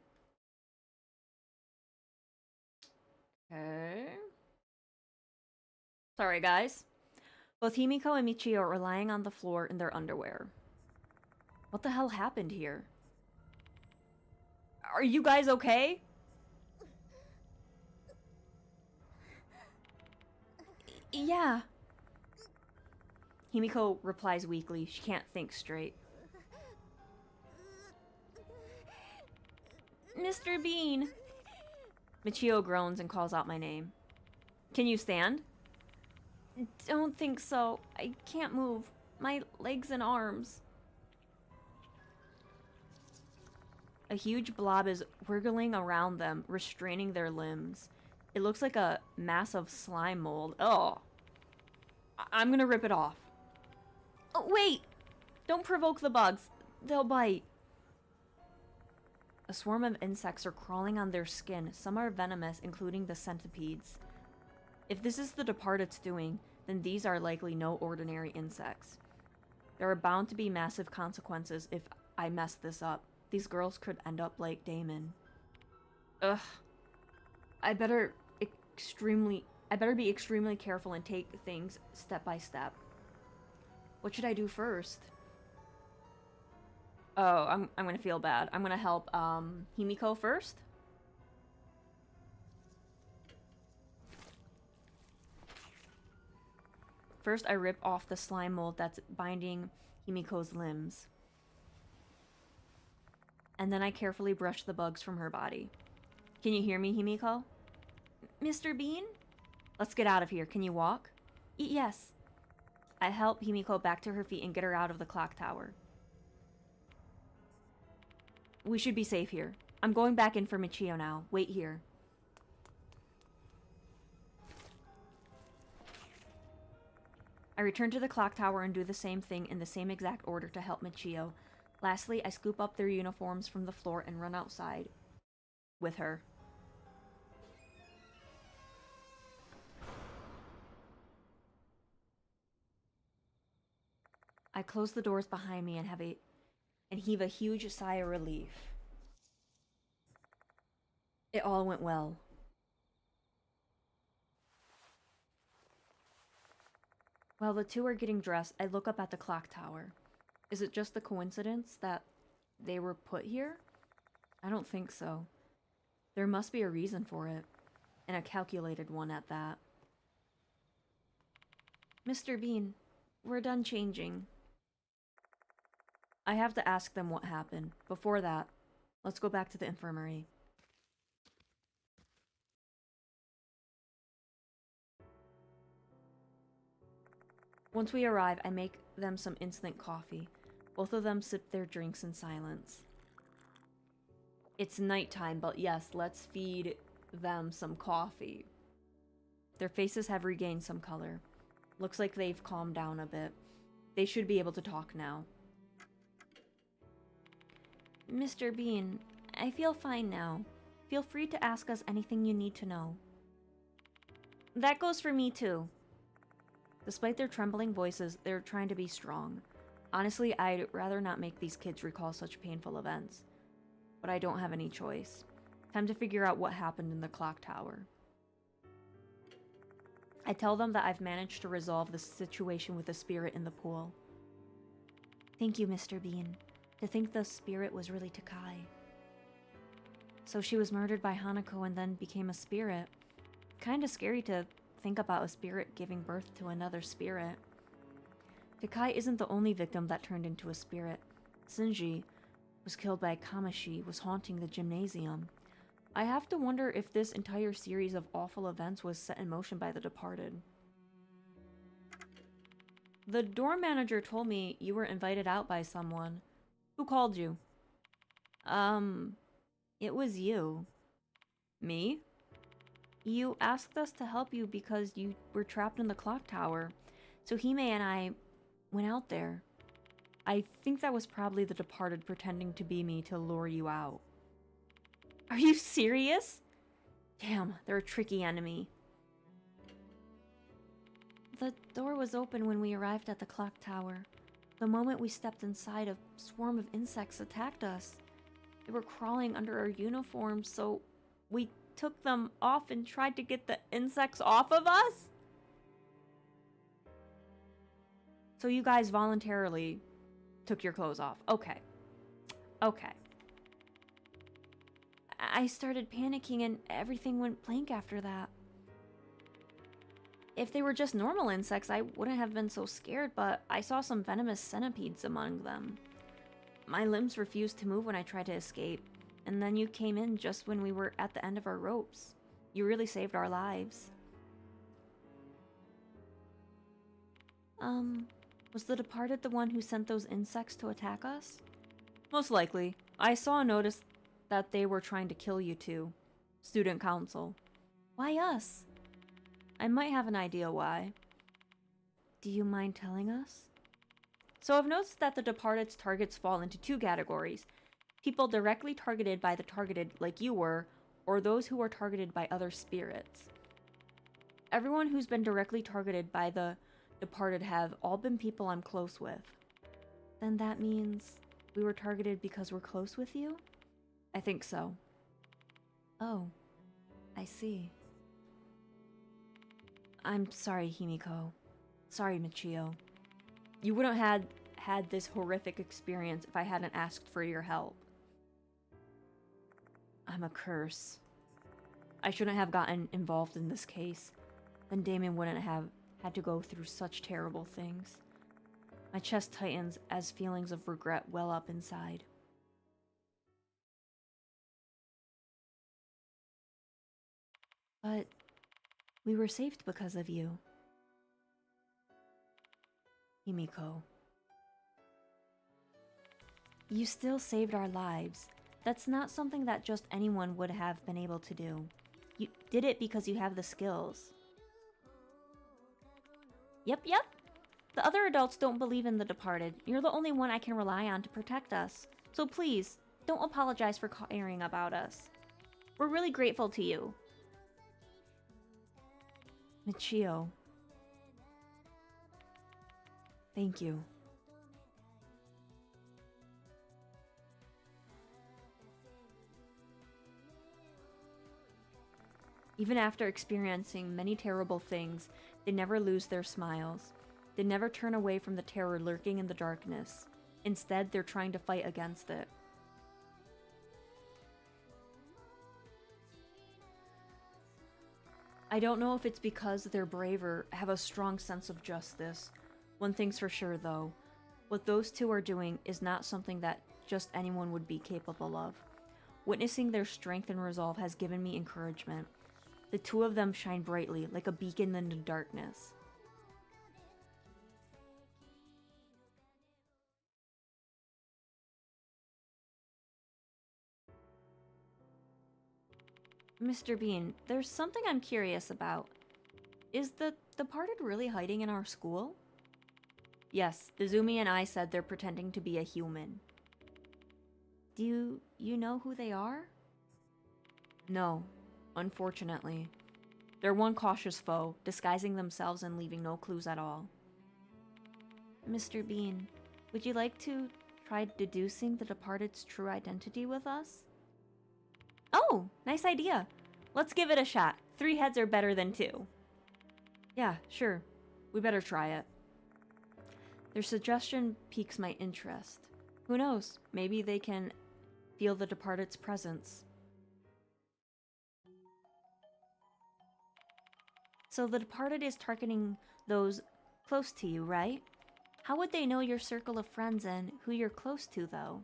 Okay. Sorry, guys. Both Himiko and Michio are lying on the floor in their underwear. What the hell happened here? Are you guys okay? Yeah. Himiko replies weakly. She can't think straight. Mr. Bean. Michio groans and calls out my name. Can you stand? Don't think so. I can't move. My legs and arms. A huge blob is wiggling around them, restraining their limbs. It looks like a massive slime mold. Oh. I'm gonna rip it off. Oh, wait! Don't provoke the bugs. They'll bite. A swarm of insects are crawling on their skin. Some are venomous, including the centipedes. If this is the Departed's doing, then these are likely no ordinary insects. There are bound to be massive consequences if I mess this up. These girls could end up like Damon. Ugh. I better be extremely careful and take things step by step. What should I do first? Oh, I'm gonna feel bad. I'm gonna help Himiko first. First, I rip off the slime mold that's binding Himiko's limbs. And then I carefully brush the bugs from her body. Can you hear me, Himiko? Mr. Bean? Let's get out of here. Can you walk? Yes. I help Himiko back to her feet and get her out of the clock tower. We should be safe here. I'm going back in for Michio now. Wait here. I return to the clock tower and do the same thing in the same exact order to help Michio. Lastly, I scoop up their uniforms from the floor and run outside with her. I close the doors behind me and heave a huge sigh of relief. It all went well. While the two are getting dressed, I look up at the clock tower. Is it just a coincidence that they were put here? I don't think so. There must be a reason for it, and a calculated one at that. Mr. Bean, we're done changing. I have to ask them what happened. Before that, let's go back to the infirmary. Once we arrive, I make them some instant coffee. Both of them sip their drinks in silence. It's nighttime, but yes, let's feed them some coffee. Their faces have regained some color. Looks like they've calmed down a bit. They should be able to talk now. Mr. Bean, I feel fine now. Feel free to ask us anything you need to know. That goes for me too. Despite their trembling voices, they're trying to be strong. Honestly, I'd rather not make these kids recall such painful events. But I don't have any choice. Time to figure out what happened in the clock tower. I tell them that I've managed to resolve the situation with the spirit in the pool. Thank you, Mr. Bean. To think the spirit was really Takai. So she was murdered by Hanako and then became a spirit. Kinda scary to think about a spirit giving birth to another spirit. Takai isn't the only victim that turned into a spirit. Shinji was killed by Kamashi, was haunting the gymnasium. I have to wonder if this entire series of awful events was set in motion by the Departed. The dorm manager told me you were invited out by someone. Who called you? It was you. Me? You asked us to help you because you were trapped in the clock tower. So Hime and I went out there. I think that was probably the departed pretending to be me to lure you out. Are you serious? Damn, they're a tricky enemy. The door was open when we arrived at the clock tower. The moment we stepped inside, a swarm of insects attacked us. They were crawling under our uniforms, so we took them off and tried to get the insects off of us? So you guys voluntarily took your clothes off. Okay. Okay. I started panicking and everything went blank after that. If they were just normal insects, I wouldn't have been so scared, but I saw some venomous centipedes among them. My limbs refused to move when I tried to escape, and then you came in just when we were at the end of our ropes. You really saved our lives. Was the departed the one who sent those insects to attack us? Most likely. I saw a notice that they were trying to kill you two. Student council. Why us? I might have an idea why. Do you mind telling us? So I've noticed that the departed's targets fall into two categories. People directly targeted by the targeted like you were, or those who are targeted by other spirits. Everyone who's been directly targeted by the departed have all been people I'm close with. Then that means we were targeted because we're close with you? I think so. Oh, I see. I'm sorry, Himiko. Sorry, Michio. You wouldn't have had this horrific experience if I hadn't asked for your help. I'm a curse. I shouldn't have gotten involved in this case. Then Damien wouldn't have had to go through such terrible things. My chest tightens as feelings of regret well up inside. But we were saved because of you. Himiko. You still saved our lives. That's not something that just anyone would have been able to do. You did it because you have the skills. Yep. The other adults don't believe in the departed. You're the only one I can rely on to protect us. So please, don't apologize for caring about us. We're really grateful to you. Michio. Thank you. Even after experiencing many terrible things, they never lose their smiles. They never turn away from the terror lurking in the darkness. Instead, they're trying to fight against it. I don't know if it's because they're braver, have a strong sense of justice. One thing's for sure, though. What those two are doing is not something that just anyone would be capable of. Witnessing their strength and resolve has given me encouragement. The two of them shine brightly, like a beacon in the darkness. Mr. Bean, there's something I'm curious about. Is the departed really hiding in our school? Yes, Izumi and I said they're pretending to be a human. Do you know who they are? No, unfortunately. They're one cautious foe, disguising themselves and leaving no clues at all. Mr. Bean, would you like to try deducing the departed's true identity with us? Oh, nice idea. Let's give it a shot. 3 heads are better than 2. Yeah, sure. We better try it. Their suggestion piques my interest. Who knows? Maybe they can feel the departed's presence. So the departed is targeting those close to you, right? How would they know your circle of friends and who you're close to, though?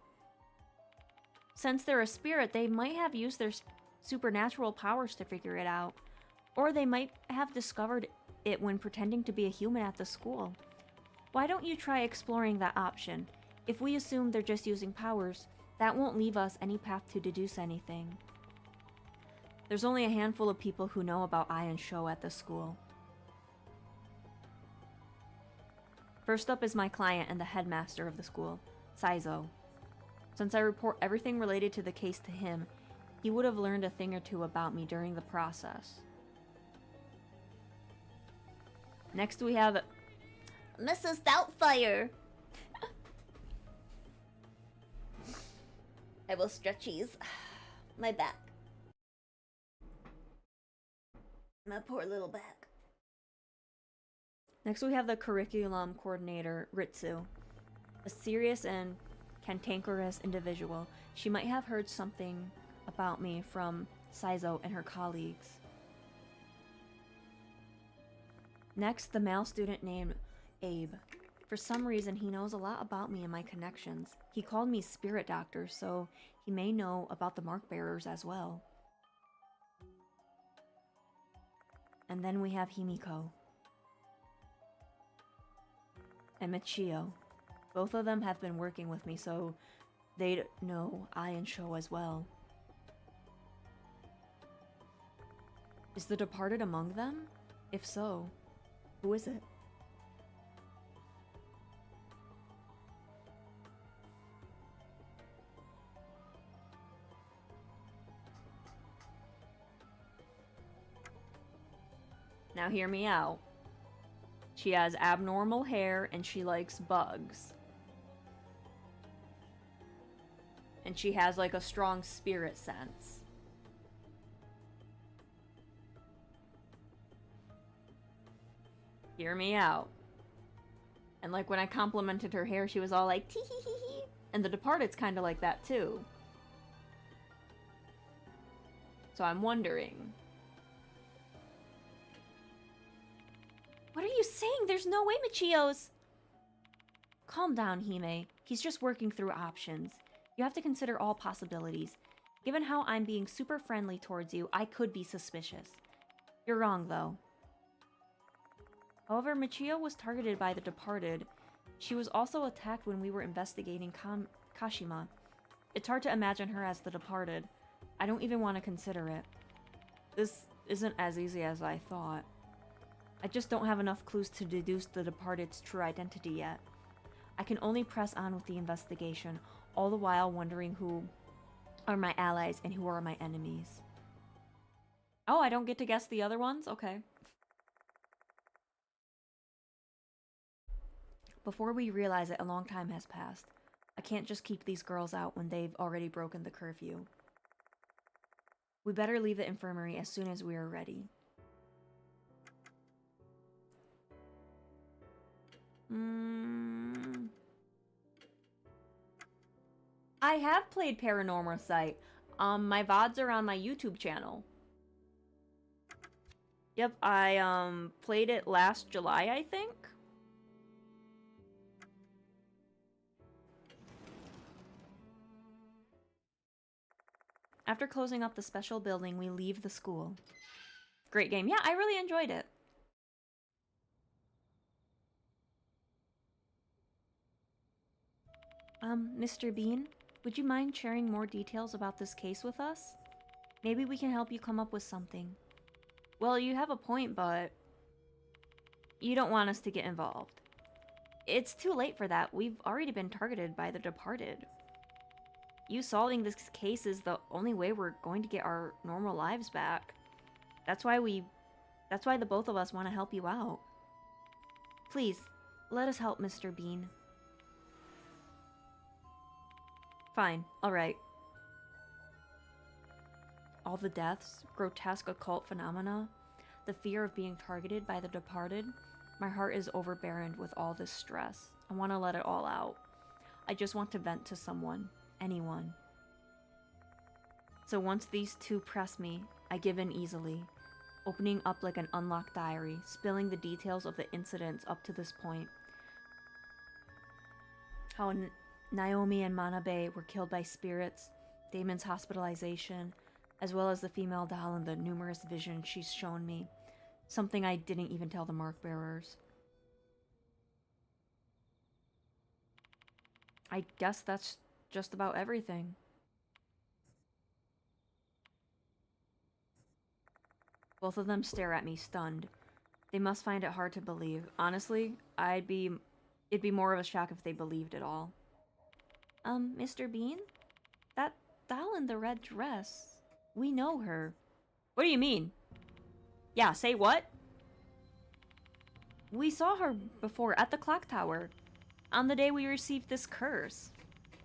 Since they're a spirit, they might have used their supernatural powers to figure it out. Or they might have discovered it when pretending to be a human at the school. Why don't you try exploring that option? If we assume they're just using powers, that won't leave us any path to deduce anything. There's only a handful of people who know about I and Shou at the school. First up is my client and the headmaster of the school, Saizo. Since I report everything related to the case to him, he would have learned a thing or two about me during the process. Next we have Mrs. Doubtfire. I will stretchies my back. My poor little back. Next we have the curriculum coordinator, Ritsu. A serious and cantankerous individual. She might have heard something about me from Saizo and her colleagues. Next, the male student named Abe. For some reason, he knows a lot about me and my connections. He called me Spirit Doctor, so he may know about the mark bearers as well. And then we have Himiko and Michio. Both of them have been working with me, so they know I and Shou as well. Is the departed among them? If so, who is it? Now hear me out. She has abnormal hair and she likes bugs. And she has like a strong spirit sense. Hear me out. And like when I complimented her hair, she was all like, tee hee hee hee. And the departed's kind of like that too. So I'm wondering. What are you saying? There's no way Michio's... Calm down, Hime. He's just working through options. You have to consider all possibilities. Given how I'm being super friendly towards you, I could be suspicious. You're wrong, though. However, Michio was targeted by the departed. She was also attacked when we were investigating Kashima. It's hard to imagine her as the departed. I don't even want to consider it. This isn't as easy as I thought. I just don't have enough clues to deduce the departed's true identity yet. I can only press on with the investigation, all the while wondering who are my allies and who are my enemies. Oh, I don't get to guess the other ones? Okay. Before we realize it, a long time has passed. I can't just keep these girls out when they've already broken the curfew. We better leave the infirmary as soon as we are ready. I have played Paranormal Sight. My VODs are on my YouTube channel. Yep, I played it last July, I think. After closing up the special building, we leave the school. Great game. Yeah, I really enjoyed it. Mr. Bean, would you mind sharing more details about this case with us? Maybe we can help you come up with something. Well, you have a point, but you don't want us to get involved. It's too late for that. We've already been targeted by the departed. You solving this case is the only way we're going to get our normal lives back. That's why the both of us want to help you out. Please, let us help Mr. Bean. Fine, alright. All the deaths, grotesque occult phenomena, the fear of being targeted by the departed, my heart is overburdened with all this stress. I want to let it all out. I just want to vent to someone, anyone. So once these two press me, I give in easily, opening up like an unlocked diary, spilling the details of the incidents up to this point. How Naomi and Manabe were killed by spirits, Damon's hospitalization, as well as the female doll and the numerous visions she's shown me. Something I didn't even tell the mark bearers. I guess that's just about everything. Both of them stare at me, stunned. They must find it hard to believe. Honestly, I'd be It'd be more of a shock if they believed it all. Mr. Bean? That doll in the red dress. We know her. What do you mean? Yeah, say what? We saw her before at the clock tower. On the day we received this curse.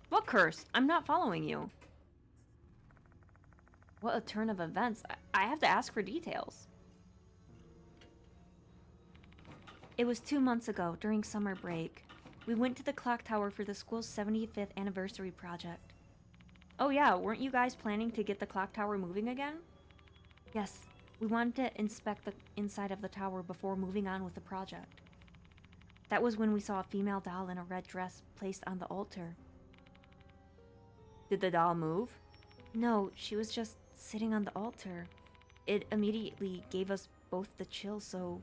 What curse? I'm not following you. What a turn of events. I have to ask for details. It was 2 months ago, during summer break. We went to the clock tower for the school's 75th anniversary project. Oh yeah, weren't you guys planning to get the clock tower moving again? Yes, we wanted to inspect the inside of the tower before moving on with the project. That was when we saw a female doll in a red dress placed on the altar. Did the doll move? No, she was just sitting on the altar. It immediately gave us both the chills, so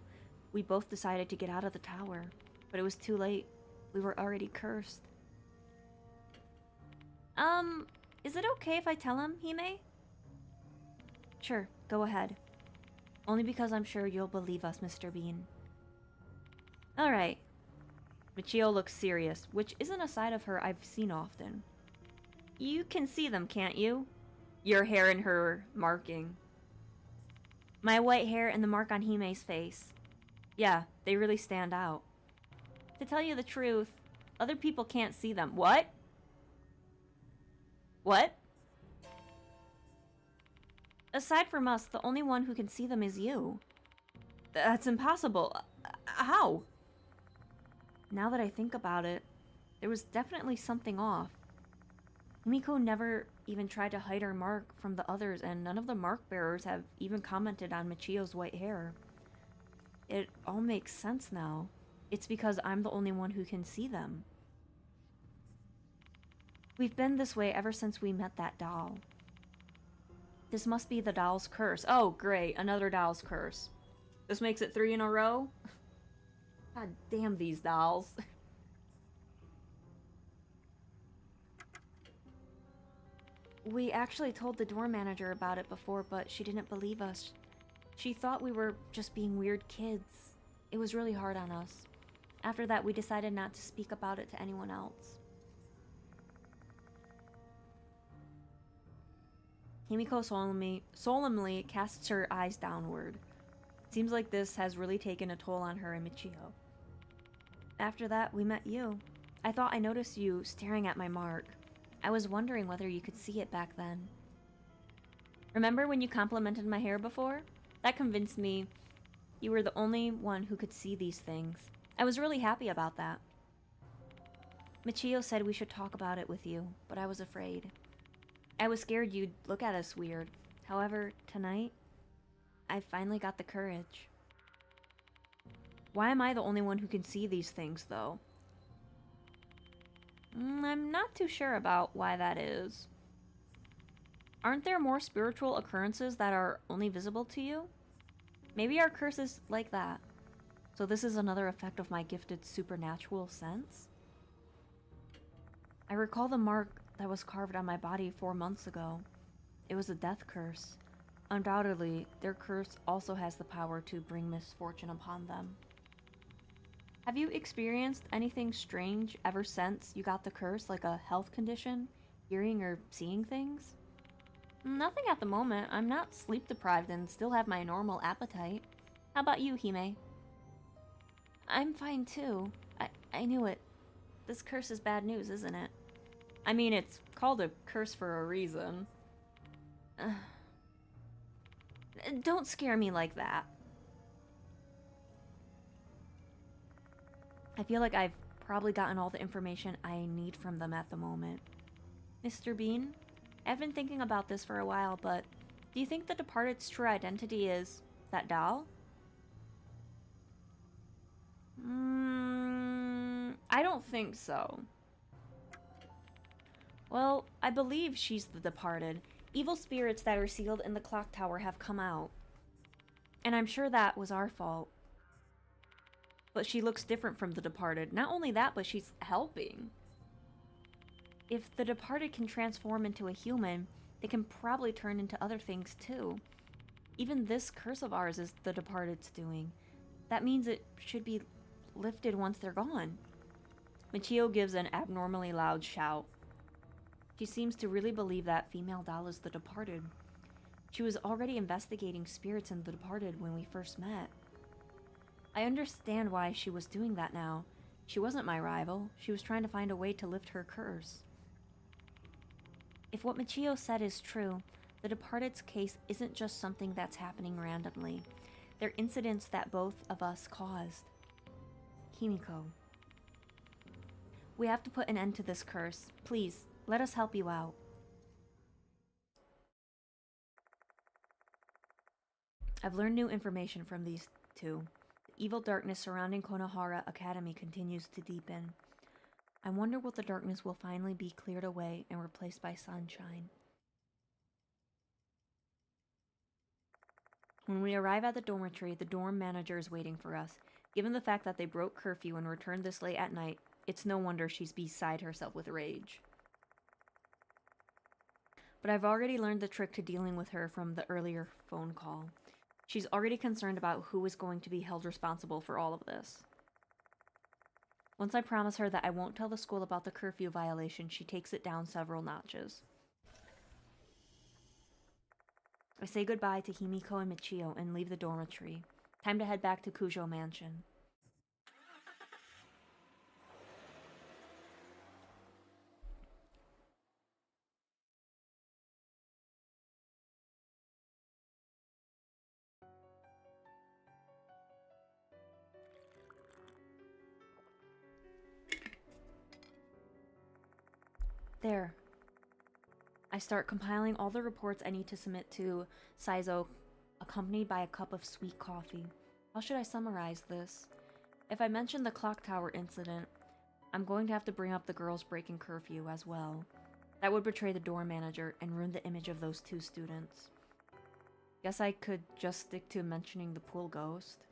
we both decided to get out of the tower. But it was too late. We were already cursed. Is it okay if I tell him, Hime? Sure, go ahead. Only because I'm sure you'll believe us, Mr. Bean. Alright. Michio looks serious, which isn't a side of her I've seen often. You can see them, can't you? Your hair and her marking. My white hair and the mark on Hime's face. Yeah, they really stand out. To tell you the truth, other people can't see them. What? What? Aside from us, the only one who can see them is you. That's impossible. How? Now that I think about it, there was definitely something off. Himiko never even tried to hide her mark from the others, and none of the mark bearers have even commented on Michio's white hair. It all makes sense now. It's because I'm the only one who can see them. We've been this way ever since we met that doll. This must be the doll's curse. Oh, great. Another doll's curse. This makes it 3 in a row? God damn these dolls. We actually told the door manager about it before, but she didn't believe us. She thought we were just being weird kids. It was really hard on us. After that, we decided not to speak about it to anyone else. Himiko solemnly casts her eyes downward. Seems like this has really taken a toll on her and Michio. After that, we met you. I thought I noticed you staring at my mark. I was wondering whether you could see it back then. Remember when you complimented my hair before? That convinced me you were the only one who could see these things. I was really happy about that. Michio said we should talk about it with you, but I was afraid. I was scared you'd look at us weird. However, tonight, I finally got the courage. Why am I the only one who can see these things, though? I'm not too sure about why that is. Aren't there more spiritual occurrences that are only visible to you? Maybe our curse is like that. So this is another effect of my gifted supernatural sense? I recall the mark that was carved on my body 4 months ago. It was a death curse. Undoubtedly, their curse also has the power to bring misfortune upon them. Have you experienced anything strange ever since you got the curse, like a health condition, hearing or seeing things? Nothing at the moment. I'm not sleep deprived and still have my normal appetite. How about you, Hime? I'm fine too. I knew it. This curse is bad news, isn't it? I mean, it's called a curse for a reason. Don't scare me like that. I feel like I've probably gotten all the information I need from them at the moment. Mr. Bean, I've been thinking about this for a while, but do you think the departed's true identity is that doll? I don't think so. Well, I believe she's the departed. Evil spirits that are sealed in the clock tower have come out. And I'm sure that was our fault. But she looks different from the departed. Not only that, but she's helping. If the departed can transform into a human, they can probably turn into other things too. Even this curse of ours is the departed's doing. That means it should be lifted once they're gone. Michio gives an abnormally loud shout. She seems to really believe that female doll is the departed. She was already investigating spirits in the departed when we first met. I understand why she was doing that now. She wasn't my rival. She was trying to find a way to lift her curse. If what Michio said is true, the departed's case isn't just something that's happening randomly. They're incidents that both of us caused. Himiko. We have to put an end to this curse. Please, let us help you out. I've learned new information from these two. The evil darkness surrounding Konohara Academy continues to deepen. I wonder what the darkness will finally be cleared away and replaced by sunshine. When we arrive at the dormitory, the dorm manager is waiting for us. Given the fact that they broke curfew and returned this late at night, it's no wonder she's beside herself with rage. But I've already learned the trick to dealing with her from the earlier phone call. She's already concerned about who is going to be held responsible for all of this. Once I promise her that I won't tell the school about the curfew violation, she takes it down several notches. I say goodbye to Himiko and Michio and leave the dormitory. Time to head back to Kujo Mansion. There. I start compiling all the reports I need to submit to Saizo, accompanied by a cup of sweet coffee. How should I summarize this? If I mention the clock tower incident, I'm going to have to bring up the girls breaking curfew as well. That would betray the dorm manager and ruin the image of those two students. Guess I could just stick to mentioning the pool ghost.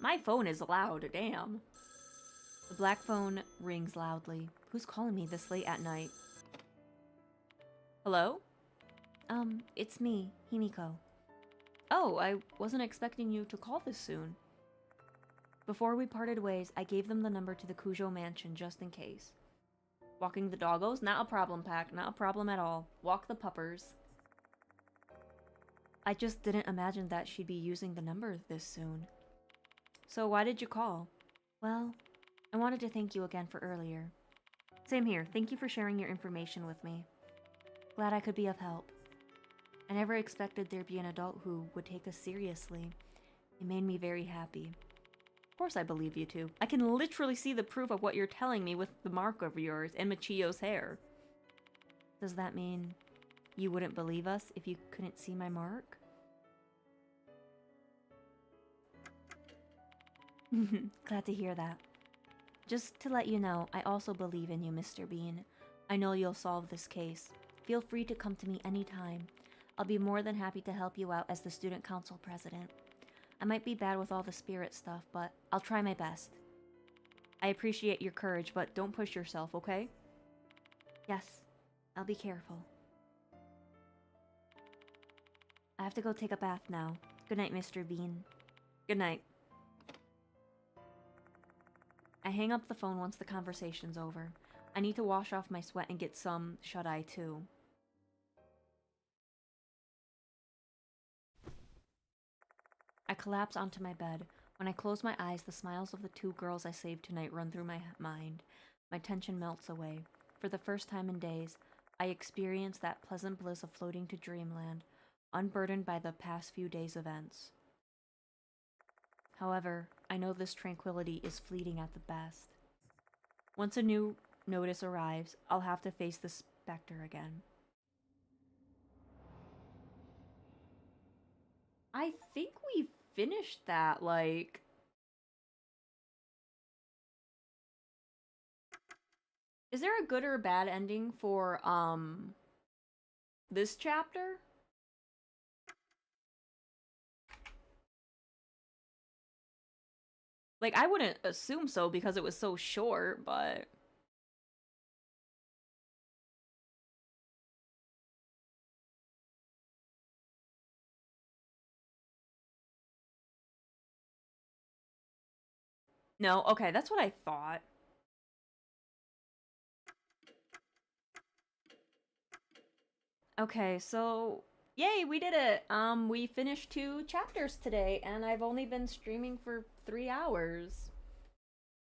My phone is loud, damn. The black phone rings loudly. Who's calling me this late at night? Hello? It's me, Himiko. Oh, I wasn't expecting you to call this soon. Before we parted ways, I gave them the number to the Kujo mansion just in case. Walking the doggos? Not a problem, Pack. Not a problem at all. Walk the puppers. I just didn't imagine that she'd be using the number this soon. So why did you call? Well, I wanted to thank you again for earlier. Same here. Thank you for sharing your information with me. Glad I could be of help. I never expected there'd be an adult who would take us seriously. It made me very happy. Of course I believe you two. I can literally see the proof of what you're telling me with the mark of yours and Michio's hair. Does that mean you wouldn't believe us if you couldn't see my mark? Glad to hear that. Just to let you know, I also believe in you, Mr. Bean. I know you'll solve this case. Feel free to come to me anytime. I'll be more than happy to help you out as the student council president. I might be bad with all the spirit stuff, but I'll try my best. I appreciate your courage, but don't push yourself, okay? Yes, I'll be careful. I have to go take a bath now. Good night, Mr. Bean. Good night. I hang up the phone once the conversation's over. I need to wash off my sweat and get some shut-eye too. I collapse onto my bed. When I close my eyes, the smiles of the two girls I saved tonight run through my mind. My tension melts away. For the first time in days, I experience that pleasant bliss of floating to dreamland, unburdened by the past few days' events. However, I know this tranquility is fleeting at the best. Once a new notice arrives, I'll have to face the specter again. I think we finished that, like... Is there a good or a bad ending for, this chapter? Like, I wouldn't assume so because it was so short, but... No? Okay, that's what I thought. Okay, so yay, we did it. We finished 2 chapters today, and I've only been streaming for 3 hours.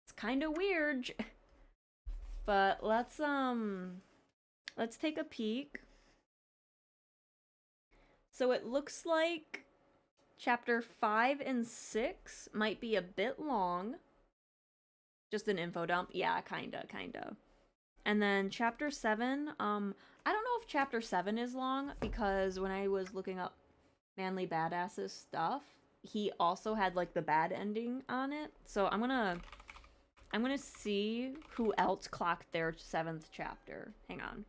It's kind of weird, but let's take a peek. So it looks like chapter 5 and 6 might be a bit long. Just an info dump. Yeah, kinda. And then chapter 7, I don't know if chapter 7 is long because when I was looking up Manly Badass's stuff, he also had like the bad ending on it. So I'm gonna see who else clocked their 7th chapter. Hang on.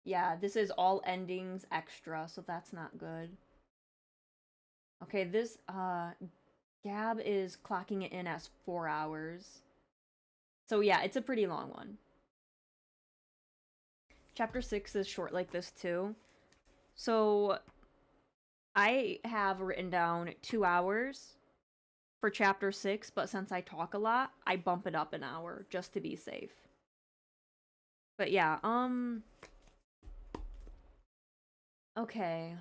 Yeah, this is all endings extra, so that's not good. Okay, this Gab is clocking it in as 4 hours. So yeah, it's a pretty long one. Chapter 6 is short like this too. So I have written down 2 hours for chapter 6, but since I talk a lot, I bump it up an hour just to be safe. But yeah, okay.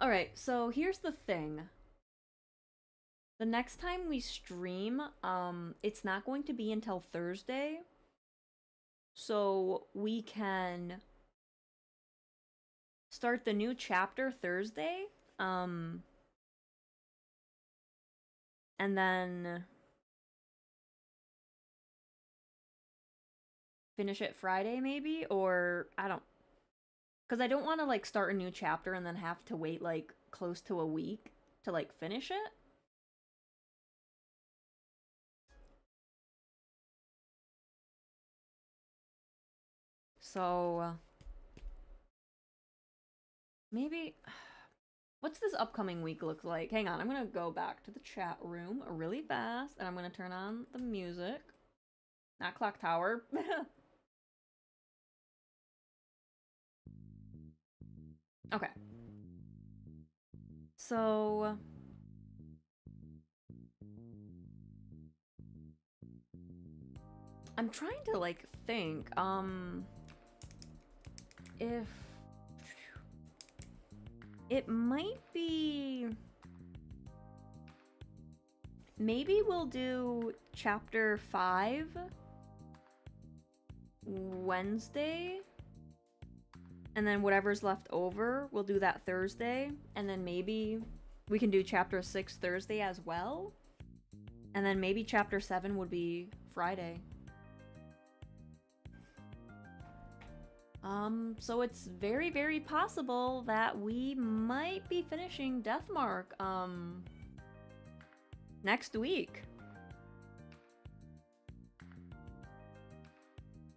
Alright, so here's the thing. The next time we stream, it's not going to be until Thursday. So we can start the new chapter Thursday. And then finish it Friday maybe, or I don't, because I don't want to like start a new chapter and then have to wait like close to a week to like finish it. So maybe what's this upcoming week look like? Hang on, I'm gonna go back to the chat room really fast and I'm gonna turn on the music. Not Clock Tower. Okay. So I'm trying to like think if it might be, maybe we'll do chapter 5 Wednesday, and then whatever's left over we'll do that Thursday, and then maybe we can do chapter 6 Thursday as well, and then maybe chapter 7 would be Friday. So it's very, very possible that we might be finishing Deathmark, next week.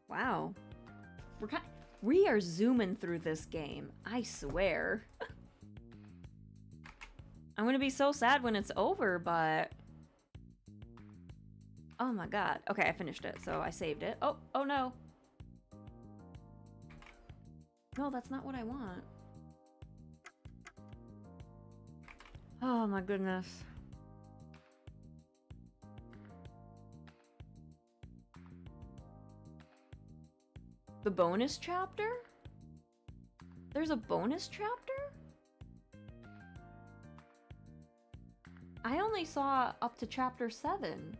Wow. We are zooming through this game, I swear. I'm gonna be so sad when it's over, but... Oh my god. Okay, I finished it, so I saved it. Oh no. No, that's not what I want. Oh my goodness. The bonus chapter? There's a bonus chapter? I only saw up to chapter 7.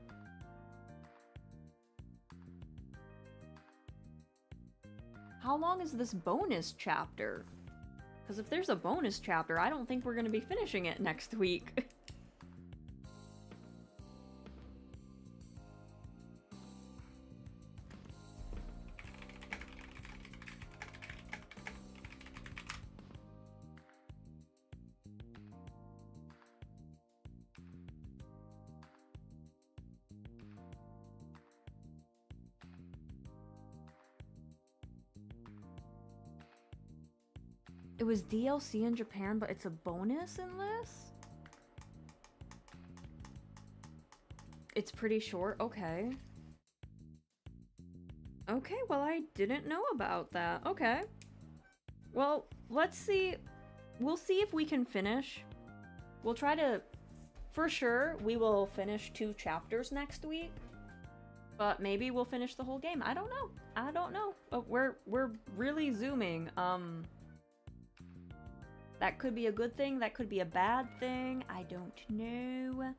How long is this bonus chapter? Because if there's a bonus chapter, I don't think we're going to be finishing it next week. It was DLC in Japan, but it's a bonus in this? It's pretty short? Okay. Okay, well I didn't know about that. Okay. Well, let's see. We'll see if we can finish. We'll try to... For sure, we will finish 2 chapters next week. But maybe we'll finish the whole game. I don't know. I don't know. But we're really zooming. That could be a good thing. That could be a bad thing. I don't know.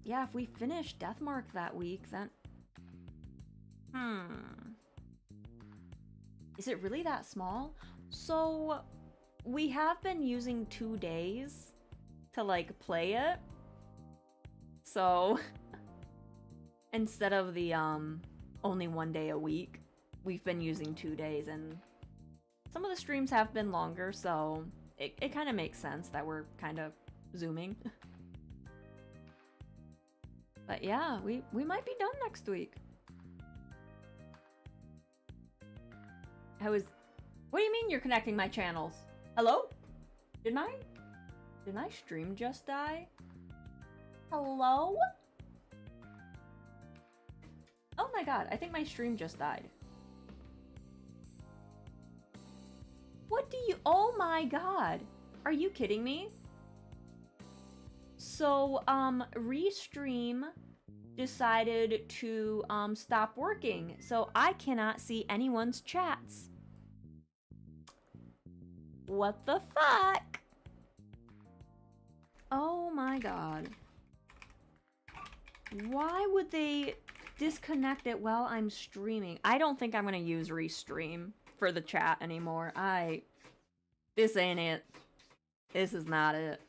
Yeah, if we finish Deathmark that week, then... Is it really that small? So, we have been using 2 days to, like, play it. So, instead of the, only 1 day a week, we've been using 2 days, and some of the streams have been longer, so it kind of makes sense that we're kind of zooming. But yeah, we might be done next week. What do you mean you're connecting my channels? Hello? Did my stream just die? Hello? Oh my god, I think my stream just died. What do you... Oh my god. Are you kidding me? So, Restream decided to, stop working. So I cannot see anyone's chats. What the fuck? Oh my god. Why would they disconnect it while I'm streaming? I don't think I'm gonna use Restream for the chat anymore. This ain't it. This is not it.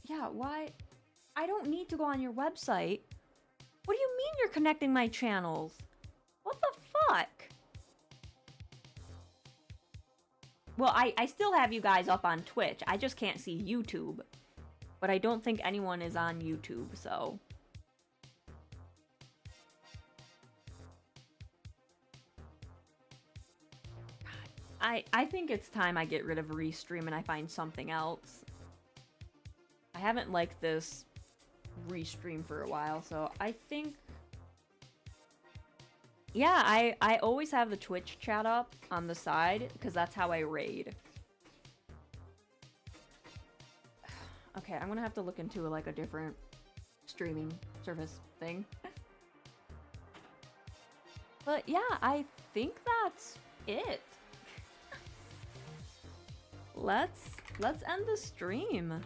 Yeah, why? I don't need to go on your website. What do you mean you're connecting my channels? What the fuck? Well, I still have you guys up on Twitch. I just can't see YouTube. But I don't think anyone is on YouTube, so... I think it's time I get rid of Restream and I find something else. I haven't liked this Restream for a while, so I think... Yeah, I always have the Twitch chat up on the side, because that's how I raid. Okay, I'm gonna have to look into like a different streaming service thing. But yeah, I think that's it. Let's end the stream.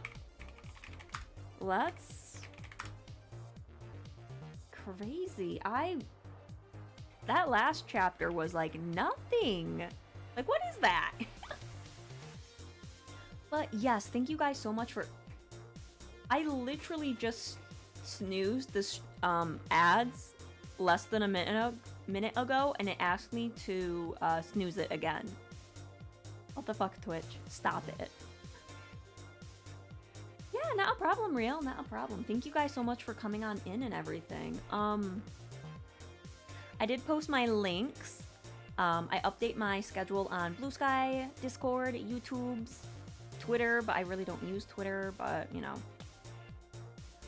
Crazy. That last chapter was like nothing. Like, what is that? But yes, thank you guys so much for... I literally just snoozed this ads less than a minute ago, and it asked me to snooze it again. What the fuck, Twitch? Stop it. Yeah, not a problem, Real. Not a problem. Thank you guys so much for coming on in and everything. I did post my links. I update my schedule on Blue Sky, Discord, YouTube's, Twitter, but I really don't use Twitter, but, you know.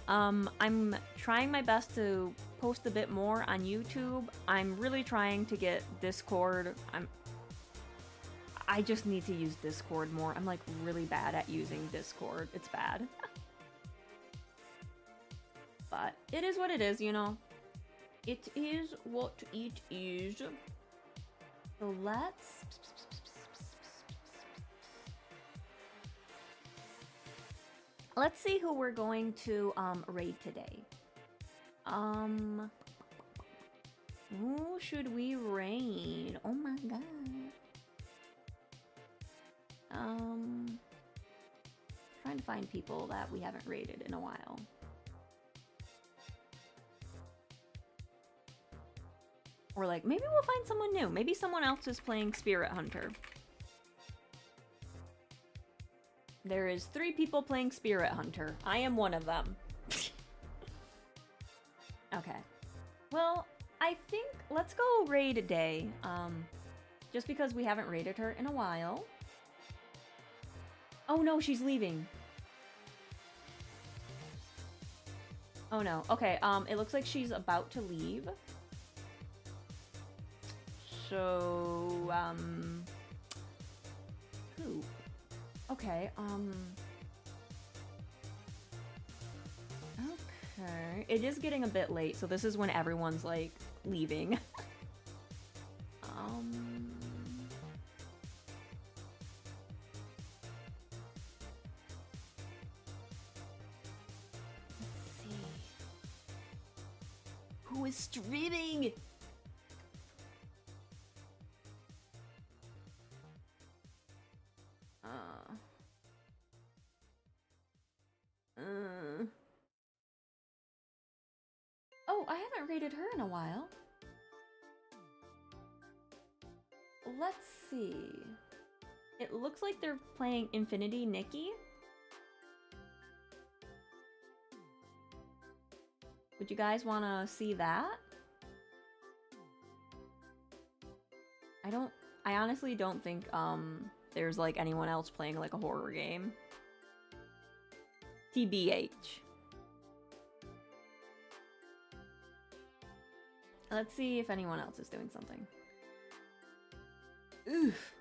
I'm trying my best to post a bit more on YouTube. I'm really trying to get Discord. I just need to use Discord more. I'm like really bad at using Discord. It's bad. But it is what it is, you know. It is what it is. So let's see who we're going to raid today. Who should we raid? Oh my god. Trying to find people that we haven't raided in a while. Or like, maybe we'll find someone new. Maybe someone else is playing Spirit Hunter. There is 3 people playing Spirit Hunter. I am one of them. Okay. Well, I think let's go raid a day. Just because we haven't raided her in a while. Oh no, she's leaving. Oh no. Okay, it looks like she's about to leave. So, who? Okay, okay. It is getting a bit late, so this is when everyone's, like, leaving. Let's see. Who is streaming? Oh, I haven't rated her in a while. Let's see. It looks like they're playing Infinity Nikki. Would you guys want to see that? I honestly don't think, there's, like, anyone else playing, like, a horror game. TBH. Let's see if anyone else is doing something. Oof.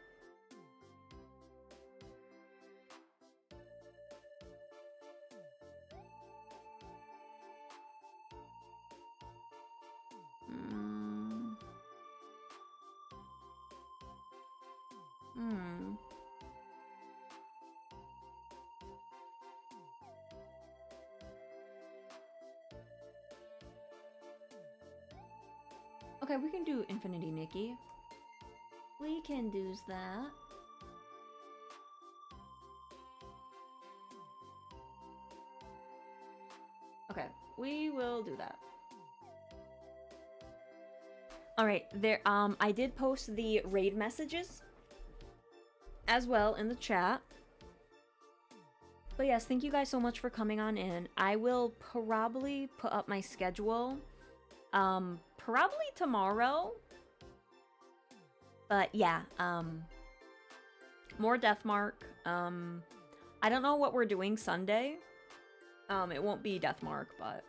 Okay, we can do Infinity Nikki. We can do that. Okay, we will do that. Alright, there, I did post the raid messages as well in the chat. But yes, thank you guys so much for coming on in. I will probably put up my schedule, probably tomorrow. But yeah, more Deathmark. I don't know what we're doing Sunday. It won't be Deathmark, but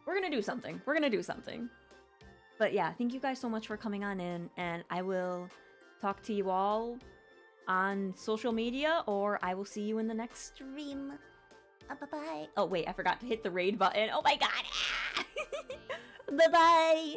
we're gonna do something. We're gonna do something. But yeah, thank you guys so much for coming on in, and I will talk to you all on social media, or I will see you in the next stream. Bye-bye. Oh, wait, I forgot to hit the raid button. Oh my god. Bye-bye.